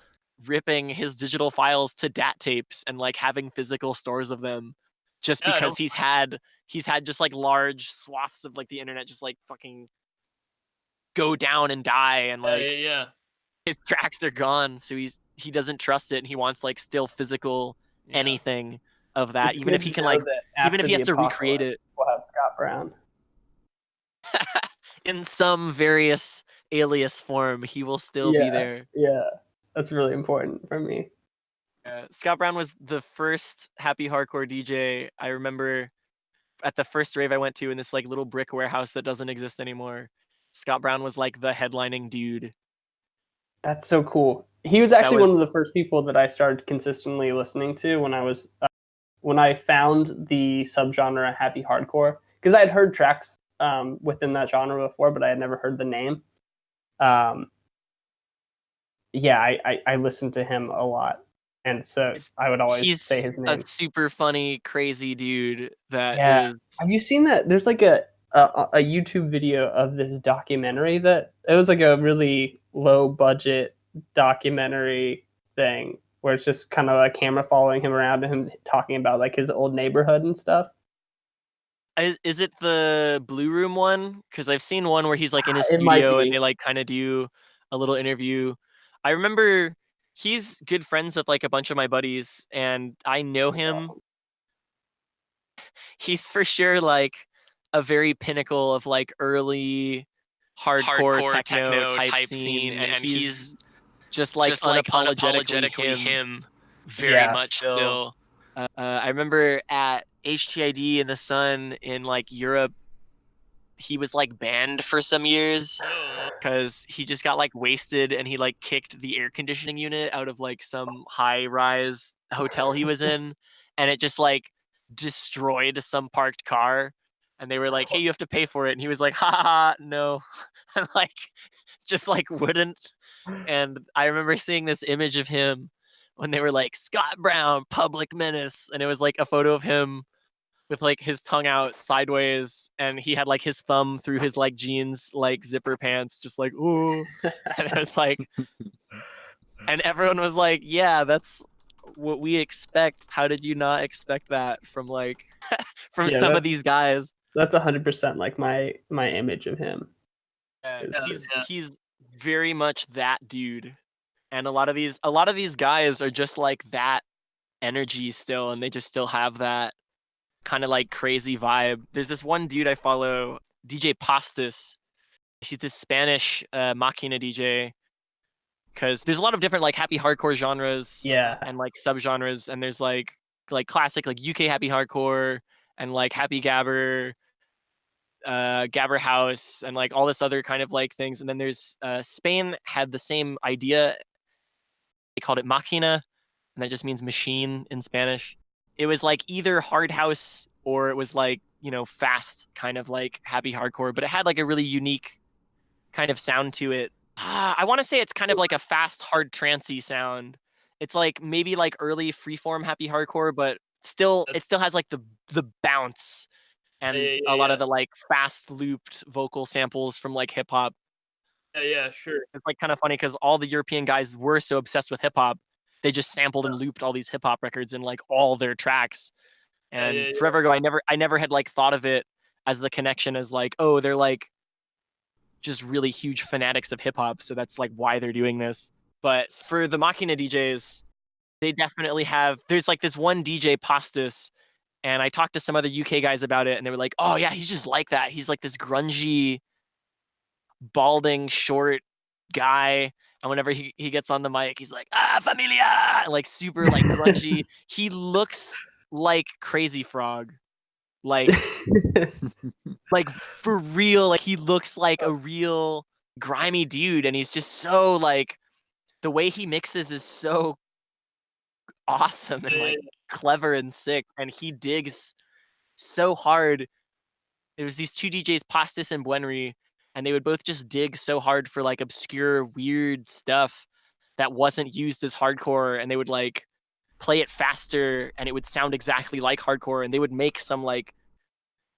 ripping his digital files to DAT tapes and like having physical stores of them, just because he's had just like large swaths of like the internet just like fucking go down and die, and like his tracks are gone, so he doesn't trust it, and he wants like still physical anything of that, It's even if he can like, even if he has to recreate it. We'll have Scott Brown in some various alias form. He will still be there. Yeah, that's really important for me. Scott Brown was the first happy hardcore DJ I remember at the first rave I went to in this like little brick warehouse that doesn't exist anymore. Scott Brown was like the headlining dude. That's so cool. He was actually one of the first people that I started consistently listening to when I was when I found the subgenre happy hardcore, because I had heard tracks within that genre before, but I had never heard the name. I listened to him a lot, and so I would always say his name. He's a super funny, crazy dude. That is. Have you seen that? There's like a a YouTube video of this documentary that it was like a really low budget documentary thing where it's just kind of a camera following him around and him talking about like his old neighborhood and stuff. Is it the Blue Room one? Because I've seen one where he's like in his It might studio and be. they like kind of do a little interview. I remember he's good friends with like a bunch of my buddies, and I know him. Awesome. He's for sure like a very pinnacle of like early hardcore techno type scene, and he's just like unapologetically him very much still. I remember at HTID in the Sun in like Europe, he was like banned for some years because he just got like wasted and he like kicked the air conditioning unit out of like some high rise hotel he was in, and it just like destroyed some parked car, and they were like, hey, you have to pay for it, and he was like, ha ha, ha no. And like just like wouldn't. And I remember seeing this image of him when they were like, Scott Brown, public menace, and it was like a photo of him with like his tongue out sideways, and he had like his thumb through his like jeans like zipper pants, just like, ooh. And it was like, and everyone was like, yeah, that's what we expect. How did you not expect that from like from some of these guys? That's 100% like my image of him. He's very much that dude, and a lot of these guys are just like that energy still, and they just still have that kind of like crazy vibe. There's this one dude I follow, DJ Pastis. He's this Spanish Machina DJ, because there's a lot of different like happy hardcore genres, and like subgenres, and there's like classic like UK happy hardcore and like happy gabber, gabber house, and like all this other kind of like things. And then there's Spain had the same idea. They called it Machina, and that just means machine in Spanish. It was like either hard house or it was like, you know, fast kind of like happy hardcore, but it had like a really unique kind of sound to it. I want to say it's kind of like a fast, hard trancey sound. It's like maybe like early freeform happy hardcore, but still it still has like the bounce and a lot of the like fast looped vocal samples from like hip hop. Yeah, sure. It's like kind of funny because all the European guys were so obsessed with hip hop, they just sampled and looped all these hip hop records in like all their tracks. And forever ago, I never had like thought of it as the connection as like, oh, they're like just really huge fanatics of hip hop, so that's like why they're doing this. But for the Machina DJs, they definitely have. There's like this one DJ Pastis, and I talked to some other UK guys about it, and they were like, oh yeah, he's just like that. He's like this grungy, balding, short guy. And whenever he gets on the mic, he's like, familia, like super like grungy. He looks like Crazy Frog, like like for real. Like he looks like a real grimy dude, and he's just so like, the way he mixes is so awesome and like clever and sick, and he digs so hard. There was these two DJs, Pastis and Buenri, and they would both just dig so hard for like obscure, weird stuff that wasn't used as hardcore, and they would like play it faster and it would sound exactly like hardcore, and they would make some like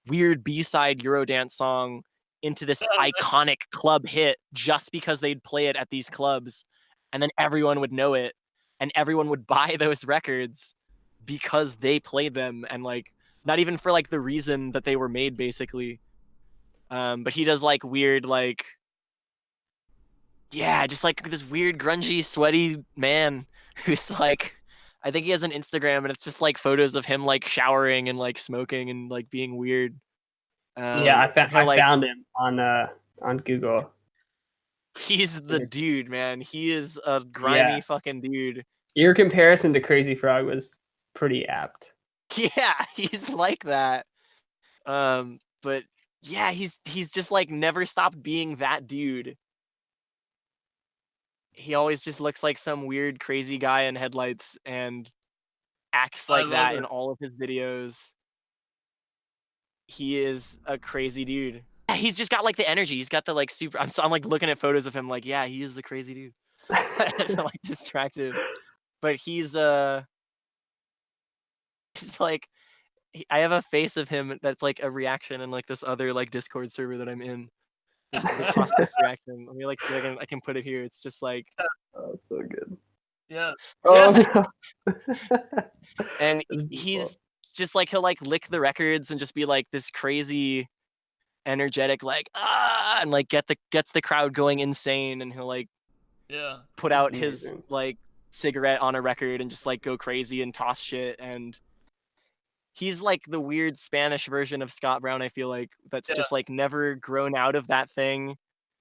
weird B-side Eurodance song into this iconic club hit just because they'd play it at these clubs, and then everyone would know it and everyone would buy those records because they played them, and like not even for like the reason that they were made basically. But he does like weird, like, yeah, just like this weird, grungy, sweaty man who's like, I think he has an Instagram, and it's just like photos of him like showering and like smoking and like being weird. I found him on Google. He's the dude, man. He is a grimy fucking dude. Your comparison to Crazy Frog was pretty apt. Yeah, he's like that. But yeah, he's just like never stopped being that dude. He always just looks like some weird crazy guy in headlights and acts like that in all of his videos. He is a crazy dude. Yeah, he's just got like the energy. He's got the like super. I'm like looking at photos of him, like, yeah, he is the crazy dude. I'm like distracted, but he's like, I have a face of him that's like a reaction in like this other like Discord server that I'm in. It's the Costas reaction. Let me like see if I can put it here. It's just like, Oh, so good. Yeah. Oh, and It's he's just like he'll like lick the records and just be like this crazy, energetic like and like gets the crowd going insane, and he'll like Yeah. put That's out his amazing. like cigarette on a record and just like go crazy and toss shit. And he's like the weird Spanish version of Scott Brown, I feel like, that's Yeah. just like never grown out of that thing,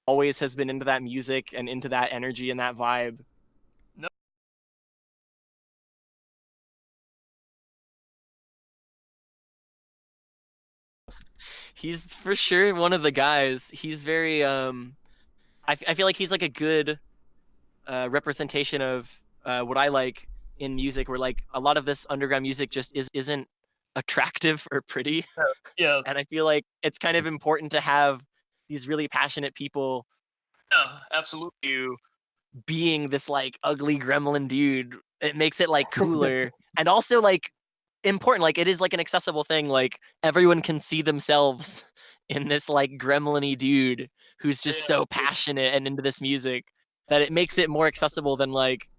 always has been into that music and into that energy and that vibe. No. He's for sure one of the guys. He's very I feel like he's like a good representation of what I like in music, where like a lot of this underground music just isn't attractive or pretty. Yeah. And I feel like it's kind of important to have these really passionate people Yeah. Absolutely. you being this like ugly gremlin dude. It makes it like cooler and also like important. Like it is like an accessible thing. Like everyone can see themselves in this like gremlin-y dude who's just so passionate and into this music that it makes it more accessible than like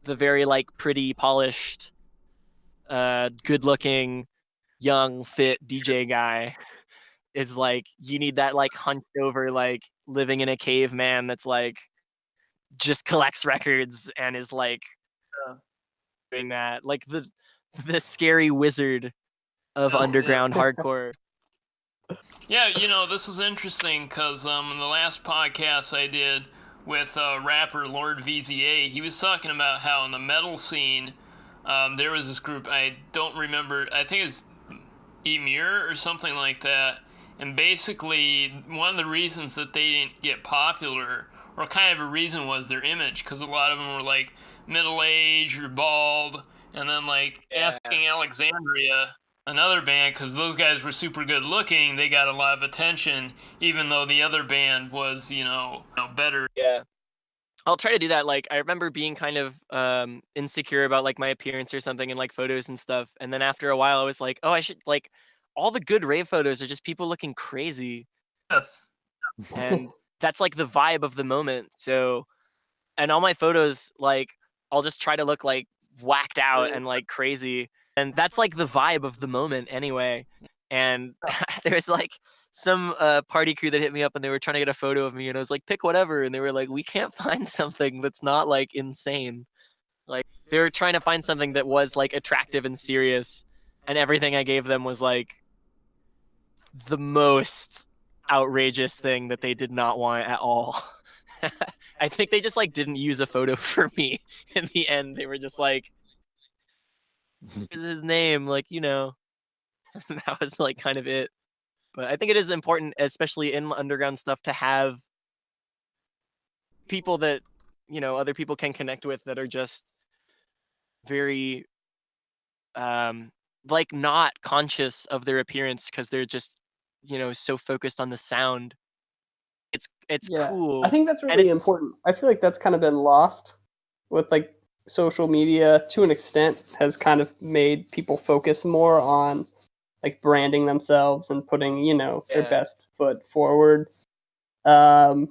the very like pretty, polished, good-looking, young, fit DJ guy. Is like you need that like hunched over, like living in a caveman that's like just collects records and is like doing that, like the scary wizard of underground hardcore. Yeah, you know, this is interesting because in the last podcast I did with rapper Lord VZA, he was talking about how in the metal scene, there was this group, I don't remember, I think it's Emir or something like that, and basically one of the reasons that they didn't get popular, or kind of a reason, was their image, because a lot of them were like middle-aged or bald, and then like Asking Alexandria, another band, because those guys were super good looking, they got a lot of attention, even though the other band was, better. Yeah. I'll try to do that. Like I remember being kind of insecure about like my appearance or something in like photos and stuff. And then after a while I was like, oh, I should like all the good rave photos are just people looking crazy. Yes. And that's like the vibe of the moment. So, and all my photos, like I'll just try to look like whacked out and like crazy. And that's like the vibe of the moment anyway. And there's like some party crew that hit me up and they were trying to get a photo of me, and I was like, pick whatever. And they were like, we can't find something that's not like insane. Like they were trying to find something that was like attractive and serious, and everything I gave them was like the most outrageous thing that they did not want at all. I think they just like didn't use a photo for me in the end. They were just like, "Is his name?" Like, that was like kind of it. But I think it is important, especially in underground stuff, to have people that other people can connect with that are just very like not conscious of their appearance because they're just so focused on the sound. It's cool. I think that's really important. I feel like that's kind of been lost with like social media to an extent, has kind of made people focus more on like branding themselves and putting, their best foot forward. But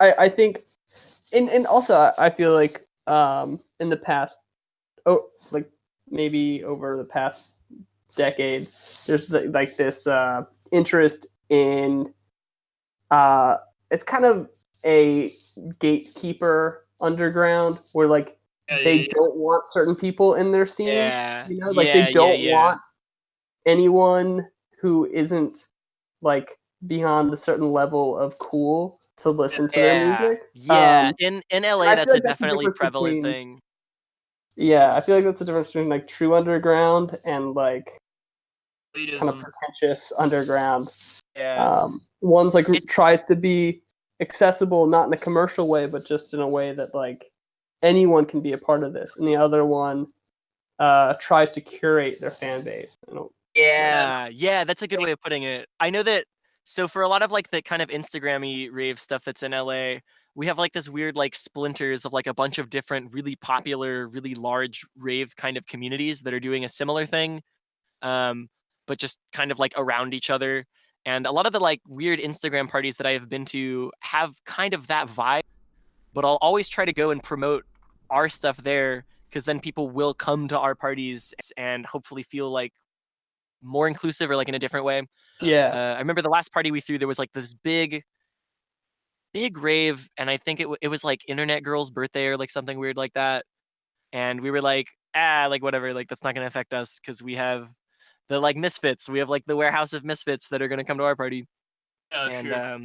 I think, and also I feel like in the past, like maybe over the past decade, there's like this interest in it's kind of a gatekeeper underground where like they don't want certain people in their scene. They don't want anyone who isn't like beyond a certain level of cool to listen to their music. In LA that's a definitely prevalent thing. Yeah, I feel like that's the difference between like true underground and like kind of pretentious underground. One's like tries to be accessible, not in a commercial way, but just in a way that like anyone can be a part of this, and the other one tries to curate their fan base. Yeah, that's a good way of putting it. I know that. So for a lot of like the kind of Instagram-y rave stuff that's in LA, we have like this weird like splinters of like a bunch of different really popular, really large rave kind of communities that are doing a similar thing. but just kind of like around each other. And a lot of the like weird Instagram parties that I have been to have kind of that vibe, but I'll always try to go and promote our stuff there, because then people will come to our parties and hopefully feel like more inclusive or like in a different way. Yeah. I remember the last party we threw, there was like this big rave, and I think it was like Internet Girl's birthday or like something weird like that. And we were like, like whatever, like that's not gonna affect us because we have the like misfits. We have like the warehouse of misfits that are gonna come to our party. And Sure.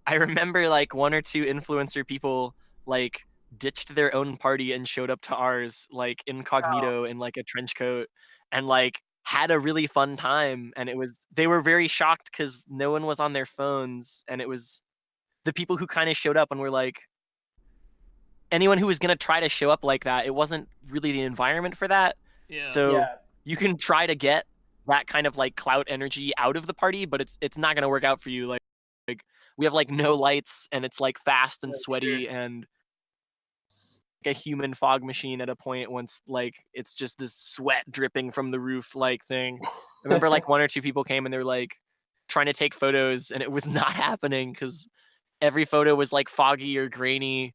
I remember like one or two influencer people like ditched their own party and showed up to ours like incognito in like a trench coat and like had a really fun time. And they were very shocked because no one was on their phones, and it was the people who kind of showed up and were like, anyone who was going to try to show up like that, it wasn't really the environment for that. Yeah. So Yeah. you can try to get that kind of like clout energy out of the party, but it's not going to work out for you. Like we have like no lights, and it's like fast and sweaty and like a human fog machine at a point once, like it's just this sweat dripping from the roof like thing. I remember like one or two people came and they were like trying to take photos, and it was not happening because every photo was like foggy or grainy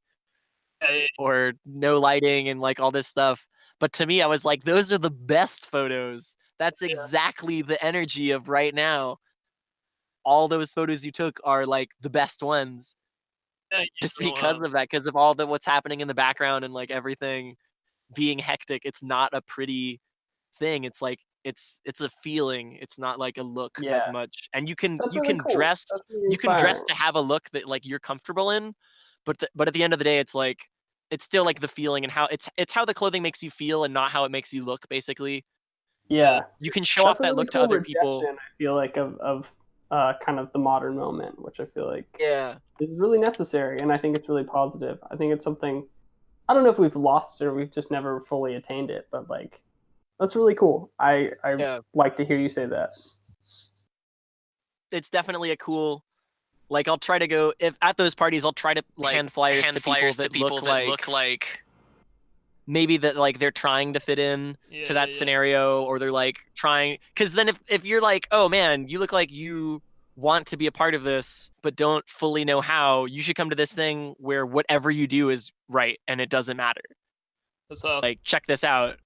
or no lighting and like all this stuff. But to me, I was like, those are the best photos. That's exactly the energy of right now. All those photos you took are like the best ones. Just because of that, because of all the what's happening in the background and like everything being hectic. It's not a pretty thing. It's like it's a feeling. It's not like a look as much. And you can That's really cool. dress That's really you can dress inspiring. to have a look that like you're comfortable in, but at the end of the day, it's like it's still like the feeling and how it's how the clothing makes you feel and not how it makes you look. Basically, Yeah. you can show That's off a that really look to cool other people. rejection, I feel like, of kind of the modern moment, which I feel like Yeah. is really necessary, and I think it's really positive. I think it's something, I don't know if we've lost it or we've just never fully attained it, but like that's really cool. I like to hear you say that. It's definitely a cool. Like I'll try to go if at those parties I'll try to like hand flyers to people that look like maybe that like they're trying to fit in to that scenario, or they're like trying, because then if you're like, oh man, you look like you want to be a part of this but don't fully know how, you should come to this thing where whatever you do is right and it doesn't matter. That's awesome. Like check this out.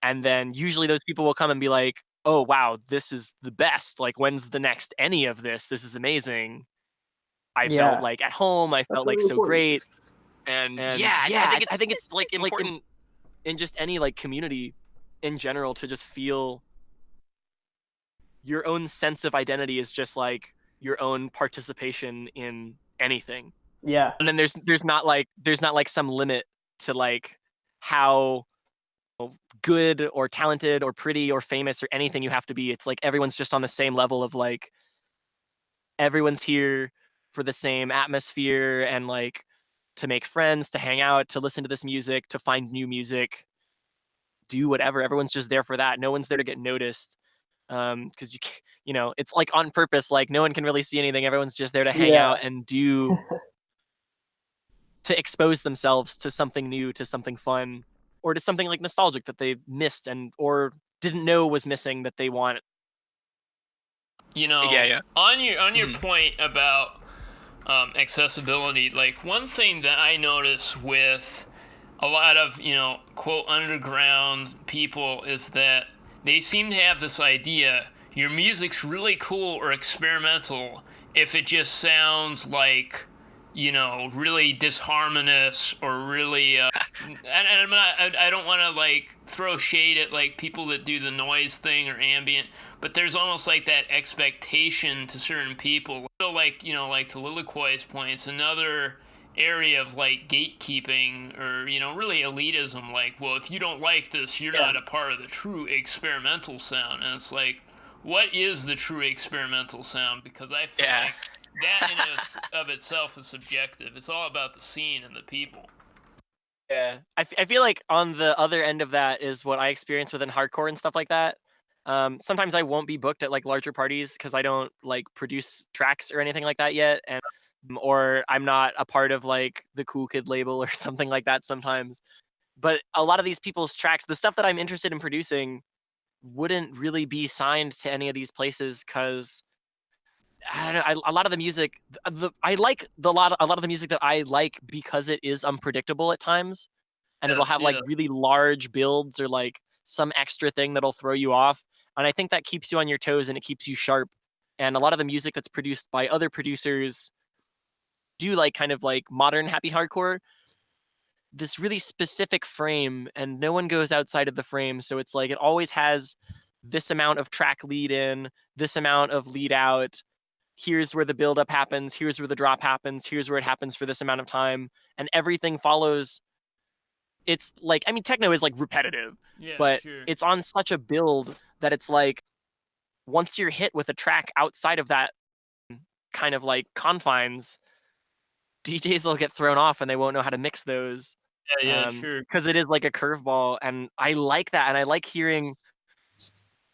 And then usually those people will come and be like, oh wow, this is the best. Like when's the next any of this? This is amazing. I felt like at home. I felt like really so important. great. And I think it's like important in just any like community in general to just feel your own sense of identity is just like your own participation in anything. Yeah. And then there's not like some limit to like how good or talented or pretty or famous or anything you have to be. It's like everyone's just on the same level of like everyone's here for the same atmosphere and like to make friends, to hang out, to listen to this music, to find new music, do whatever. Everyone's just there for that. No one's there to get noticed. Because you know, it's like on purpose. Like no one can really see anything. Everyone's just there to hang out and do to expose themselves to something new, to something fun, or to something like nostalgic that they missed and or didn't know was missing that they want. You know, on your point about accessibility, like one thing that I notice with a lot of, you know, quote underground people is that they seem to have this idea your music's really cool or experimental if it just sounds like, you know, really disharmonious or really and I don't want to like throw shade at like people that do the noise thing or ambient, but there's almost like that expectation to certain people. So like, you know, like to LILIKOI's point, it's another area of like gatekeeping or, you know, really elitism. Like, well, if you don't like this, you're not a part of the true experimental sound. And it's like, what is the true experimental sound? Because I feel like that in of itself is subjective. It's all about the scene and the people. Yeah, I feel like on the other end of that is what I experience within hardcore and stuff like that. Sometimes I won't be booked at like larger parties because I don't like produce tracks or anything like that yet, and or I'm not a part of like the Cool Kid label or something like that sometimes. But a lot of these people's tracks, the stuff that I'm interested in producing, wouldn't really be signed to any of these places because I don't know. A lot of the music, I like a lot of the music that I like because it is unpredictable at times, and it'll have like really large builds or like some extra thing that'll throw you off. And I think that keeps you on your toes and it keeps you sharp. And a lot of the music that's produced by other producers do like kind of like modern happy hardcore, this really specific frame, and no one goes outside of the frame. So it's like it always has this amount of track lead in, this amount of lead out. Here's where the buildup happens. Here's where the drop happens. Here's where it happens for this amount of time, and everything follows. It's like, I mean, techno is like repetitive, but it's on such a build that it's like once you're hit with a track outside of that kind of like confines, DJs will get thrown off and they won't know how to mix those. Because it is like a curveball, and I like that, and I like hearing.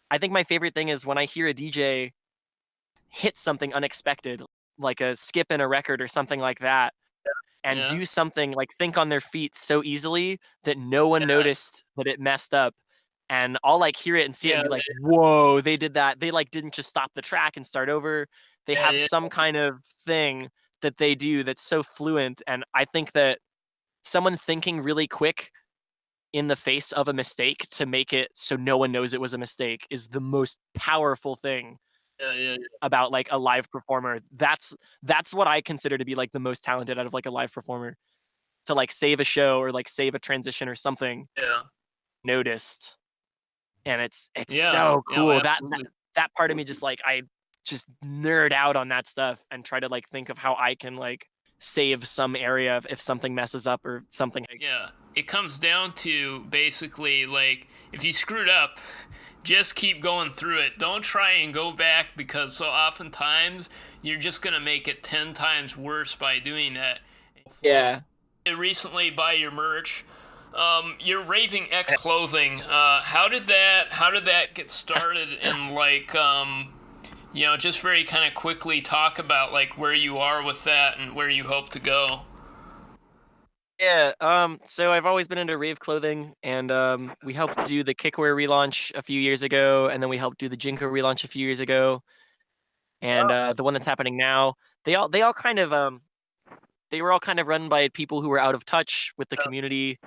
I think my favorite thing is when I hear a DJ hit something unexpected, like a skip in a record or something like that, and do something like think on their feet so easily that no one noticed that it messed up. And I'll like hear it and see it and be like, whoa, they did that. They like didn't just stop the track and start over. They have some kind of thing that they do that's so fluent. And I think that someone thinking really quick in the face of a mistake to make it so no one knows it was a mistake is the most powerful thing about like a live performer. That's what I consider to be like the most talented out of like a live performer, to like save a show or like save a transition or something noticed. And it's so cool. That part of me just like, I just nerd out on that stuff and try to like think of how I can like save some area if something messes up or something. It comes down to basically like if you screwed up, just keep going through it. Don't try and go back, because so oftentimes you're just gonna make it 10 times worse by doing that. Recently buy your merch. Your raving.x clothing. How did that get started? And like just very kind of quickly talk about like where you are with that and where you hope to go. So I've always been into rave clothing, and we helped do the Kickwear relaunch a few years ago, and then we helped do the Jinko relaunch a few years ago, and the one that's happening now. They all kind of they were all kind of run by people who were out of touch with the community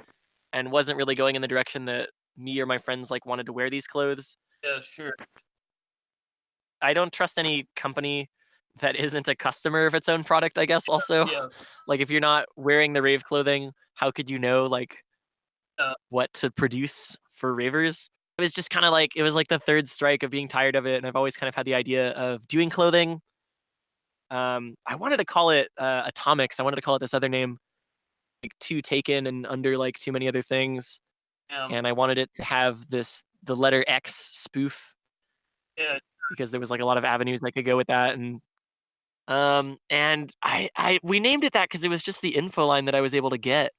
and wasn't really going in the direction that me or my friends like wanted to wear these clothes. I don't trust any company that isn't a customer of its own product, I guess, also. Like, if you're not wearing the rave clothing, how could you know, like, what to produce for ravers? It was just kind of like, it was like the third strike of being tired of it, and I've always kind of had the idea of doing clothing. I wanted to call it Atomics. I wanted to call it this other name, like, too taken and under, like, too many other things. And I wanted it to have the letter X spoof. Because there was, like, a lot of avenues that could go with that, and we named it that because it was just the info line that I was able to get.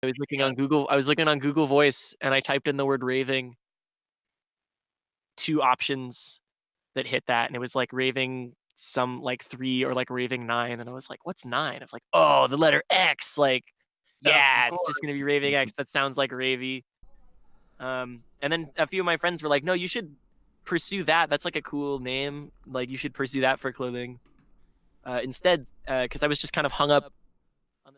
I was looking on Google Voice, and I typed in the word raving. 2 options that hit that, and it was like raving some like 3 or like raving 9, and I was like, "What's 9?" I was like, "Oh, the letter X." Like, it's just gonna be raving X. That sounds like ravey. And then a few of my friends were like, "No, you should pursue that. That's like a cool name. Like, you should pursue that for clothing." Instead, because I was just kind of hung up on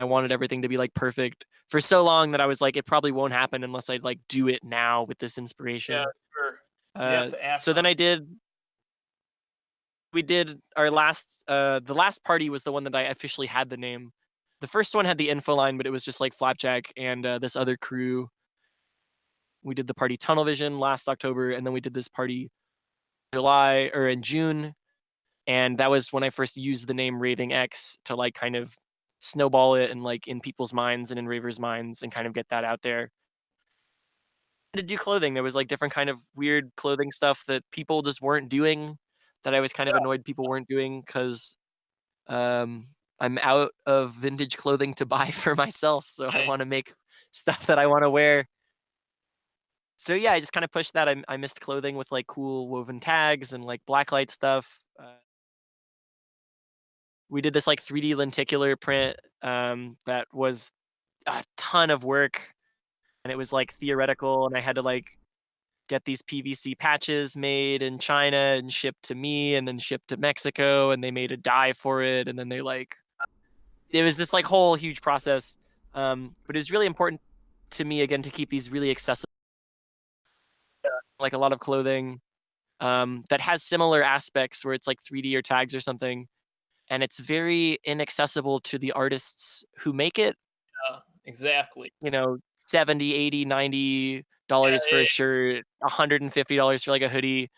I wanted everything to be like perfect for so long that I was like, it probably won't happen unless I like do it now with this inspiration. So then we did our last, the last party was the one that I officially had the name. The first one had the info line, but it was just like Flapjack and this other crew. We did the party Tunnel Vision last October, and then we did this party in June. And that was when I first used the name Raving X to like kind of snowball it and like in people's minds and in ravers' minds and kind of get that out there. To do clothing, there was like different kind of weird clothing stuff that people just weren't doing, that I was kind of annoyed people weren't doing, because I'm out of vintage clothing to buy for myself, so I want to make stuff that I want to wear. So yeah, I just kind of pushed that. I missed clothing with like cool woven tags and like blacklight stuff. We did this like 3D lenticular print that was a ton of work. and it was like theoretical, and I had to like get these PVC patches made in China and shipped to me and then shipped to Mexico, and they made a dye for it, and then they like it was this like whole huge process. But it was really important to me again to keep these really accessible, like a lot of clothing that has similar aspects where it's like 3D or tags or something, and it's very inaccessible to the artists who make it. Exactly. You know, 70, 80, $90 for a shirt, $150 for like a hoodie.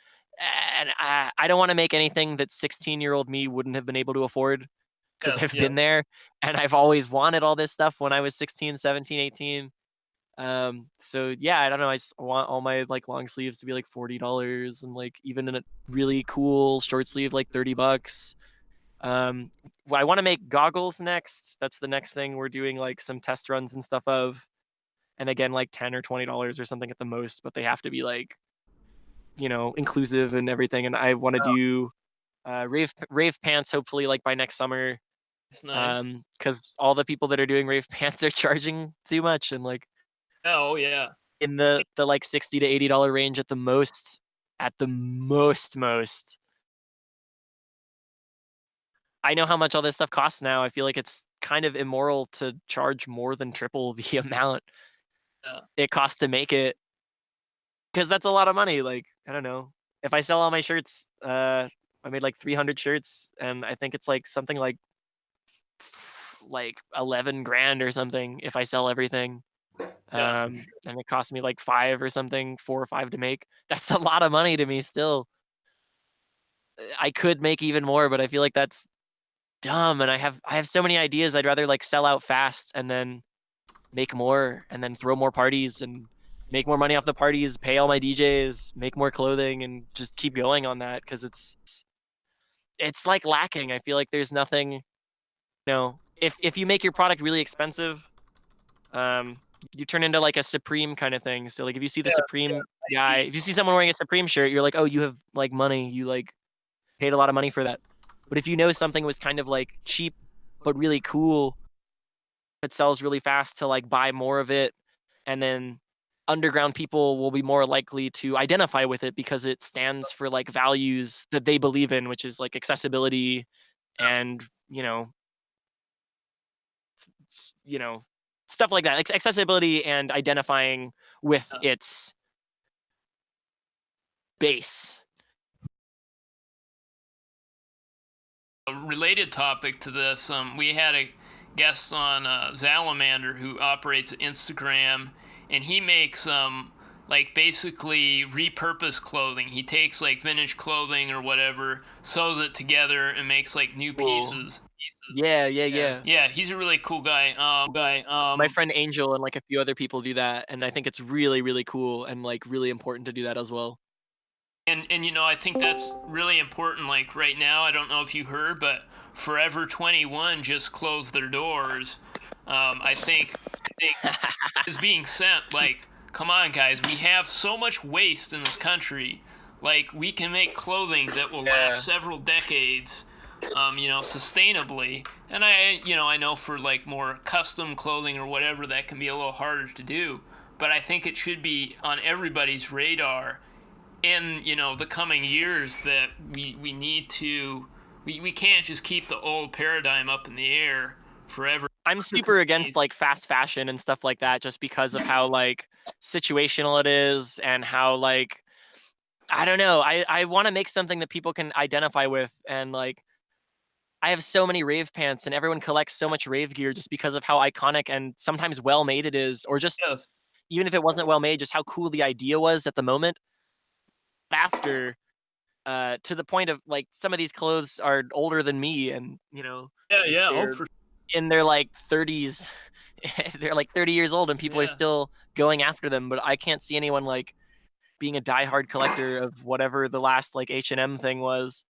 And I don't want to make anything that 16-year-old me wouldn't have been able to afford, because I've been there and I've always wanted all this stuff when I was 16, 17, 18. So yeah, I don't know. I just want all my like long sleeves to be like $40, and like even in a really cool short sleeve, like $30. Well, I want to make goggles next. That's the next thing we're doing, like some test runs and stuff of. And again, like $10 or $20 or something at the most, but they have to be like, you know, inclusive and everything. And I want to do rave pants hopefully like by next summer. It's nice. Because all the people that are doing rave pants are charging too much, and like Oh yeah. in the like $60 to $80 range at the most. At the most. I know how much all this stuff costs now. I feel like it's kind of immoral to charge more than triple the amount it costs to make it, because that's a lot of money. Like, I don't know. If I sell all my shirts, I made like 300 shirts, and I think it's like something like 11 grand or something if I sell everything. And it cost me like 5 or something, 4 or 5 to make. That's a lot of money to me still. I could make even more, but I feel like that's dumb, and I have so many ideas. I'd rather like sell out fast and then make more and then throw more parties and make more money off the parties, pay all my DJs, make more clothing, and just keep going on that, because it's like lacking. I feel like there's nothing, you know, if you make your product really expensive, you turn into like a Supreme kind of thing. So like if you see the Supreme guy, if you see someone wearing a Supreme shirt, you're like, oh, you have like money, you like paid a lot of money for that. But if you know something was kind of like cheap but really cool, it sells really fast to like buy more of it, and then underground people will be more likely to identify with it because it stands for like values that they believe in, which is like accessibility and you know stuff like that, like accessibility and identifying with its base. A related topic to this, we had a guest on Salamander who operates Instagram, and he makes like basically repurposed clothing. He takes like vintage clothing or whatever, sews it together, and makes like new pieces. Yeah. Yeah, he's a really cool guy. My friend Angel and like a few other people do that, and I think it's really, really cool and like really important to do that as well. And you know, I think that's really important. Like right now, I don't know if you heard, but Forever 21 just closed their doors. I think is being sent. Like, come on, guys, we have so much waste in this country. Like, we can make clothing that will last several decades, you know, sustainably. And I know for like more custom clothing or whatever, that can be a little harder to do. But I think it should be on everybody's radar in, you know, the coming years that we need to, we can't just keep the old paradigm up in the air forever. I'm super against like fast fashion and stuff like that, just because of how like situational it is, and how like, I don't know, I want to make something that people can identify with. And like, I have so many rave pants, and everyone collects so much rave gear just because of how iconic and sometimes well made it is, or just even if it wasn't well made, just how cool the idea was at the moment. After to the point of like, some of these clothes are older than me, and you know, in their like 30s. They're like 30 years old, and people are still going after them. But I can't see anyone like being a diehard collector of whatever the last like H&M thing was.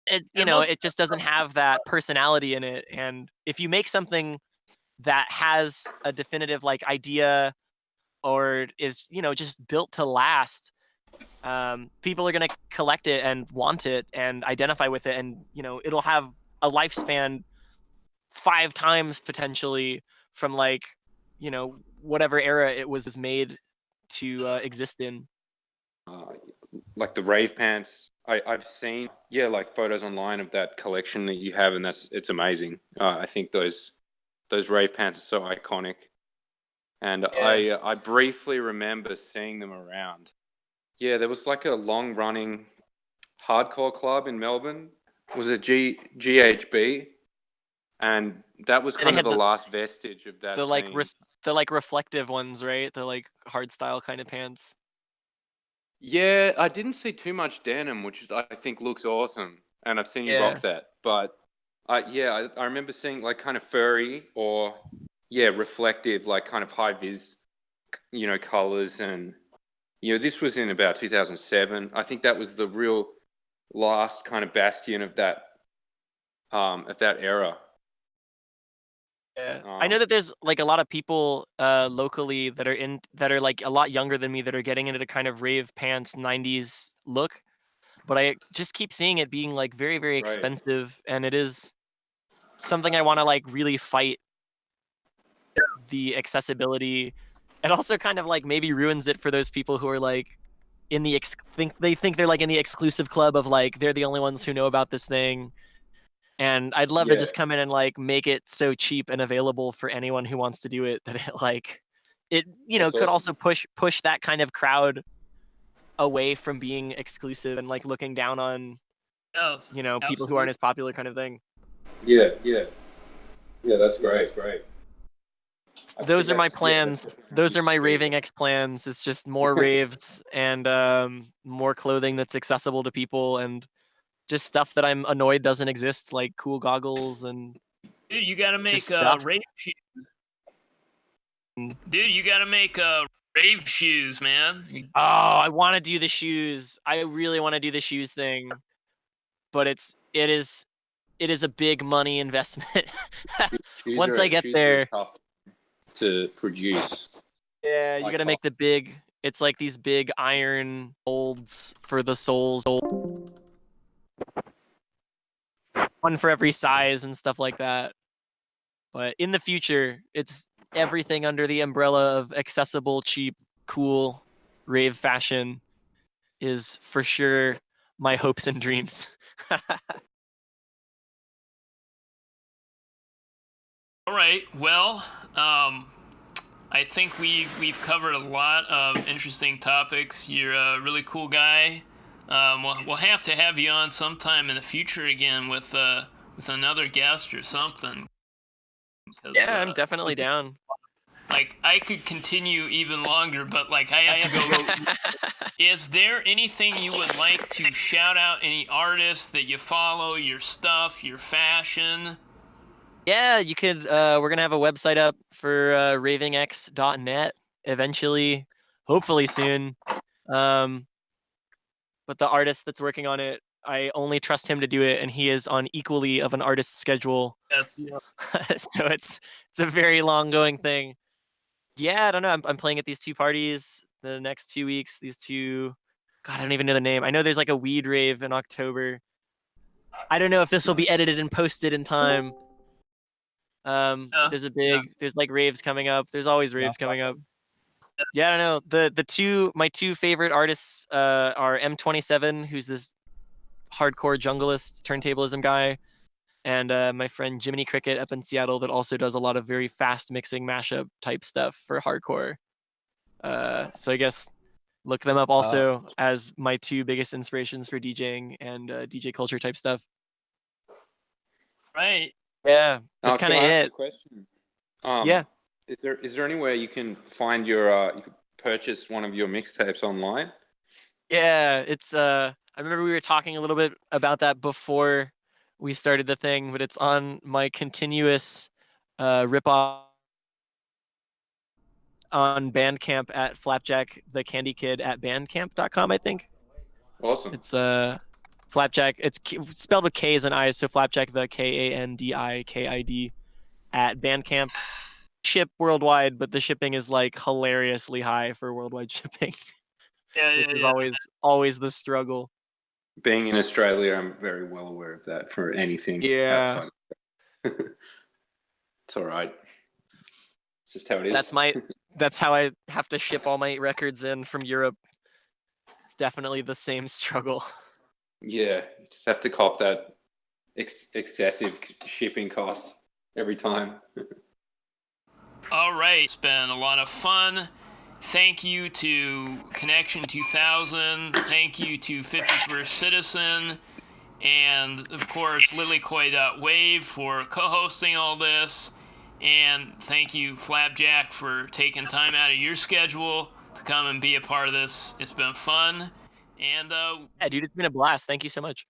It just doesn't have that personality in it. And if you make something that has a definitive like idea, or is, you know, just built to last, people are going to collect it and want it and identify with it. And, you know, it'll have a lifespan 5 times potentially from like, you know, whatever era it was made to exist in. Like the rave pants. I've seen like photos online of that collection that you have, and it's amazing. I think those rave pants are so iconic, and Yeah. I briefly remember seeing them around. Yeah, there was like a long running hardcore club in Melbourne. Was it GHB? And that was They kind of had the last vestige of that the like scene. the like reflective ones, right? The like hard style kind of pants. Yeah, I didn't see too much denim, which I think looks awesome, and I've seen you Yeah. rock that. But I remember seeing like kind of furry or reflective, like kind of high vis, colors, and this was in about 2007. I think that was the real last kind of bastion of that era. Yeah. I know that there's like a lot of people locally that are like a lot younger than me that are getting into the kind of rave pants 90s look, but I just keep seeing it being like very, very Right. expensive, and it is something I want to like really fight the accessibility. It also kind of like maybe ruins it for those people who are like in the think they're like in the exclusive club of like they're the only ones who know about this thing. And I'd love to just come in and like make it so cheap and available for anyone who wants to do it that it That's could awesome. also push that kind of crowd away from being exclusive and like looking down on people who aren't as popular kind of thing. Yeah, that's great. Those are my plans. Those are my raving.x plans. It's just more raves and more clothing that's accessible to people, and just stuff that I'm annoyed doesn't exist, like cool goggles and Dude, you gotta make rave shoes. Dude, you gotta make rave shoes, man. Oh, I want to do the shoes. I really want to do the shoes thing, but it is a big money investment. Once I get there, tough to produce. Yeah, you gotta make the big. It's like these big iron molds for the soles. One for every size and stuff like that. But in the future, it's everything under the umbrella of accessible, cheap, cool, rave fashion is for sure my hopes and dreams. All right. Well, I think we've covered a lot of interesting topics. You're a really cool guy. We'll have to have you on sometime in the future again with another guest or something. Yeah, I'm definitely down. Like, I could continue even longer, but like I have to go. Is there anything you would like to shout out? Any artists that you follow, your stuff, your fashion? Yeah, you could. We're gonna have a website up for raving.x.net eventually, hopefully soon. But the artist that's working on it, I only trust him to do it, and he is on equally of an artist's schedule. Yes. Yeah. So it's a very long going thing. Yeah, I don't know. I'm playing at these two parties the next 2 weeks. These two, God, I don't even know the name. I know there's like a weed rave in October. I don't know if this will be edited and posted in time. There's like raves coming up. There's always raves coming up. Yeah, I don't know. My two favorite artists are M27, who's this hardcore junglist turntablism guy, and my friend Jiminy Cricket up in Seattle that also does a lot of very fast mixing mashup type stuff for hardcore. So I guess look them up also as my two biggest inspirations for DJing and DJ culture type stuff. Right. Yeah, that's kind of it. Question. Yeah. Is there any way you can find your you could purchase one of your mixtapes online? Yeah, it's I remember we were talking a little bit about that before we started the thing, but it's on my continuous ripoff on Bandcamp at Flapjack the Kandi Kid at bandcamp.com, I think. Awesome. It's Flapjack. It's spelled with K's and I's, so Flapjack the KANDIKID at Bandcamp. Ship worldwide, but the shipping is like hilariously high for worldwide shipping. Which is always the struggle. Being in Australia, I'm very well aware of that for anything. Yeah. Outside. It's all right. It's just how it is. that's how I have to ship all my records in from Europe. It's definitely the same struggle. Yeah, you just have to cop that excessive shipping cost every time. All right, it's been a lot of fun. Thank you to Connection2000. Thank you to 51st Citizen. And, of course, LILIKOI.WAV for co-hosting all this. And thank you, Flapjack, for taking time out of your schedule to come and be a part of this. It's been fun. And Yeah, dude, it's been a blast. Thank you so much.